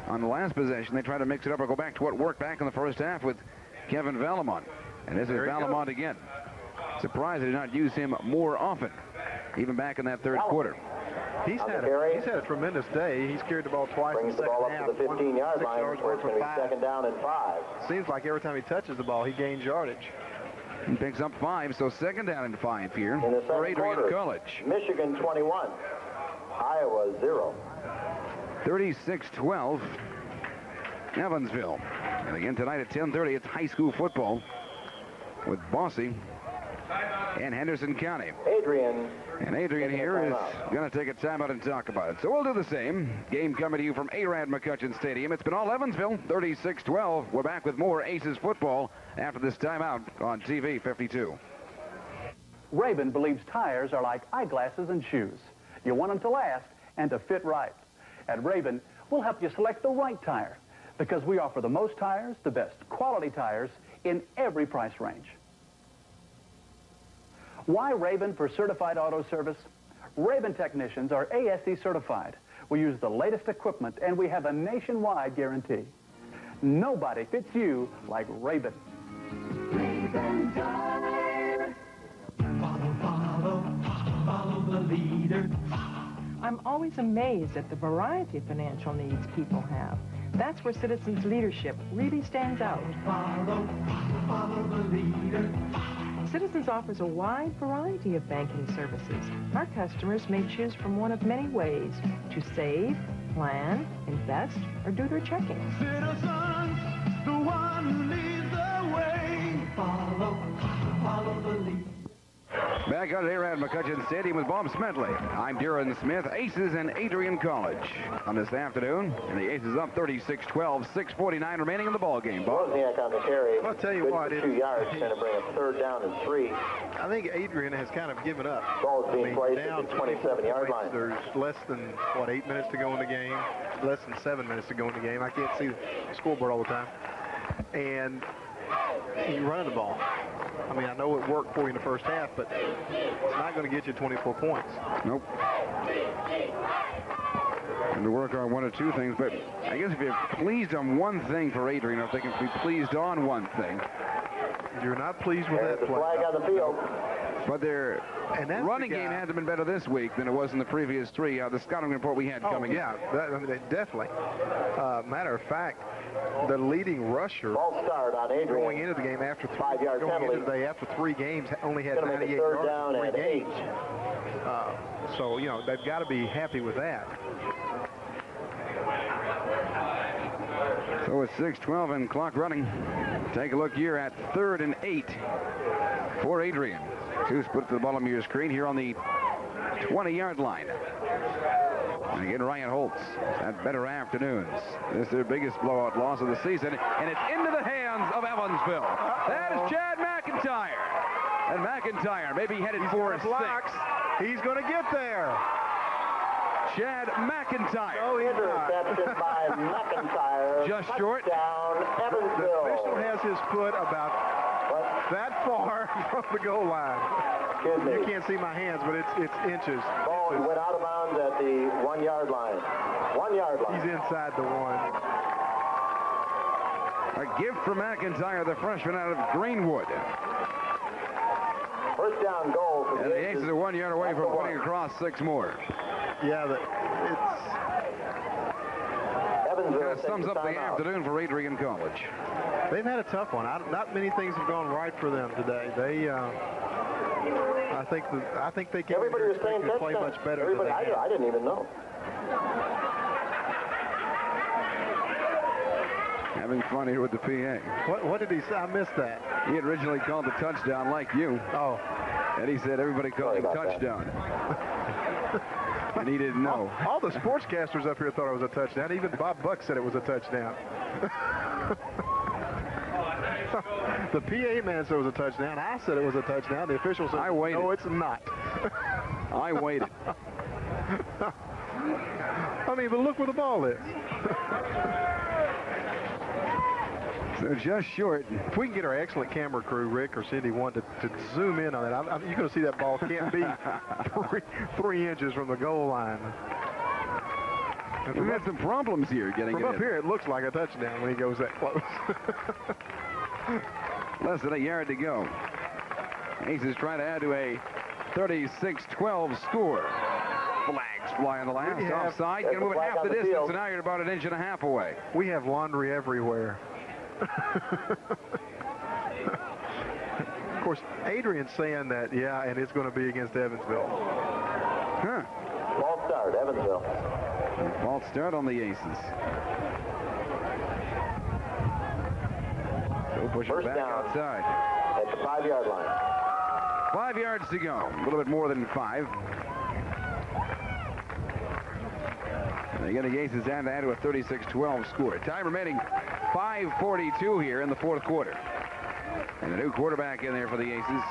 A: On the last possession, they tried to mix it up or go back to what worked back in the first half with Kevin Valamont. And this is Valamont again. Surprised they did not use him more often, even back in that 3rd quarter.
B: He's had a tremendous day. He's carried the ball twice.
C: Brings the ball up to the 15-yard line, where it's going to be 2nd down and 5.
B: Seems like every time he touches the ball, he gains yardage.
A: He picks up 5, so 2nd down and 5 here
C: in the
A: for Adrian
C: quarter,
A: College.
C: Michigan 21, Iowa 0.
A: 36-12, Evansville. And again tonight at 10:30, it's high school football with Bosse and Henderson County.
C: Adrian
A: here is going to take a timeout and talk about it. So we'll do the same. Game coming to you from Arad McCutcheon Stadium. It's been all Evansville, 36-12. We're back with more Aces football after this timeout on TV 52.
I: Ray-Ban believes tires are like eyeglasses and shoes. You want them to last and to fit right. At Ray-Ban, we'll help you select the right tire because we offer the most tires, the best quality tires in every price range. Why Ray-Ban for certified auto service? Ray-Ban technicians are ASE certified. We use the latest equipment and we have a nationwide guarantee. Nobody fits you like Ray-Ban.
J: Ray-Ban tire. Follow the leader.
K: I'm always amazed at the variety of financial needs people have. That's where Citizens leadership really stands out.
J: Follow the leader.
K: Citizens offers a wide variety of banking services. Our customers may choose from one of many ways to save, plan, invest, or do their checking.
J: Citizens, the one who leads the way. Follow the lead.
A: Back out here at McCutcheon Stadium with Bob Smedley. I'm Darren Smith, Aces and Adrian College on this afternoon. And the Aces up 36-12, 6:49 remaining in the ball game.
C: Wozniak on the carry.
B: I'll tell you what,
C: 2 yards, going to bring a 3rd down and 3.
B: I think Adrian has kind of given up.
C: Ball is being placed at the 27-yard line.
B: There's less than, 8 minutes to go in the game? Less than 7 minutes to go in the game. I can't see the scoreboard all the time. And you run the ball. I mean, I know it worked for you in the first half, but it's not going to get you 24 points.
A: Nope. And to work on one or two things, but I guess if you're pleased on one thing for Adrian, I think if you're pleased on one thing.
B: You're not pleased with that play.
C: Flag on the field.
A: But their running game hasn't been better this week than it was in the previous 3. The scouting report we had coming in.
B: Definitely. Matter of fact, the leading rusher going into the game after
C: 5-yard penalty.
B: After 3 games only had 98
C: yards in 3 games.
B: So, they've got to be happy with that.
A: So with 6:12 and clock running, take a look here at 3rd and 8 for Adrian. Two split to the bottom of your screen here on the 20-yard line. And again, Ryan Holtz at Better Afternoons. This is their biggest blowout loss of the season, and it's into the hands of Evansville. That is Chad McIntyre. And McIntyre may be headed for a 6.
B: He's going to get there.
A: Chad McIntyre.
C: No interception by McIntyre.
A: Just short.
C: Down Evansville.
B: The official has his foot about that far from the goal line. You can't see my hands, but it's inches.
C: Ball went out of bounds at the 1-yard line. 1-yard line.
B: He's inside the 1.
A: A gift from McIntyre, the freshman out of Greenwood.
C: First down goal for
A: and the Aces are 1 yard away from putting across 6 more.
B: Yeah,
C: Evansville
A: kind of sums up the afternoon for Adrian College.
B: They've had a tough one. Not many things have gone right for them today. They, I think they can play much better.
C: Everybody, I didn't even know.
A: Having fun here with the PA.
B: What did he say? I missed that.
A: He had originally called the touchdown like you.
B: Oh.
A: And he said everybody called him touchdown. And he didn't know.
B: All the sportscasters up here thought it was a touchdown. Even Bob Buck said it was a touchdown. The PA man said it was a touchdown. I said it was a touchdown. The official said,
A: I waited.
B: No, it's not.
A: I waited.
B: I mean, but look where the ball is.
A: They're just short.
B: If we can get our excellent camera crew, Rick or Cindy, one to zoom in on that, you're going to see that ball can't be 3 inches from the goal line.
A: We've had some problems here getting
B: from
A: it
B: up
A: in.
B: here. It looks like a touchdown when he goes that close.
A: Less than a yard to go. Aces trying to add to a 36-12 score. Flags fly on the last. Offside. Going to move it half the distance, and now you're about 1.5 inches away.
B: We have laundry everywhere. Of course, Adrian's saying that, yeah, and it's going to be against Evansville.
A: Huh.
C: False start, Evansville.
A: False start on the Aces. So push it back outside.
C: At the 5-yard line.
A: 5 yards to go. A little bit more than 5. And they get the Aces down to add to a 36-12 score. Time remaining 5:42 here in the 4th quarter. And the new quarterback in there for the Aces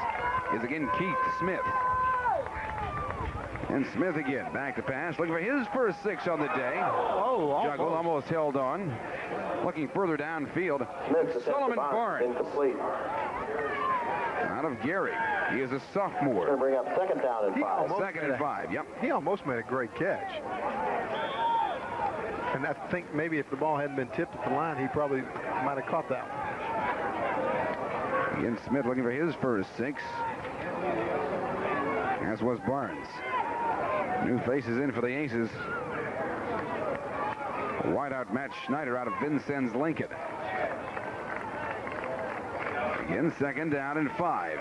A: is again Keith Smith. And Smith again, back to pass, looking for his first 6 on the day.
B: Oh,
A: Juggle, almost held on. Looking further downfield.
C: Smith,
A: Solomon Barnes.
C: Incomplete.
A: Out of Gary. He is a sophomore.
C: Going to bring up 2nd down and 5.
A: 2nd and 5, yep.
B: He almost made a great catch. And I think maybe if the ball hadn't been tipped at the line, he probably might have caught that one.
A: Again, Smith looking for his first 6. As was Barnes. New faces in for the Aces. Wideout Matt Schneider out of Vincennes Lincoln. Again, 2nd down and 5.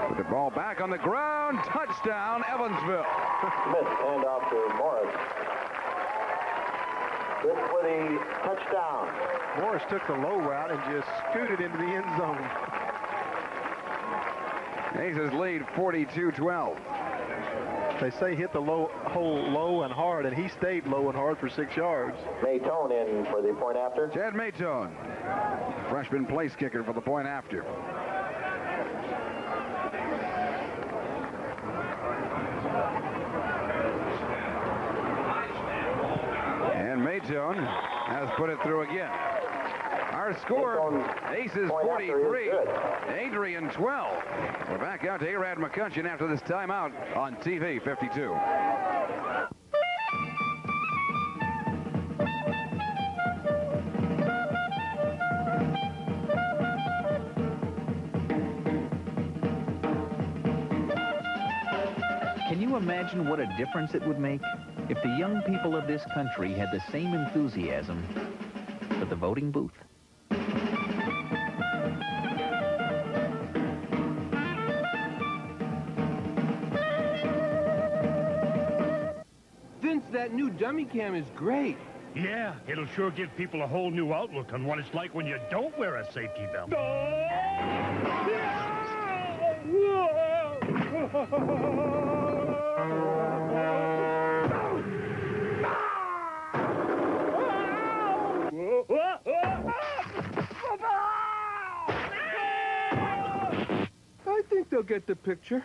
A: With the ball back on the ground. Touchdown, Evansville.
C: Smith, hand off to Morris. Good for the touchdown.
B: Morris took the low route and just scooted into the end zone.
A: Aces lead 42-12.
B: They say hit the hole low and hard, and he stayed low and hard for 6 yards.
C: Maytone in for the point after.
A: Chad Maytone, freshman place kicker for the point after. And Maytone has put it through again. Our score, Aces 43, Adrian 12. We're back out to Arad McCutcheon after this timeout on TV 52.
L: Can you imagine what a difference it would make if the young people of this country had the same enthusiasm for the voting booth?
M: Vince, that new dummy cam is great. Yeah, it'll sure give people a whole new outlook on what it's like when you don't wear a safety belt.
N: I think they'll get the picture.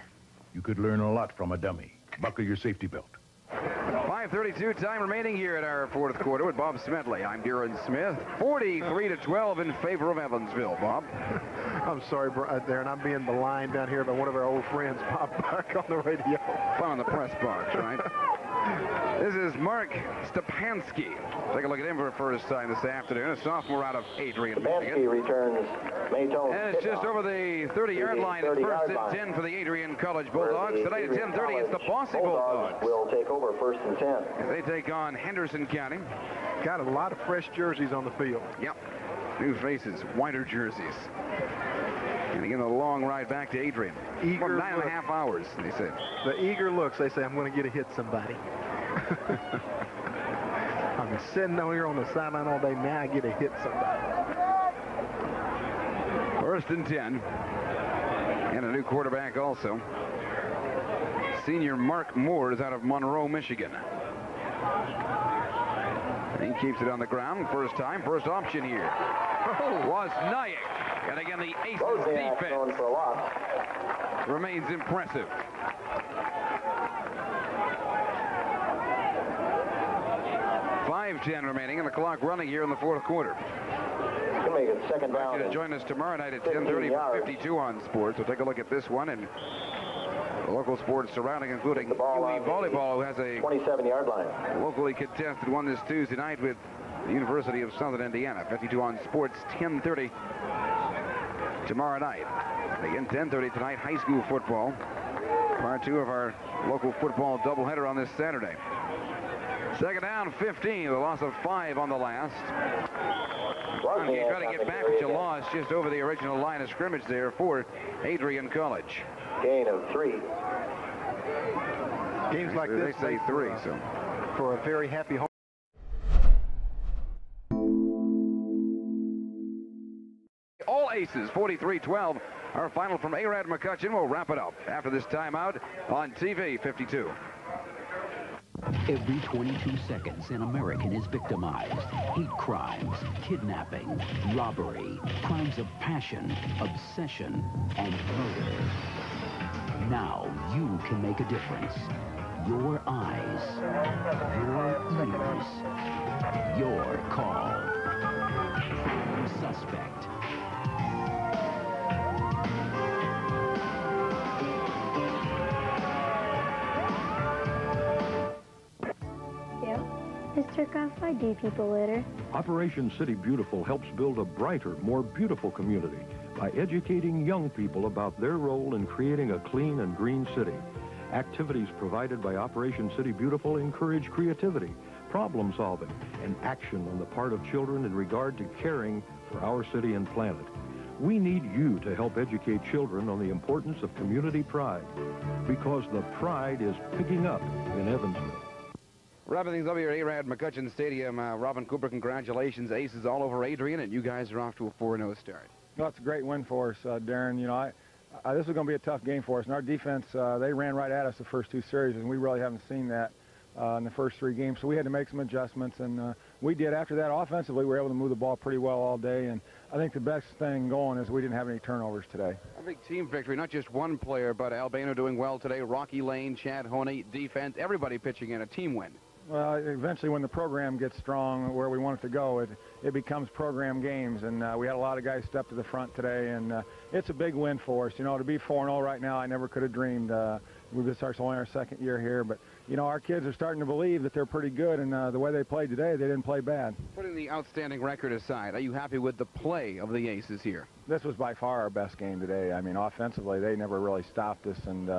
O: You could learn a lot from a dummy. Buckle your safety belt.
A: 5:32 time remaining here at our fourth quarter with Bob Smedley. I'm Darren Smith. 43-12 in favor of Evansville. Bob?
B: I'm sorry, Darren. I'm being maligned down here by one of our old friends, Bob Buck, on the radio.
A: Fun on the press box, right? This is Mark Stepanski. Take a look at him for the first time this afternoon. A sophomore out of Adrian, Michigan.
C: Returns Maytone.
A: And it's just over the 30-yard line. It's first and 10 for the Adrian College Bulldogs. Tonight at 10:30, it's the Bossy Bulldogs.
C: Will take over first and 10.
A: They take on Henderson County.
B: Got a lot of fresh jerseys on the field.
A: Yep. New faces, whiter jerseys. And again, a long ride back to Adrian.
B: Eager
A: 9.5 hours, they said.
B: The eager looks. They say, I'm going to get a hit somebody. I've been sitting down here on the sideline all day. Now I get to hit somebody.
A: First and 10. And a new quarterback also. Senior Mark Moore is out of Monroe, Michigan. He keeps it on the ground. First time, first option here. Was Nyack. And again, the Aces defense remains impressive. 5:10 remaining and the clock running here in the fourth quarter.
C: Make it second down.
A: To join us tomorrow night at 10:30 for 52 on Sports. We'll take a look at this one and the local sports surrounding, including UE Volleyball, who has a
C: 27-yard line.
A: Locally contested one this Tuesday night with the University of Southern Indiana. 52 on Sports, 10:30 tomorrow night. Again, 10:30 tonight, high school football. Part 2 of our local football doubleheader on this Saturday. Second down, 15, the loss of 5 on the last. You try to get back what you lost just over the original line of scrimmage there for Adrian College.
C: Gain of 3.
B: Games like this,
A: they say 3, so
B: for a very happy home.
A: All Aces, 43-12. Our final from Arad McCutcheon. We'll wrap it up after this timeout on TV 52.
F: Every 22 seconds, an American is victimized. Hate crimes, kidnapping, robbery, crimes of passion, obsession, and murder. Now you can make a difference. Your eyes, your ears, your call. Prime suspect.
E: Mr. Goff, why do people litter?
P: Operation City Beautiful helps build a brighter, more beautiful community by educating young people about their role in creating a clean and green city. Activities provided by Operation City Beautiful encourage creativity, problem solving, and action on the part of children in regard to caring for our city and planet. We need you to help educate children on the importance of community pride, because the pride is picking up in Evansville.
A: Wrapping things up here at Arad McCutcheon Stadium. Robin Cooper, congratulations. Aces all over Adrian, and you guys are off to a 4-0 start.
Q: Well, it's a great win for us, Darren. You know, this is going to be a tough game for us. And our defense, they ran right at us the first 2 series, and we really haven't seen that in the first 3 games. So we had to make some adjustments, and we did. After that, offensively, we were able to move the ball pretty well all day. And I think the best thing going is we didn't have any turnovers today.
A: A big team victory, not just one player, but Albano doing well today. Rocky Lane, Chad Honey, defense, everybody pitching in, a team win.
Q: Well, eventually when the program gets strong where we want it to go, it becomes program games. And we had a lot of guys step to the front today, and it's a big win for us. You know, to be 4-0 right now, I never could have dreamed. It's only our second year here, but, you know, our kids are starting to believe that they're pretty good, and the way they played today, they didn't play bad.
A: Putting the outstanding record aside, are you happy with the play of the Aces here?
Q: This was by far our best game today. I mean, offensively, they never really stopped us, and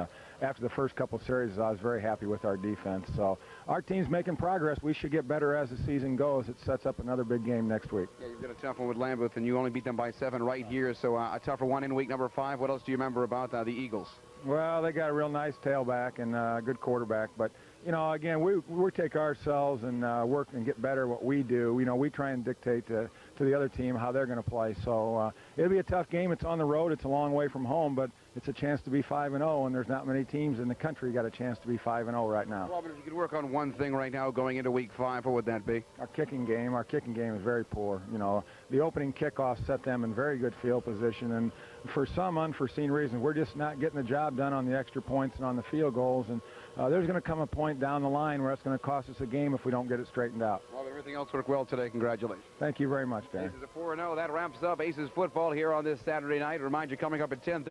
Q: after the first couple of series, I was very happy with our defense. So our team's making progress. We should get better as the season goes. It sets up another big game next week.
A: Yeah, you've got a tough one with Lambeth, and you only beat them by 7 right here, so a tougher one in week number 5. What else do you remember about the Eagles?
Q: Well, they got a real nice tailback and a good quarterback, but you know, again, we take ourselves and work and get better at what we do. You know, we try and dictate to the other team how they're going to play. So it'll be a tough game. It's on the road. It's a long way from home, but it's a chance to be 5-0, and there's not many teams in the country got a chance to be 5-0 right now.
A: Robert, if you could work on one thing right now going into Week 5, what would that be?
Q: Our kicking game. Our kicking game is very poor. You know, the opening kickoff set them in very good field position, and for some unforeseen reasons, we're just not getting the job done on the extra points and on the field goals, and there's going to come a point down the line where it's going to cost us a game if we don't get it straightened out.
A: Well, everything else worked well today. Congratulations.
Q: Thank you very much, Dan.
A: Aces are 4-0. That wraps up Aces football here on this Saturday night. Remind you, coming up at 10.